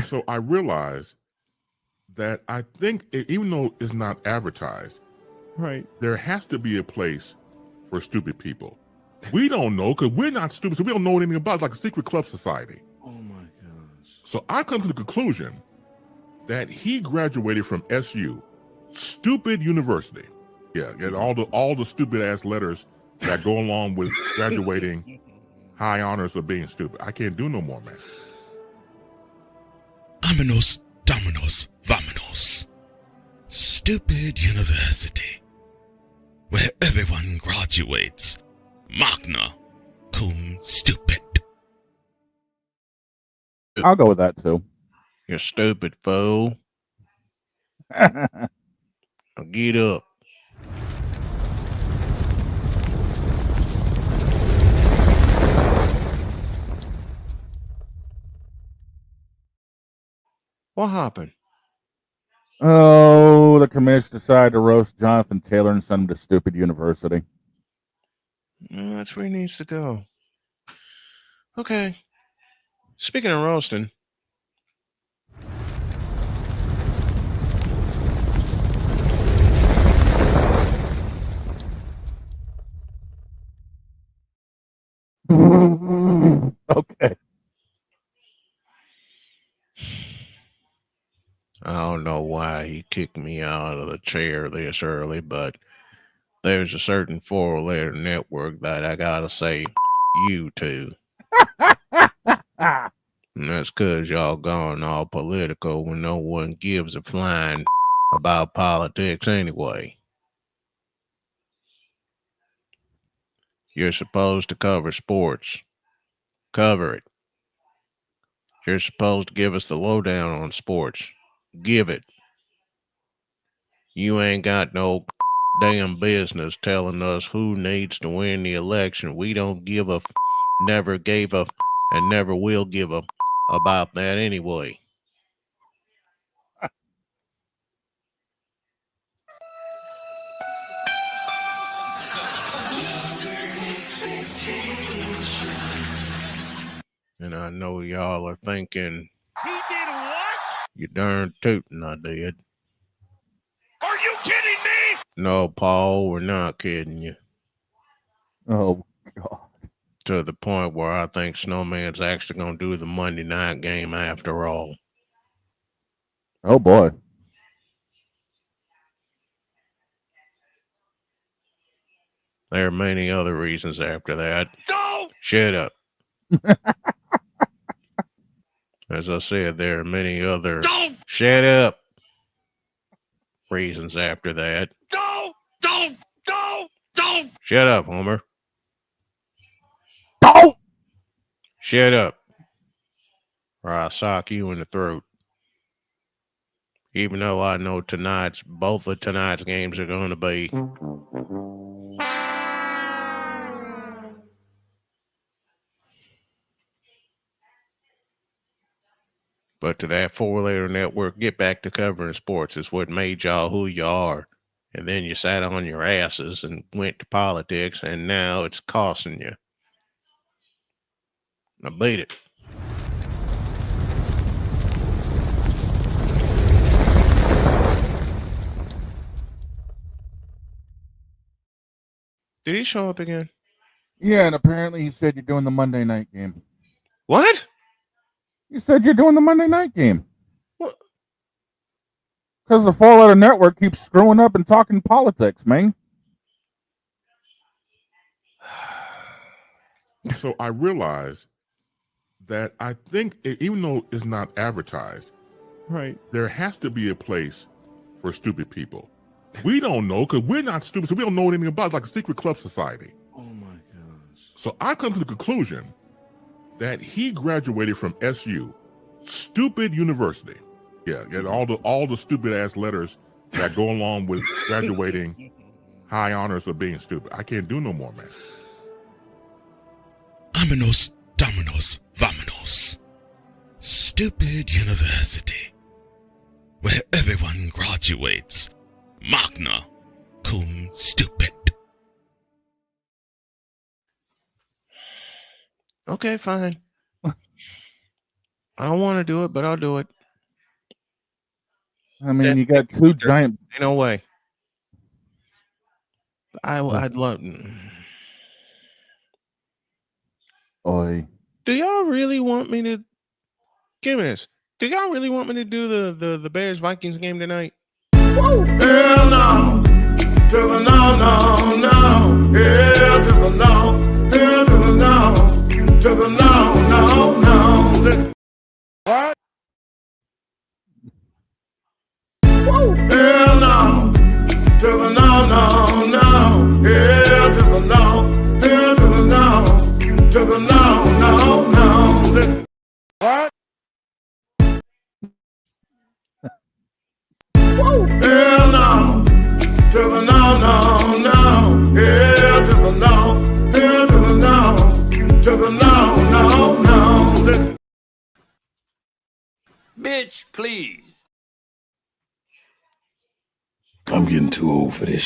So I realized that I think even though it's not advertised, right, there has to be a place for stupid people. We don't know because we're not stupid, so we don't know anything about it. It's like a secret club society. Oh my gosh. So I come to the conclusion that he graduated from SU, stupid university. Yeah, and all the stupid ass letters that go along with graduating high honors of being stupid. I can't do no more, man. Vámonos, dominos, vámonos. Stupid university, where everyone graduates magna cum stupid. I'll go with that, too. You stupid fool. Now get up. What happened? Oh, the commish decided to roast Jonathan Taylor and send him to stupid university. That's where he needs to go. Okay. Speaking of roasting. Okay. I don't know why he kicked me out of the chair this early, but there's a certain 4-letter network that I gotta say you to. And that's because y'all gone all political when no one gives a flying about politics anyway. You're supposed to cover sports. Cover it. You're supposed to give us the lowdown on sports. Give it. You ain't got no damn business telling us who needs to win the election. We don't give a, never gave a, and never will give a about that anyway. And I know y'all are thinking, He did what? you darn tootin' I did. Are you kidding me? No, Paul, we're not kidding you. Oh, God. To the point where I think Snowman's actually going to do the Monday night game after all. Oh, boy. There are many other reasons after that. Don't! Shut up. As I said, there are many other... Don't! Shut up. Reasons after that. Don't! Shut up, Homer. Don't! Shut up. Or I'll sock you in the throat. Even though I know both of tonight's games are going to be... But to that four-letter network, get back to covering sports. It's what made y'all who you are. And then you sat on your asses and went to politics, and now it's costing you. Now beat it. Did he show up again? Yeah, and apparently he said you're doing the Monday night game. What? You said you're doing the Monday night game. What? Because the four-letter network keeps screwing up and talking politics, man. So I realized that I think, even though it's not advertised, right, there has to be a place for stupid people. We don't know because we're not stupid, so we don't know anything about it. It's like a secret club society. Oh my gosh. So I come to the conclusion that he graduated from SU, stupid university. Yeah, all the stupid ass letters that go along with graduating high honors of being stupid. I can't do no more, man. Aminos, dominos, vamonos. Stupid university. Where everyone graduates. Magna cum stupid. Okay, fine. I don't want to do it, but I'll do it. I mean, you got two giant... Ain't no way. I'd love... Oi. Do y'all really want me to... Give me this. Do y'all really want me to do the Bears-Vikings game tonight? Hell no. To the no, no, no. Hell to the no. Hell to the no. To the no, no, no. What? Hell no. To the no, no, no. Hell to the no. Hell to the no. To the no, no, no. What? Hell no. To the no, no, no. Hell to the no. Hell to the no. To the no, no, no. Bitch, please. I'm getting too old for this.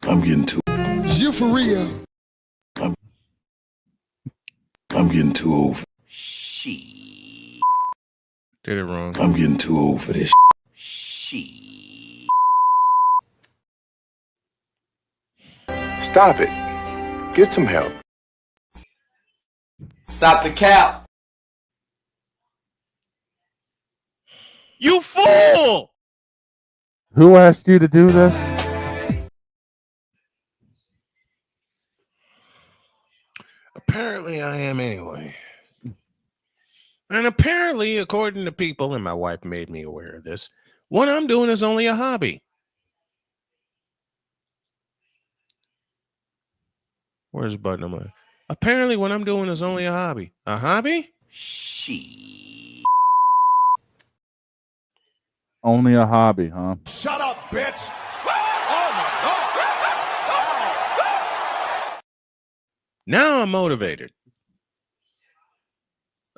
I'm getting too. You for real? I'm getting too old. Did it wrong. I'm getting too old for this. Stop it. Get some help. Stop the cap. You fool! Who asked you to do this? Apparently I am anyway. And apparently, according to people, and my wife made me aware of this, what I'm doing is only a hobby. Where's the button on my... Apparently what I'm doing is only a hobby. A hobby? Only a hobby, huh? Shut up, bitch. Now I'm motivated.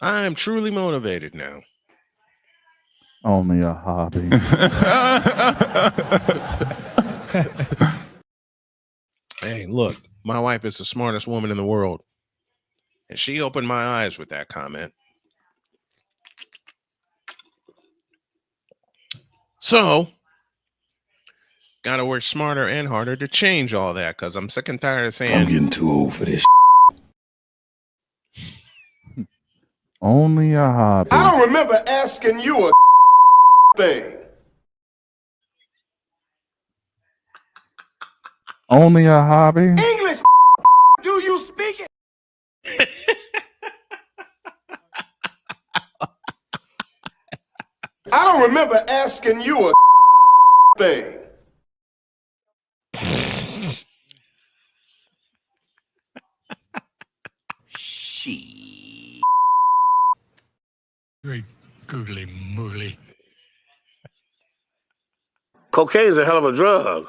I am truly motivated now. Only a hobby. Hey, look, my wife is the smartest woman in the world. And she opened my eyes with that comment. So, got to work smarter and harder to change all that because I'm sick and tired of saying, I'm getting too old for this. Only a hobby. I don't remember asking you a thing. Only a hobby? English, do you speak it? I don't remember asking you a thing. Great googly moogly. Cocaine's a hell of a drug.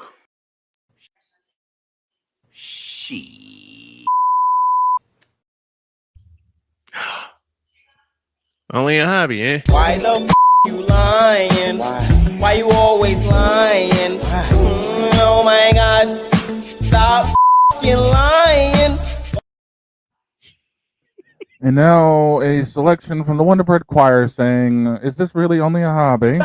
only a hobby, eh? Why the you lying? Why you always lying? Oh my gosh, stop lying. And now a selection from the Wonder Bread Choir saying, is this really only a hobby?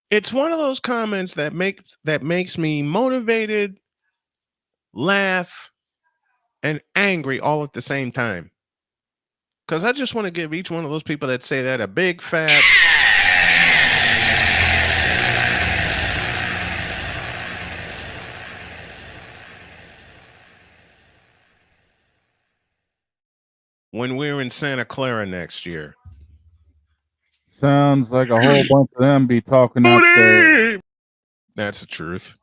It's one of those comments that makes me motivated, laugh, and angry all at the same time. Because I just want to give each one of those people that say that a big fat when we're in Santa Clara next year. Sounds like a whole bunch of them be talking out there. That's the truth.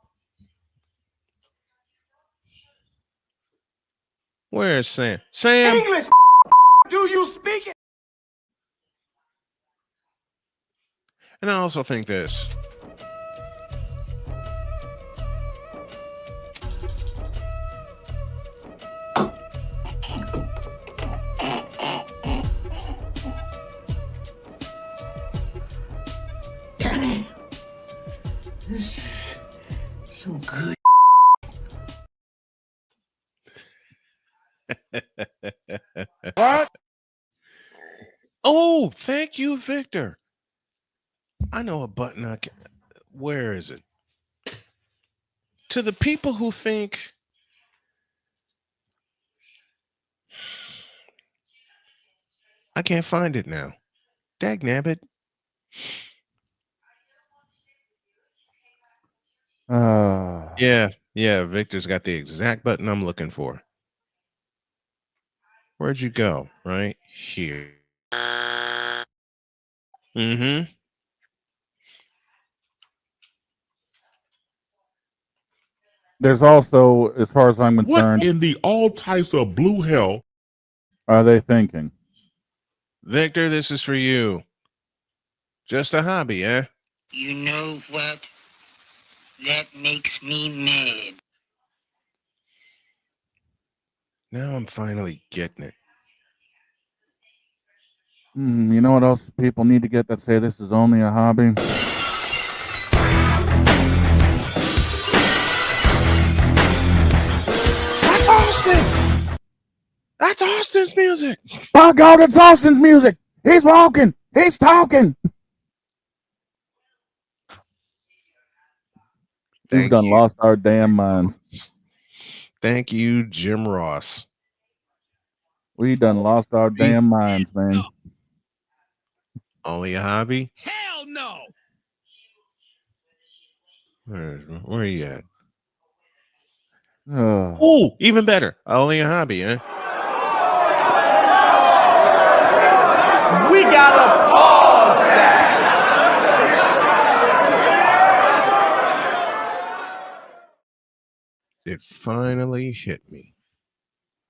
Where's Sam? Sam! English, do you speak it? And I also think this. This is so good. What? Oh, thank you, Victor. I know a button I can. Where is it? To the people who think I can't find it now. Dagnabbit. Yeah, Victor's got the exact button I'm looking for. Where'd you go? Right here. Mm-hmm. There's also, as far as I'm concerned, What in the all types of blue hell are they thinking? Victor, this is for you. Just a hobby, eh? You know what? That makes me mad. Now I'm finally getting it. You know what else people need to get that say this is only a hobby? That's Austin! That's Austin's music! By God, it's Austin's music! He's walking! He's talking! We've done lost our damn minds. Thank you, Jim Ross. We done lost our damn minds, man. Only a hobby? Hell no! Where you at? Uh, Oh, even better. Only a hobby, huh? We gotta pause that. It finally hit me.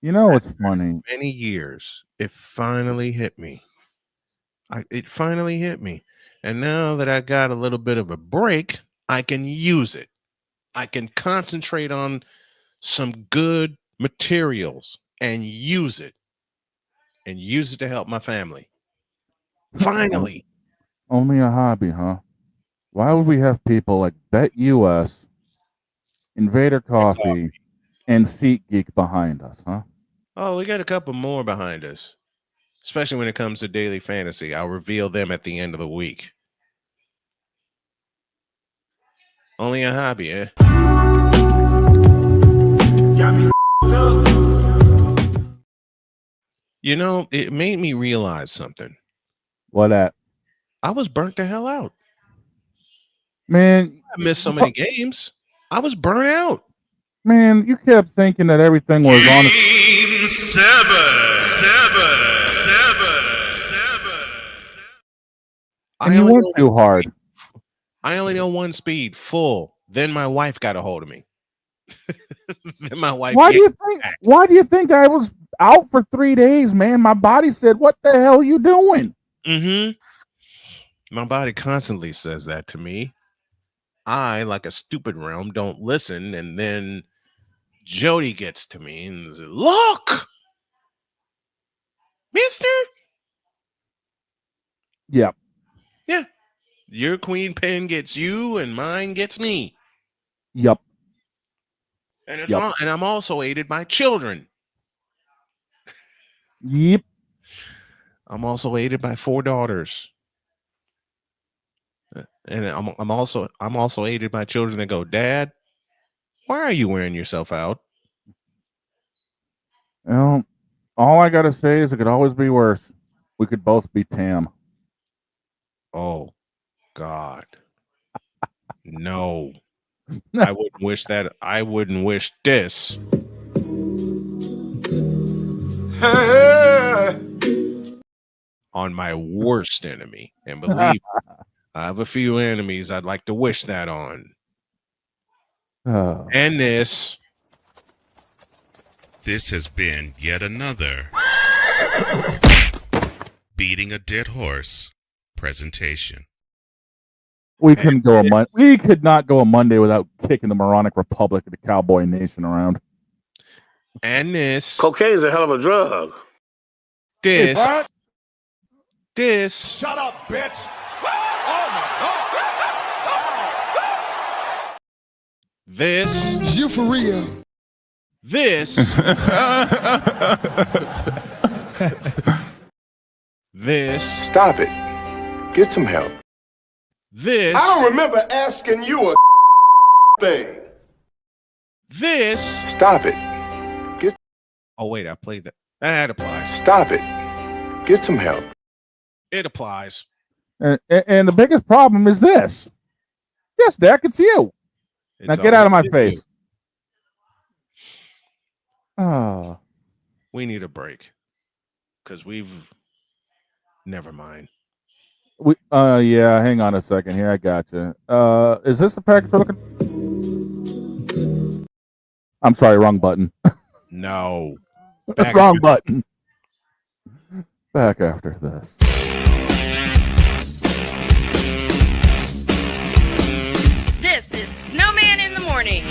you know what's funny? Many years, it finally hit me. It finally hit me. And now that I got a little bit of a break, I can use it. I can concentrate on some good materials and use it to help my family. Finally. Only a hobby, huh? Why would we have people like Bet US, Invader Coffee, and SeatGeek behind us, huh? Oh, we got a couple more behind us, especially when it comes to daily fantasy. I'll reveal them at the end of the week. Only a hobby, eh? You know, it made me realize something. What at? I was burnt the hell out. Man, I missed so many games. I was burnt out. Man, you kept thinking that everything was on. Game 7. And you went too hard. I only know one speed, full. Then my wife got a hold of me. Then my wife. Why do you think I was out for 3 days, man? My body said, "What the hell are you doing?" Mm-hmm. My body constantly says that to me. I, like a stupid realm, don't listen, and then Jody gets to me and says, "Look, mister." Yep. Yeah. Your queen pen gets you and mine gets me. Yep. And it's all, and I'm also aided by children. Yep. I'm also aided by 4 daughters. And I'm also aided by children that go, "Dad, why are you wearing yourself out?" Well, all I gotta say is it could always be worse. We could both be Tam. Oh, God. No. I wouldn't wish that. I wouldn't wish this. On my worst enemy. And believe me, I have a few enemies I'd like to wish that on. And this. This has been yet another Beating a Dead Horse presentation. We couldn't go we could not go a Monday without kicking the Moronic Republic and the Cowboy Nation around. And this. Cocaine's a hell of a drug. This. What? This. Shut up, bitch. Oh my God. This. You for real. This. This. Stop it. Get some help. This. I don't remember asking you a thing. This. Stop it. Oh, wait, I played that. That applies. Stop it. Get some help. It applies. And the biggest problem is this. Yes, Dak, it's you. Now get out of my face. Oh. We need a break. Because we've... Never mind. Yeah, hang on a second here. I got you. Is this the package we're looking? I'm sorry, wrong button. No. Wrong button. Back after this. This is Snowman in the Morning.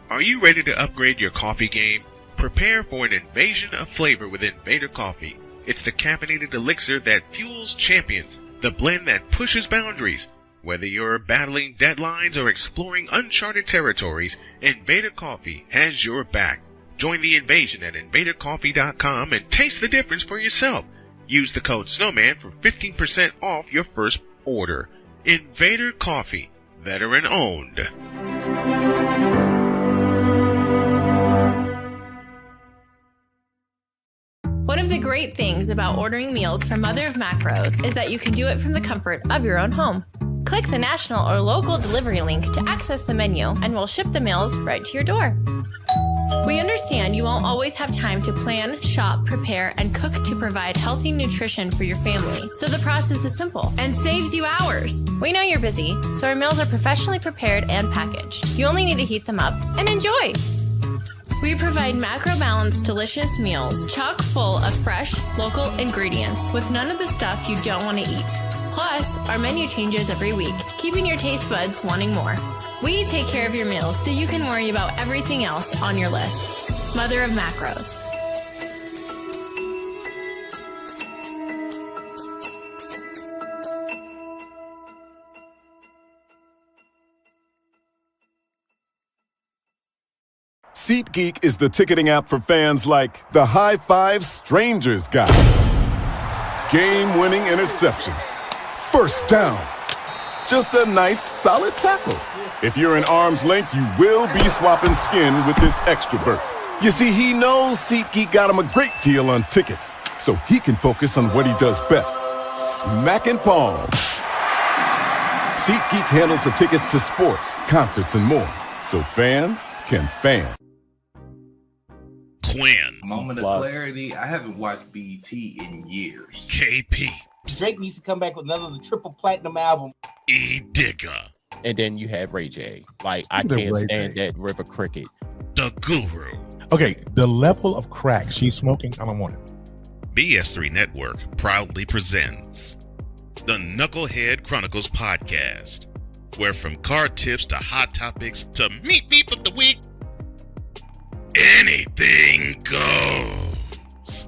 Are you ready to upgrade your coffee game? Prepare for an invasion of flavor with Invader Coffee. It's the caffeinated elixir that fuels champions, the blend that pushes boundaries. Whether you're battling deadlines or exploring uncharted territories, Invader Coffee has your back. Join the invasion at invadercoffee.com and taste the difference for yourself. Use the code SNOWMAN for 15% off your first order. Invader Coffee, veteran owned. One of the great great things about ordering meals from Mother of Macros is that you can do it from the comfort of your own home. Click the national or local delivery link to access the menu, and we'll ship the meals right to your door. We understand you won't always have time to plan, shop, prepare, and cook to provide healthy nutrition for your family, so the process is simple and saves you hours. We know you're busy, so our meals are professionally prepared and packaged. You only need to heat them up and enjoy. We provide macro-balanced, delicious meals chock full of fresh, local ingredients with none of the stuff you don't want to eat. Plus, our menu changes every week, keeping your taste buds wanting more. We take care of your meals so you can worry about everything else on your list. Mother of Macros. SeatGeek is the ticketing app for fans like the High Five Strangers guy. Game-winning interception. First down. Just a nice, solid tackle. If you're in arm's length, you will be swapping skin with this extrovert. You see, he knows SeatGeek got him a great deal on tickets, so he can focus on what he does best, smacking palms. SeatGeek handles the tickets to sports, concerts, and more, so fans can fan. Quinn. Moment of clarity. I haven't watched BT in years. KP. Drake needs to come back with another triple platinum album. E Digger. And then you have Ray J. Like, I can't stand that River Cricket. The Guru. Okay, the level of crack she's smoking, I don't want it. BS3 Network proudly presents the Knucklehead Chronicles podcast, where from car tips to hot topics to meat beep of the week, anything goes.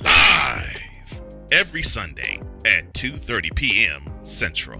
Live every Sunday at 2:30 p.m. Central.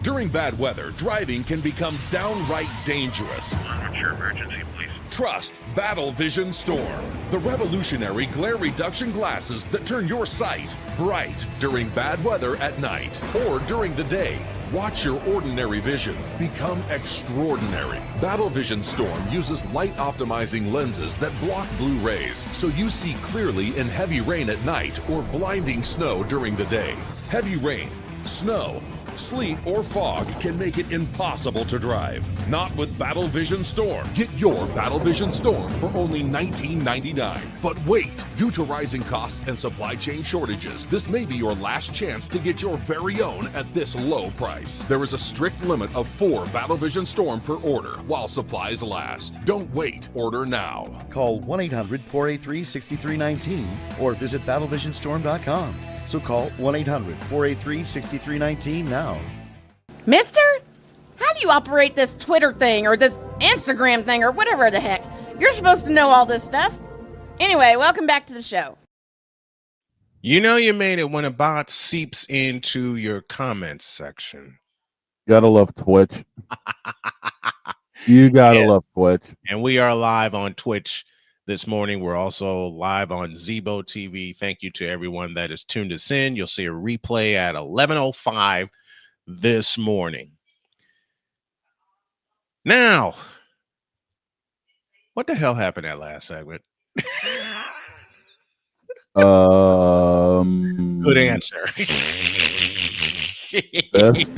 During bad weather, driving can become downright dangerous. What's your emergency, please? Trust Battle Vision Storm, the revolutionary glare reduction glasses that turn your sight bright during bad weather at night or during the day. Watch your ordinary vision become extraordinary. Battle Vision Storm uses light optimizing lenses that block blue rays so you see clearly in heavy rain at night or blinding snow during the day. Heavy rain, snow, sleet, or fog can make it impossible to drive. Not with Battle Vision Storm. Get your Battle Vision Storm for only $19.99. But wait, due to rising costs and supply chain shortages, this may be your last chance to get your very own at this low price. There is a strict limit of 4 Battle Vision Storm per order while supplies last. Don't wait, order now. Call 1-800-483-6319 or visit battlevisionstorm.com. So call 1-800-483-6319 now. Mister? How do you operate this Twitter thing or this Instagram thing or whatever the heck? You're supposed to know all this stuff. Anyway, welcome back to the show. You know you made it when a bot seeps into your comments section. Gotta love Twitch. You gotta love Twitch. And we are live on Twitch this morning. We're also live on Zebo TV. Thank you to everyone that has tuned us in. You'll see a replay at 11:05 this morning. Now, what the hell happened that last segment? Good answer. Yes.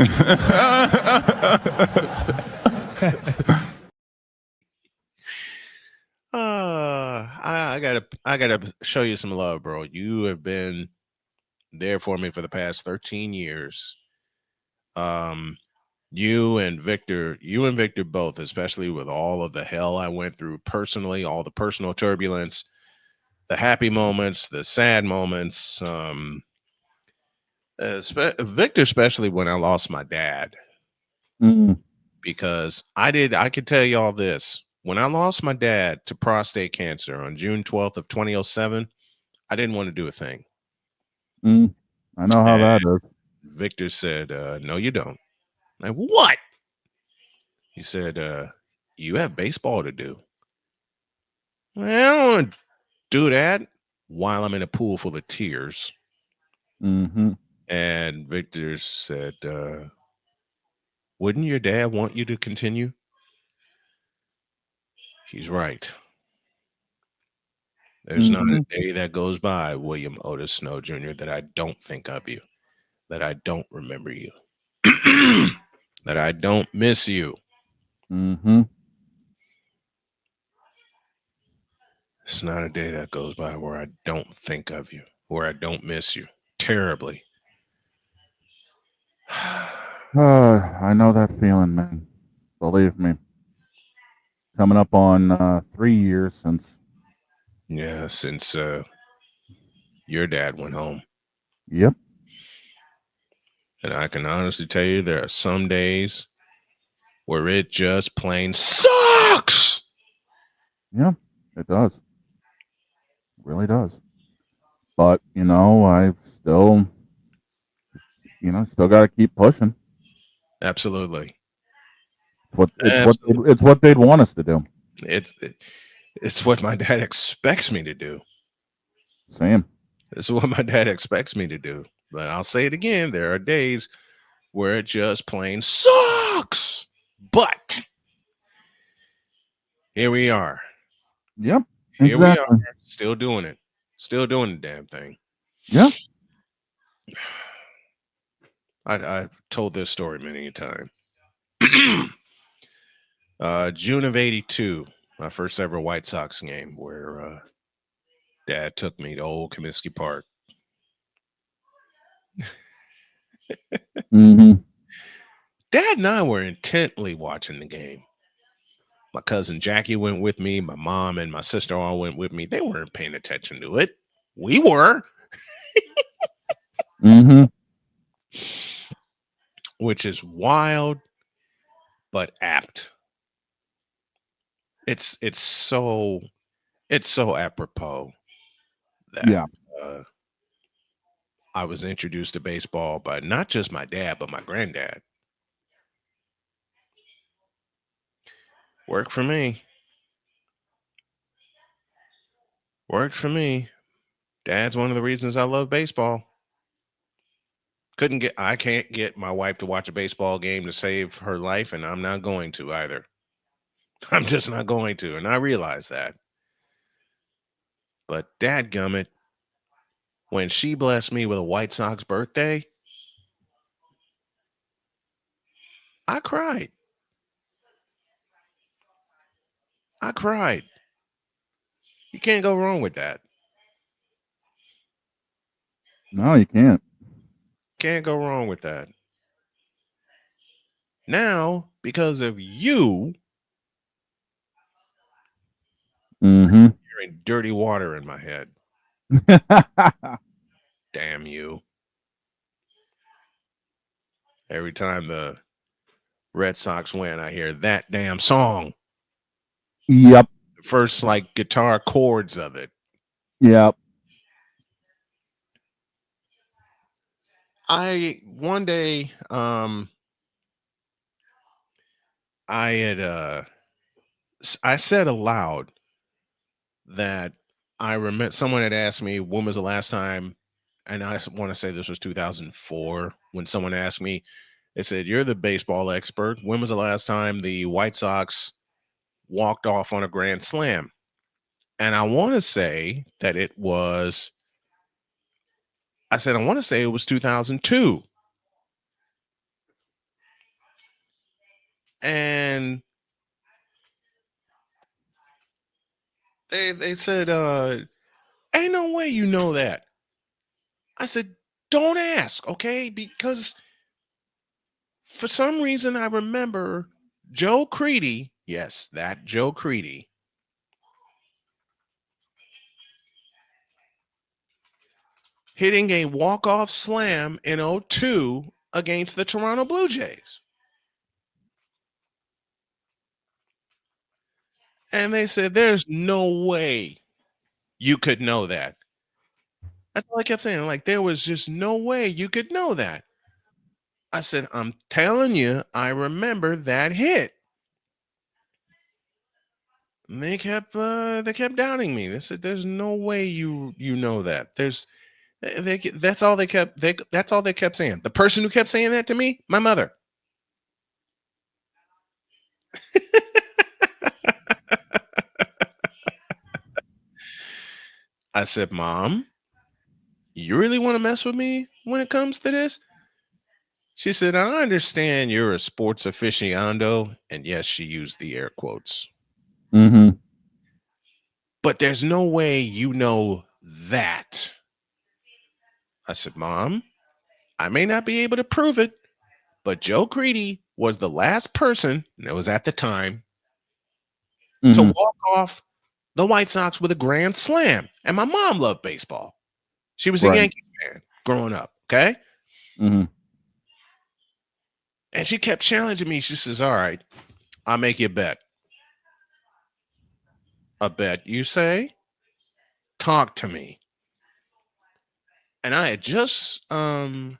I gotta show you some love, bro. You have been there for me for the past 13 years. You and Victor both, especially with all of the hell I went through personally, all the personal turbulence, the happy moments, the sad moments. Victor, especially when I lost my dad, because I could tell you all this. When I lost my dad to prostate cancer on June 12th of 2007, I didn't want to do a thing. I know how that is. Victor said, no, you don't. I'm like, what? He said, you have baseball to do. Well, I don't want to do that while I'm in a pool full of tears. Mm-hmm. And Victor said, Wouldn't your dad want you to continue? He's right. There's not a day that goes by, William Otis Snow Jr., that I don't think of you, that I don't remember you, that I don't miss you. Mm-hmm. It's not a day that goes by where I don't think of you, where I don't miss you terribly. I know that feeling, man. Believe me. Coming up on 3 years since. Yeah, since your dad went home. Yep. And I can honestly tell you there are some days where it just plain sucks. Yeah, it does. It really does. But, I still, still got to keep pushing. Absolutely. It's what they'd want us to do. It's what my dad expects me to do. Same. It's what my dad expects me to do. But I'll say it again. There are days where it just plain sucks. But here we are. Yep. Here we Exactly. are, still doing it. Still doing the damn thing. Yeah. I've told this story many a time. June of '82, my first ever White Sox game, where Dad took me to Old Comiskey Park. Mm-hmm. Dad and I were intently watching the game. My cousin Jackie went with me. My mom and my sister all went with me. They weren't paying attention to it. We were. Mm-hmm. Which is wild, but apt. It's so apropos that I was introduced to baseball by not just my dad, but my granddad. Worked for me. Worked for me. Dad's one of the reasons I love baseball. I can't get my wife to watch a baseball game to save her life, and I'm not going to either. I'm just not going to, and I realize that. But dadgummit, when she blessed me with a White Sox birthday, I cried. I cried. You can't go wrong with that. No, you can't. Can't go wrong with that. Now, because of you, Mm-hmm. hearing dirty water in my head. Damn you. Every time the Red Sox win, I hear that damn song. Yep. The first guitar chords of it. Yep. One day I said aloud that I remember someone had asked me when was the last time, and I want to say this was 2004 when someone asked me, they said, "You're the baseball expert. When was the last time the White Sox walked off on a grand slam?" And I want to say that I want to say it was 2002. And they said, ain't no way you know that. I said, don't ask, okay? Because for some reason I remember Joe Creedy, yes, that Joe Creedy, hitting a walk-off slam in '02 against the Toronto Blue Jays. And they said, there's no way you could know that. That's all I kept saying. There was just no way you could know that. I said, I'm telling you, I remember that hit. And they kept doubting me. They said, there's no way you know that. That's all they kept saying. The person who kept saying that to me, my mother. I said, Mom, you really want to mess with me when it comes to this? She said, I understand you're a sports aficionado. And yes, she used the air quotes. Mm-hmm. But there's no way you know that. I said, Mom, I may not be able to prove it, but Joe Creedy was the last person that was at the time to Mm-hmm. walk off the White Sox with a grand slam. And my mom loved baseball. She was a Right. Yankees fan growing up. Okay. Mm-hmm. And she kept challenging me. She says, all right, I'll make you a bet. A bet, you say? Talk to me. And I had just come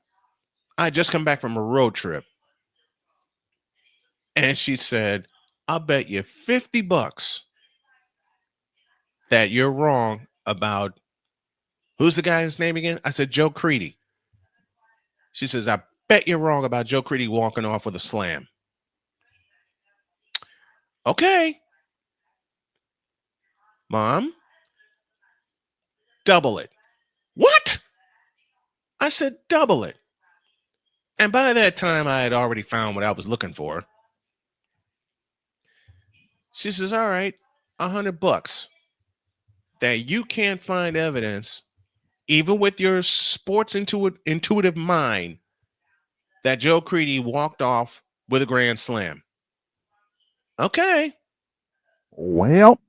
back from a road trip. And she said, I'll bet you $50 that you're wrong about who's the guy's name again? I said, Joe Creedy. She says, I bet you're wrong about Joe Creedy walking off with a slam. Okay. Mom, double it. What? I said, double it. And by that time, I had already found what I was looking for. She says, all right, $100 that you can't find evidence, even with your sports intuitive mind, that Joe Creedy walked off with a grand slam. Okay. Well,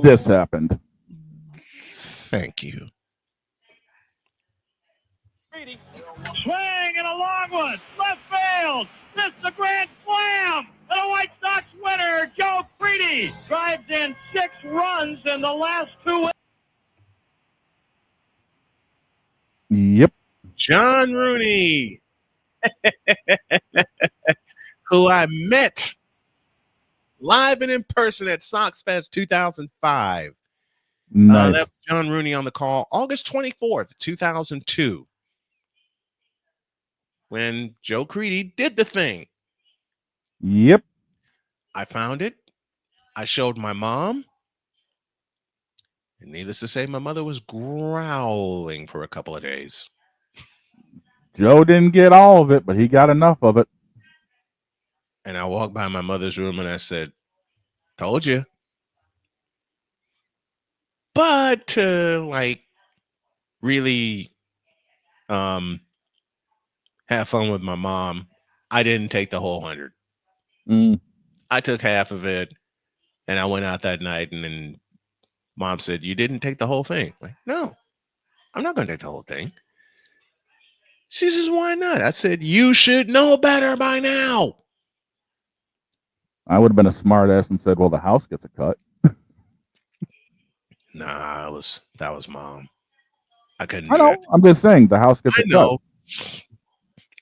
this happened. Thank you. Swing and a long one. Left field. Missed the grand slam. And a White Sox winner, Joe Creedy, drives in 6 runs in the last 2. Yep. John Rooney, who I met live and in person at Sox Fest 2005. Nice. That was John Rooney on the call, August 24th, 2002, when Joe Creedy did the thing. Yep. I found it. I showed my mom. And needless to say, my mother was growling for a couple of days. Joe didn't get all of it, but he got enough of it. And I walked by my mother's room and I said, told you. But to really have fun with my mom, I didn't take the whole 100. I took half of it and I went out that night, and then Mom said, you didn't take the whole thing. Like, no, I'm not going to take the whole thing. She says, why not? I said, you should know better by now. I would have been a smart ass and said, well, the house gets a cut. Nah, that was Mom. I couldn't I do know. that. I'm just saying the house gets a cut.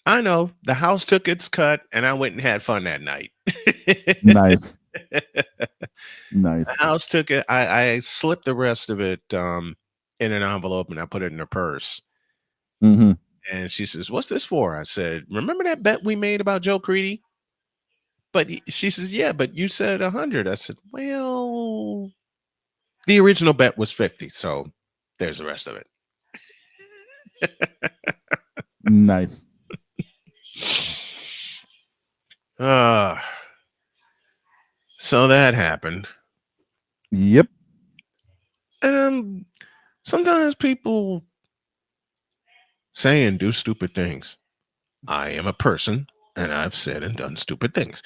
I know. The house took its cut and I went and had fun that night. Nice. Nice. The house took it. I slipped the rest of it in an envelope and I put it in her purse. Mm-hmm. And she says, what's this for? I said, remember that bet we made about Joe Creedy? But she says, yeah, but you said 100. I said, well, the original bet was 50. So there's the rest of it. Nice. So that happened. Yep. And sometimes people say and do stupid things. I am a person, and I've said and done stupid things.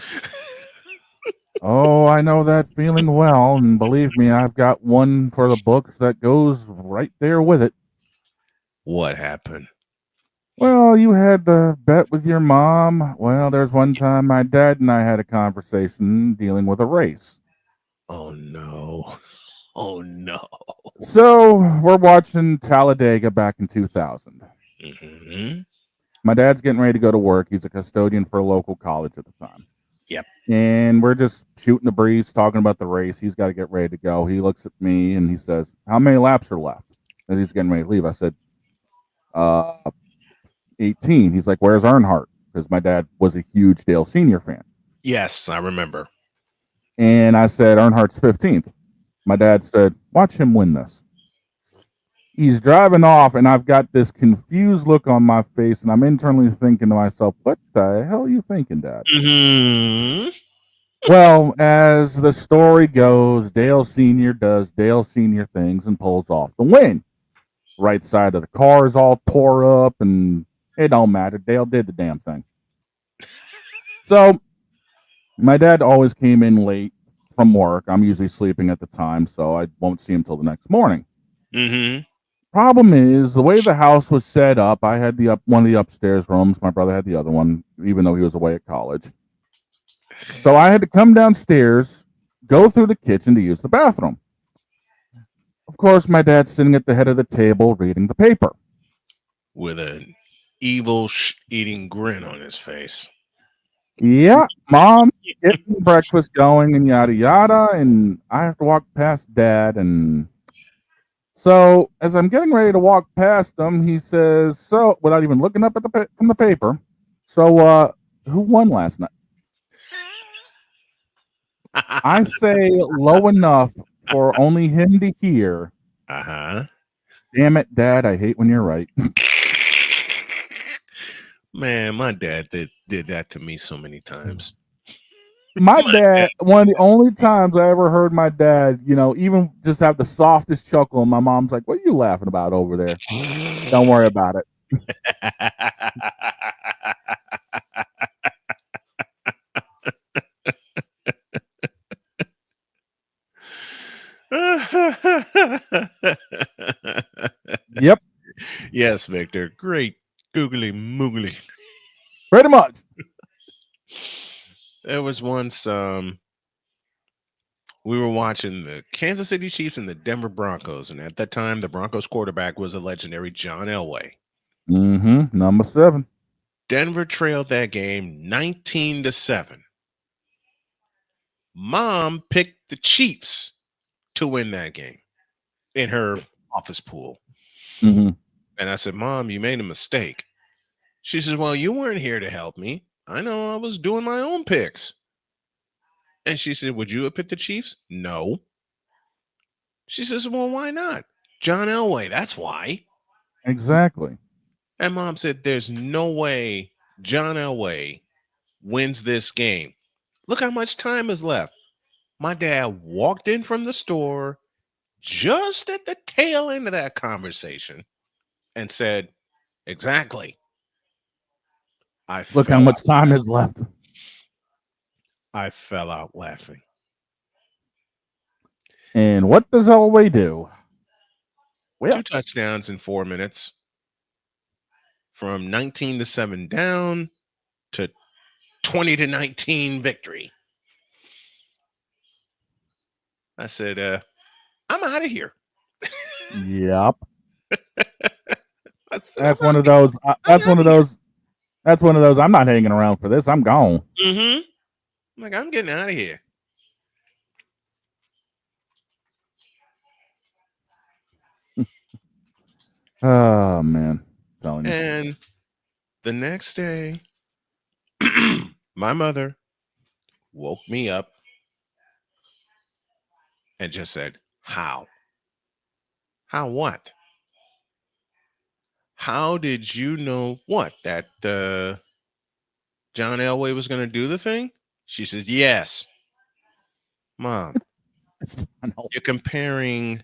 Oh, I know that feeling well, and believe me, I've got one for the books that goes right there with it. What happened? Well, you had the bet with your mom. Well, there's one time my dad and I had a conversation dealing with a race. Oh, no. Oh, no. So, we're watching Talladega back in 2000. Mm-hmm. My dad's getting ready to go to work. He's a custodian for a local college at the time. Yep. And we're just shooting the breeze, talking about the race. He's got to get ready to go. He looks at me and he says, how many laps are left? As he's getting ready to leave, I said, 18. He's like, where's Earnhardt? because my dad was a huge Dale Sr. fan. Yes, I remember. And I said, Earnhardt's 15th. My dad said, watch him win this. He's driving off, and I've got this confused look on my face, and I'm internally thinking to myself, what the hell are you thinking, Dad? Mm-hmm. Well, as the story goes, Dale Sr. does Dale Sr. things and pulls off the win. Right side of the car is all tore up, and it don't matter. Dale did the damn thing. So my dad always came in late from work. I'm usually sleeping at the time, so I won't see him till the next morning. Mm-hmm. Problem is, the way the house was set up, I had one of the upstairs rooms. My brother had the other one, even though he was away at college. So I had to come downstairs, go through the kitchen to use the bathroom. Of course, my dad's sitting at the head of the table reading the paper. With an evil eating grin on his face. Yeah, Mom, getting breakfast going and yada yada, and I have to walk past Dad, and so as I'm getting ready to walk past him, he says, "So," without even looking up at from the paper, "So, who won last night?" I say low enough for only him to hear. Uh-huh. Damn it, Dad! I hate when you're right. Man, my dad did that to me so many times. My dad, one of the only times I ever heard my dad, even just have the softest chuckle, and my mom's like, "What are you laughing about over there? Don't worry about it." Yep. Yes, Victor. Great googly moogly. Pretty much. There was once we were watching the Kansas City Chiefs and the Denver Broncos, and at that time the Broncos quarterback was the legendary John Elway. Mm-hmm. Number 7. Denver trailed that game 19-7. Mom picked the Chiefs to win that game in her office pool. Mm-hmm. And I said, "Mom, you made a mistake." She says, "Well, you weren't here to help me. I know, I was doing my own picks." And she said, "Would you have picked the Chiefs?" "No." She says, "Well, why not? John Elway, that's why." Exactly. And Mom said, "There's no way John Elway wins this game. Look how much time is left." My dad walked in from the store just at the tail end of that conversation and said, "Exactly." Look how much time is left. I fell out laughing. And what does Elway do? Well, 2 touchdowns in 4 minutes. From 19-7 down to 20-19 victory. I said, I'm out of here. Yep. That's one of those. That's one of those. That's one of those. I'm not hanging around for this. I'm gone. Mm-hmm. Like, I'm getting out of here. Oh man, I'm telling you. And the next day, my mother woke me up and just said, "How? How what? How did you know what? That John Elway was going to do the thing?" She says, "Yes." Mom, you're comparing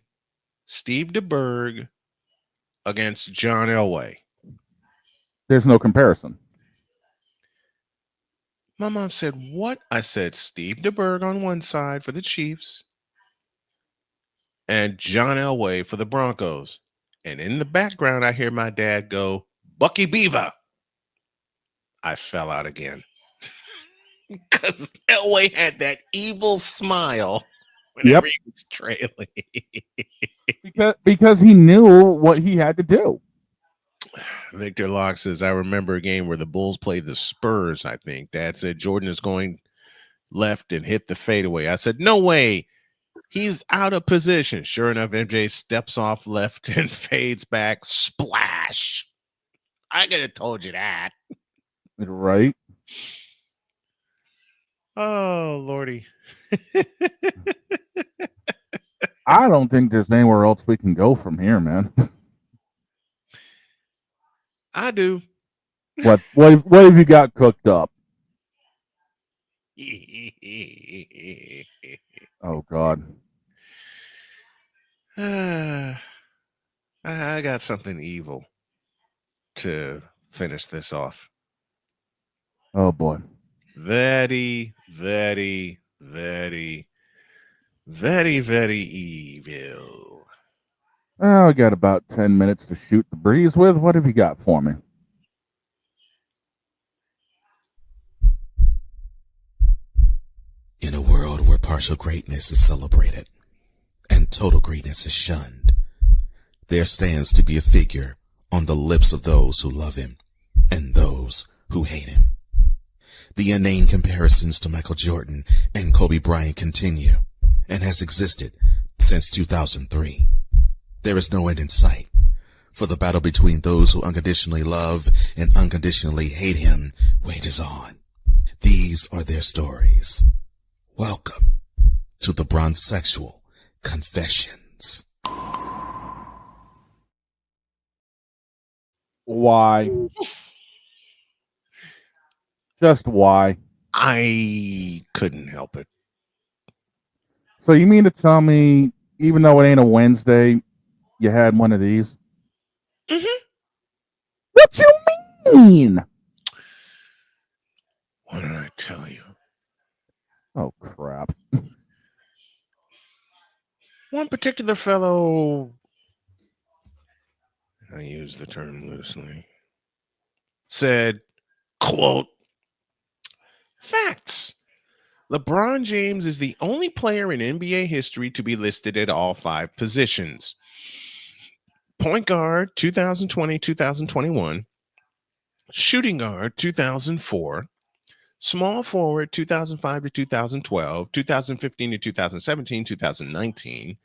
Steve DeBerg against John Elway. There's no comparison. My mom said, "What?" I said, "Steve DeBerg on one side for the Chiefs and John Elway for the Broncos." And in the background, I hear my dad go, "Bucky Beaver." I fell out again. Because Elway had that evil smile whenever he was trailing. because he knew what he had to do. Victor Locke says, "I remember a game where the Bulls played the Spurs, I think. Dad said Jordan is going left and hit the fadeaway." I said, "No way. He's out of position." Sure enough, MJ steps off left and fades back. Splash. I could have told you that. Right? Oh, Lordy. I don't think there's anywhere else we can go from here, man. I do. What have you got cooked up? Oh God. I got something evil to finish this off. Oh boy. Very, very, very, very, very evil. Well, we got about 10 minutes to shoot the breeze with. What have you got for me? In a world where partial greatness is celebrated and total greatness is shunned, there stands to be a figure on the lips of those who love him and those who hate him. The inane comparisons to Michael Jordan and Kobe Bryant continue and has existed since 2003. There is no end in sight, for the battle between those who unconditionally love and unconditionally hate him wages on. These are their stories. Welcome to the Bronzexual Confessions. Why? Just why? I couldn't help it. So you mean to tell me, even though it ain't a Wednesday, you had one of these? Mm-hmm. What you mean? What did I tell you? Oh, crap. One particular fellow, I use the term loosely, said, quote, facts. LeBron James is the only player in NBA history to be listed at all 5 positions. Point guard, 2020-2021. Shooting guard, 2004. Small forward, 2005 to 2012, 2015 to 2017, 2019.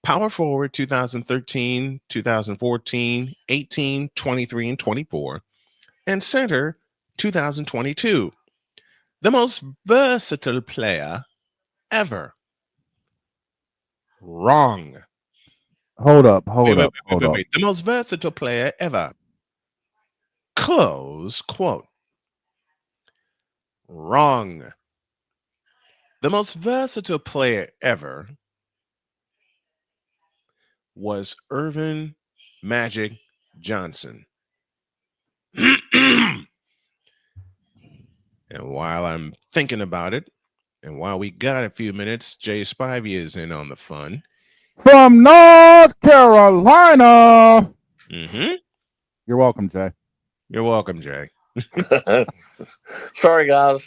Power forward, 2013, 2014, 18, 23, and 24. And center, 2022. The most versatile player ever. Wrong. Hold up. The most versatile player ever. Close quote. Wrong. The most versatile player ever was Irvin Magic Johnson. And while I'm thinking about it, and while we got a few minutes, Jay Spivey is in on the fun. From North Carolina. Mm-hmm. You're welcome, Jay. You're welcome, Jay. Sorry, guys.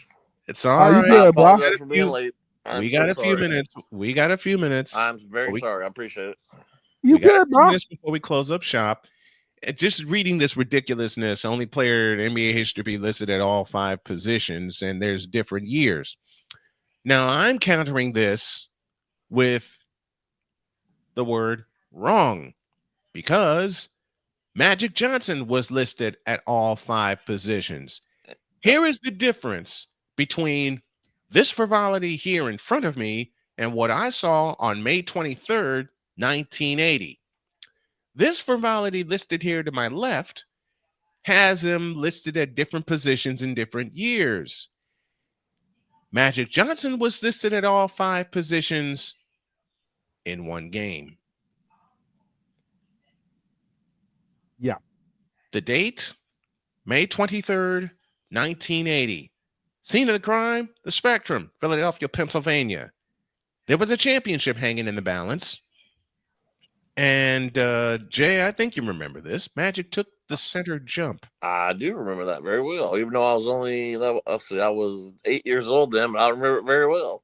It's all right. I apologize for being late. We got a few minutes. We got a few minutes. I'm very sorry. I appreciate it. You good, bro? Before we close up shop, just reading this ridiculousness, only player in NBA history to be listed at all 5 positions, and there's different years. Now, I'm countering this with the word wrong, because Magic Johnson was listed at all 5 positions. Here is the difference between this frivolity here in front of me and what I saw on May 23rd, 1980. This frivolity listed here to my left has him listed at different positions in different years. Magic Johnson was listed at all 5 positions in one game. Yeah. The date, May 23rd, 1980. Scene of the crime, the Spectrum, Philadelphia, Pennsylvania. There was a championship hanging in the balance. And Jay, I think you remember this. Magic took the center jump. I do remember that very well, even though I was I was 8 years old then, but I remember it very well.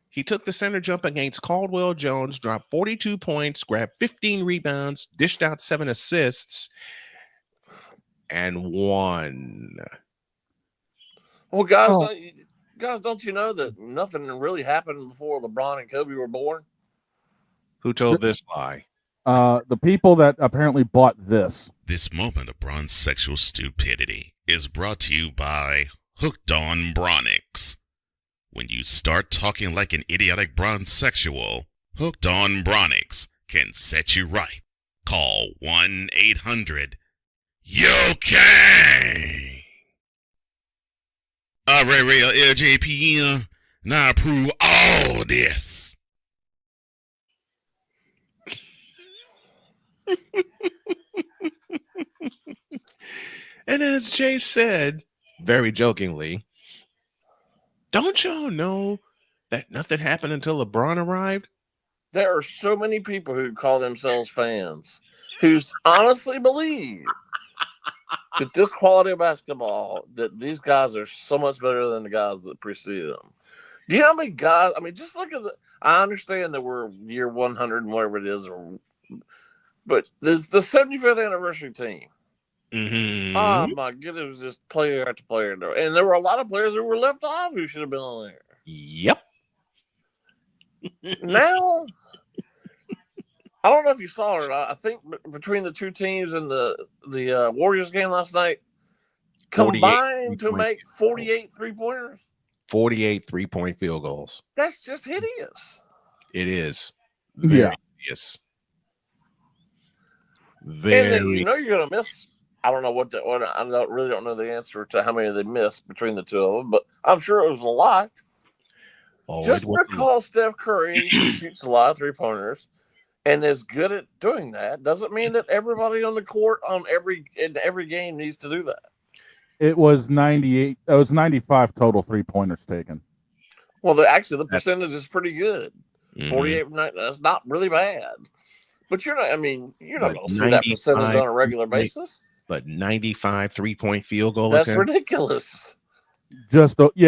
He took the center jump against Caldwell Jones, dropped 42 points, grabbed 15 rebounds, dished out 7 assists, and won. Well, guys, don't you know that nothing really happened before LeBron and Kobe were born? Who told this lie? The people that apparently bought this. This moment of bronze sexual stupidity is brought to you by Hooked on Bronix. When you start talking like an idiotic bronzexual, Hooked on Bronix can set you right. Call 1-800-YOKAY. Real LJPM, now approve all this. And as Jay said, very jokingly, don't y'all know that nothing happened until LeBron arrived? There are so many people who call themselves fans who honestly believe that this quality of basketball, that these guys are so much better than the guys that preceded them. Do you know how many guys? I mean, just look at I understand that we're year 100 and whatever it is, but there's the 75th anniversary team. Mm-hmm. Oh my goodness, it was just player after player, and there were a lot of players that were left off who should have been on there. Yep. Now, I don't know if you saw it. I think between the two teams and the Warriors game last night, combined to make 48 3-pointers. 48 3-point field goals. That's just hideous. It is. Very hideous. Very. And then you're going to miss. I don't know what I really don't know the answer to how many they missed between the two of them, but I'm sure it was a lot. Just because Steph Curry shoots a lot of 3-pointers and is good at doing that doesn't mean that everybody on the court in every game needs to do that. It was 98. It was 95 total 3-pointers taken. Well, the percentage is pretty good. Mm-hmm. 48. That's not really bad. But you're not going to see that percentage on a regular basis. But 95 3-point field goal That's attempt? ridiculous. Just Golden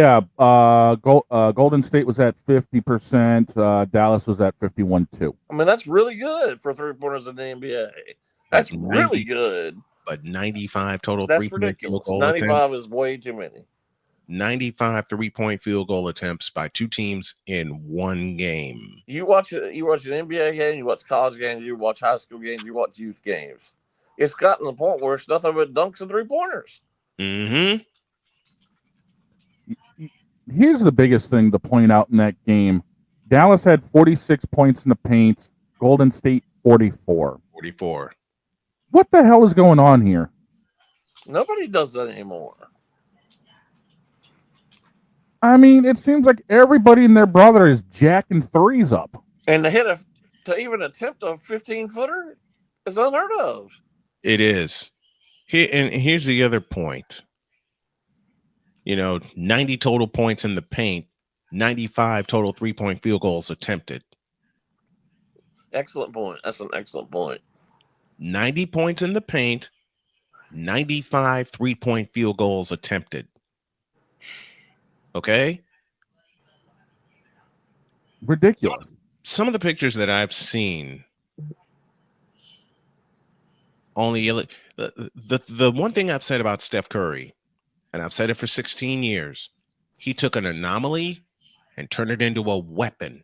State was at 50%. Dallas was at 51.2. I mean, that's really good for 3-pointers in the NBA. That's really good. But 95 total. That's ridiculous. 95 is way too many. 95 3-point field goal attempts by two teams in one game. You watch an NBA game, you watch college games, you watch high school games, you watch youth games. It's gotten to the point where it's nothing but dunks and 3-pointers. Mm-hmm. Here's the biggest thing to point out in that game. Dallas had 46 points in the paint. Golden State 44. 44. What the hell is going on here? Nobody does that anymore. I mean, it seems like everybody and their brother is jacking threes up. And to even attempt a 15-footer is unheard of. It is. Here's the other point. 90 total points in the paint, 95 total 3-point field goals attempted. Excellent point. That's an excellent point. 90 points in the paint, 95 3-point field goals attempted. Okay? Ridiculous. Some of the pictures that I've seen only the one thing I've said about Steph Curry, and I've said it for 16 years, he took an anomaly and turned it into a weapon.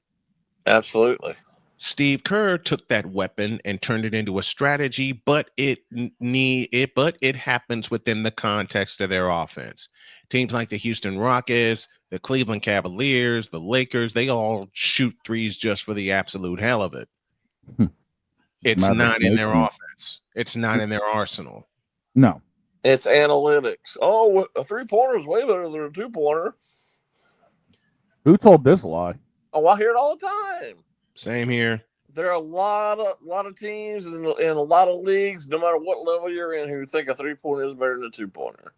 Absolutely. Steve Kerr took that weapon and turned it into a strategy, but it happens within the context of their offense. Teams like the Houston Rockets, the Cleveland Cavaliers, the Lakers, they all shoot threes just for the absolute hell of it. It's not in their offense. It's not in their arsenal. No. It's analytics. Oh, a 3-pointer is way better than a 2-pointer. Who told this lie? Oh, I hear it all the time. Same here. There are a lot of teams in a lot of leagues, no matter what level you're in, who think a 3-pointer is better than a 2-pointer.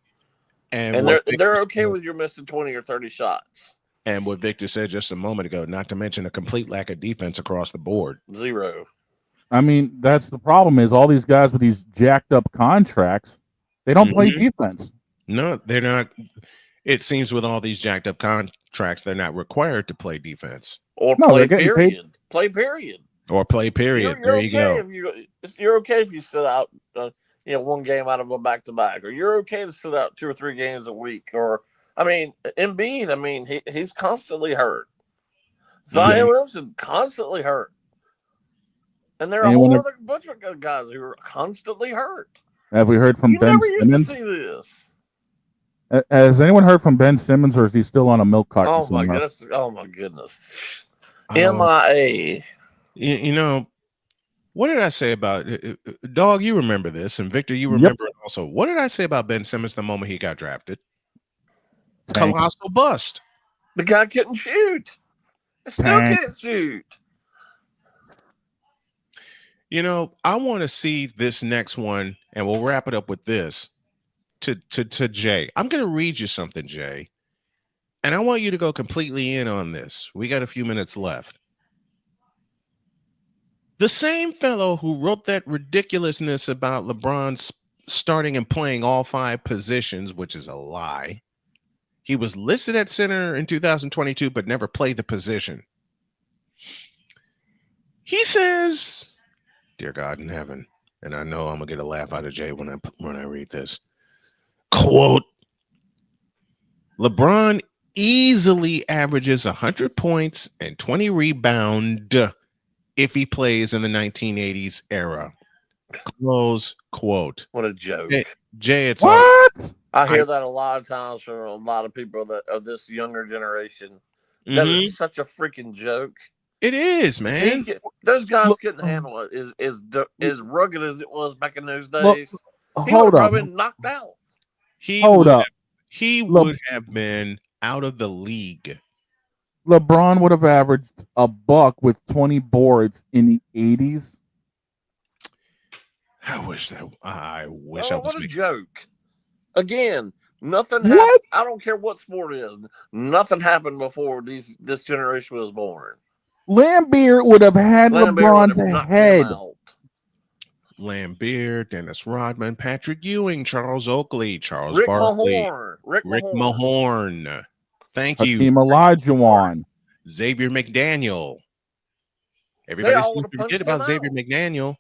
And they're okay with your missing 20 or 30 shots. And what Victor said just a moment ago, not to mention a complete lack of defense across the board. Zero. I mean, that's the problem is all these guys with these jacked up contracts, they don't play defense. No, they're not. It seems with all these jacked up contracts, they're not required to play defense. Or play period. Play period. Or play period. There you go. You're okay if you sit out one game out of a back-to-back, or you're okay to sit out 2 or 3 games a week. Or, Embiid, he's constantly hurt. Zion Wilson constantly hurt. And there are a whole other bunch of guys who are constantly hurt. Have we heard from Ben Simmons? Never used to see this. Has anyone heard from Ben Simmons, or is he still on a milk carton? Oh my somewhere? goodness! Oh my goodness! MIA. You know, what did I say about Dog? You remember this, and Victor, you Yep. remember it also. What did I say about Ben Simmons the moment he got drafted? Tank. Colossal bust. The guy couldn't shoot. Still Tank. can't shoot. You know, I want to see this next one, and we'll wrap it up with this. To Jay, I'm going to read you something, Jay, and I want you to go completely in on this. We got a few minutes left. The same fellow who wrote that ridiculousness about LeBron starting and playing all 5 positions, which is a lie. He was listed at center in 2022, but never played the position. He says, "Dear God in heaven," and I know I'm gonna get a laugh out of Jay when I read this. Quote: LeBron easily averages 100 points and 20 rebounds if he plays in the 1980s era. Close quote. What a joke. Jay, it's what? I hear that a lot of times from a lot of people that of this younger generation. That is such a freaking joke. It is, man. Those guys couldn't handle it. As rugged as it was back in those days, he hold would up. have been knocked out. He Hold would up. Have, he would have been out of the league. LeBron would have averaged a buck with 20 boards in the 80s. I wish I was What a making. joke. Again, nothing What? happened. I don't care what sport it is. Nothing happened before this generation was born. Lambeer would have had Lambeer would LeBron's have knocked him head. out. Lambeer, Dennis Rodman, Patrick Ewing, Charles Oakley, Charles Rick Barkley, Mahorn. Rick Mahorn. Thank Hakeem you. Olajuwon. Xavier McDaniel. They Everybody all seems would have to punched forget him about out. Xavier McDaniel.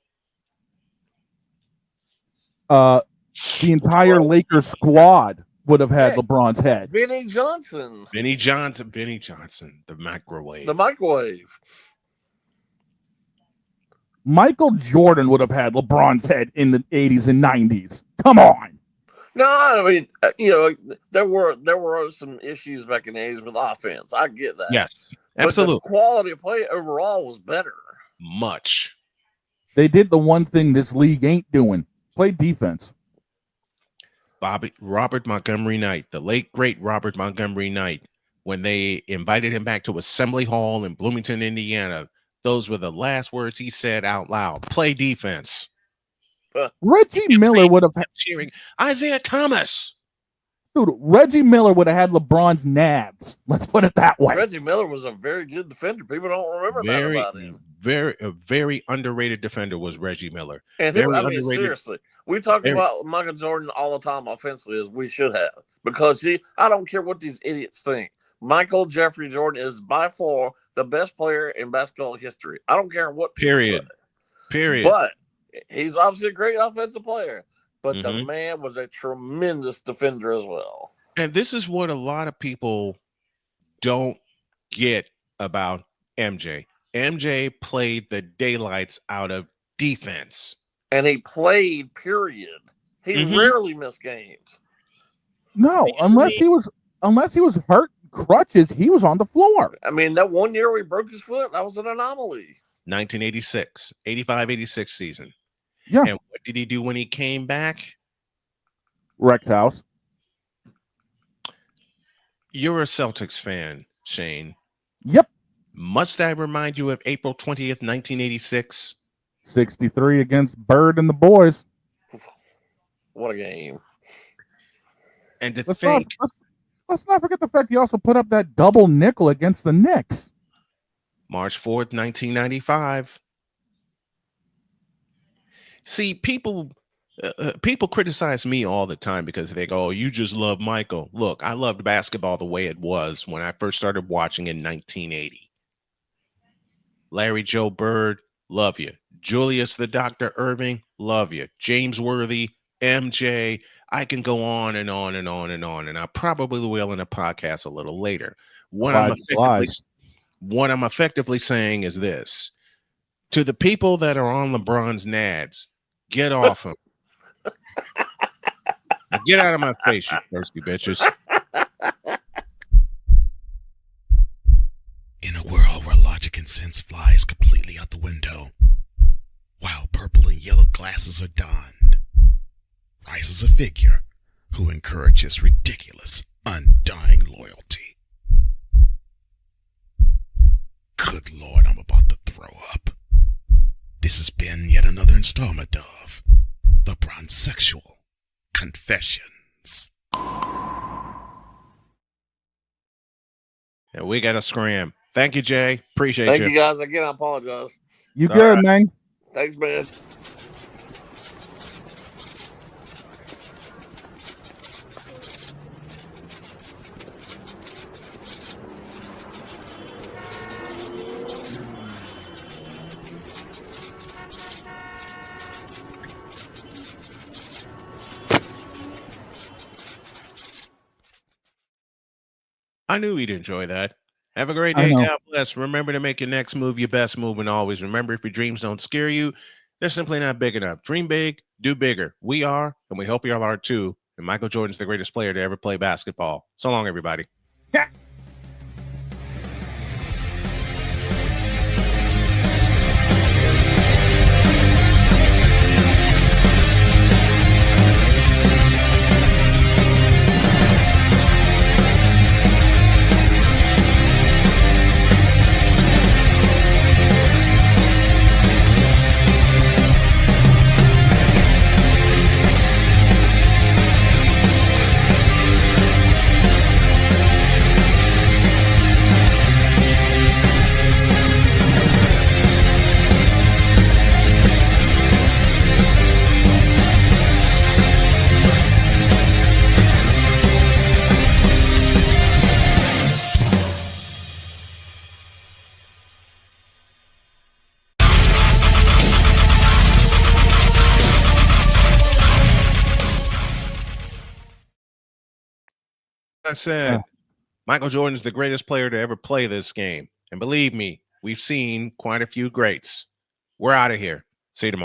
The entire Lakers squad would have had LeBron's head. Vinny Johnson. Vinny Johnson, the microwave. The microwave. Michael Jordan would have had LeBron's head in the 80s and 90s. Come on. No, I mean, there were some issues back in the 80s with offense. I get that. Yes, But absolutely. the quality of play overall was better. Much. They did the one thing this league ain't doing. Play defense. Robert Montgomery Knight, the late great Robert Montgomery Knight, when they invited him back to Assembly Hall in Bloomington, Indiana, those were the last words he said out loud. Play defense. Reggie Miller would have cheering Isaiah Thomas. Dude, Reggie Miller would have had LeBron's nabs. Let's put it that way. Reggie Miller was a very good defender. People don't remember that about him. A very underrated defender was Reggie Miller. And very underrated. Seriously, we talk about Michael Jordan all the time offensively, as we should have, because I don't care what these idiots think. Michael Jeffrey Jordan is by far the best player in basketball history. I don't care what people say. Period. But he's obviously a great offensive player. But the man was a tremendous defender as well. And this is what a lot of people don't get about MJ. MJ played the daylights out of defense. And he played, period. He rarely missed games. No, unless he was hurt, crutches, he was on the floor. I mean, that 1 year where he broke his foot, that was an anomaly. 1986, 85-86 season. Yeah. And what did he do when he came back? Wrecked house. You're a Celtics fan, Shane. Yep. Must I remind you of April 20th, 1986? 63 against Bird and the boys. What a game. And to let's not forget the fact he also put up that double nickel against the Knicks. March 4th, 1995. See, people criticize me all the time because they go, "Oh, you just love Michael." Look, I loved basketball the way it was when I first started watching in 1980. Larry Joe Bird, love you. Julius the Dr. Irving, love you. James Worthy, MJ. I can go on and on and on and on, and I probably will in a podcast a little later. What I'm effectively saying is this: to the people that are on LeBron's nads, get off him. Now get out of my face, you thirsty bitches. In a world where logic and sense flies completely out the window, while purple and yellow glasses are donned, rises a figure who encourages ridiculous, undying loyalty. Good Lord, I'm about to throw up. This has been yet another installment of The Bronzexual Confessions. And we got to scram. Thank you, Jay. Appreciate Thank you, guys. Again, I apologize. You good, man? Thanks, man. I knew he'd enjoy that. Have a great I day. know. God bless. Remember to make your next move your best move, and always remember, if your dreams don't scare you, they're simply not big enough. Dream big, do bigger. We are, and we hope you all are too. And Michael Jordan's the greatest player to ever play basketball. So long, everybody. I said, Michael Jordan's the greatest player to ever play this game. And believe me, we've seen quite a few greats. We're out of here. See you tomorrow.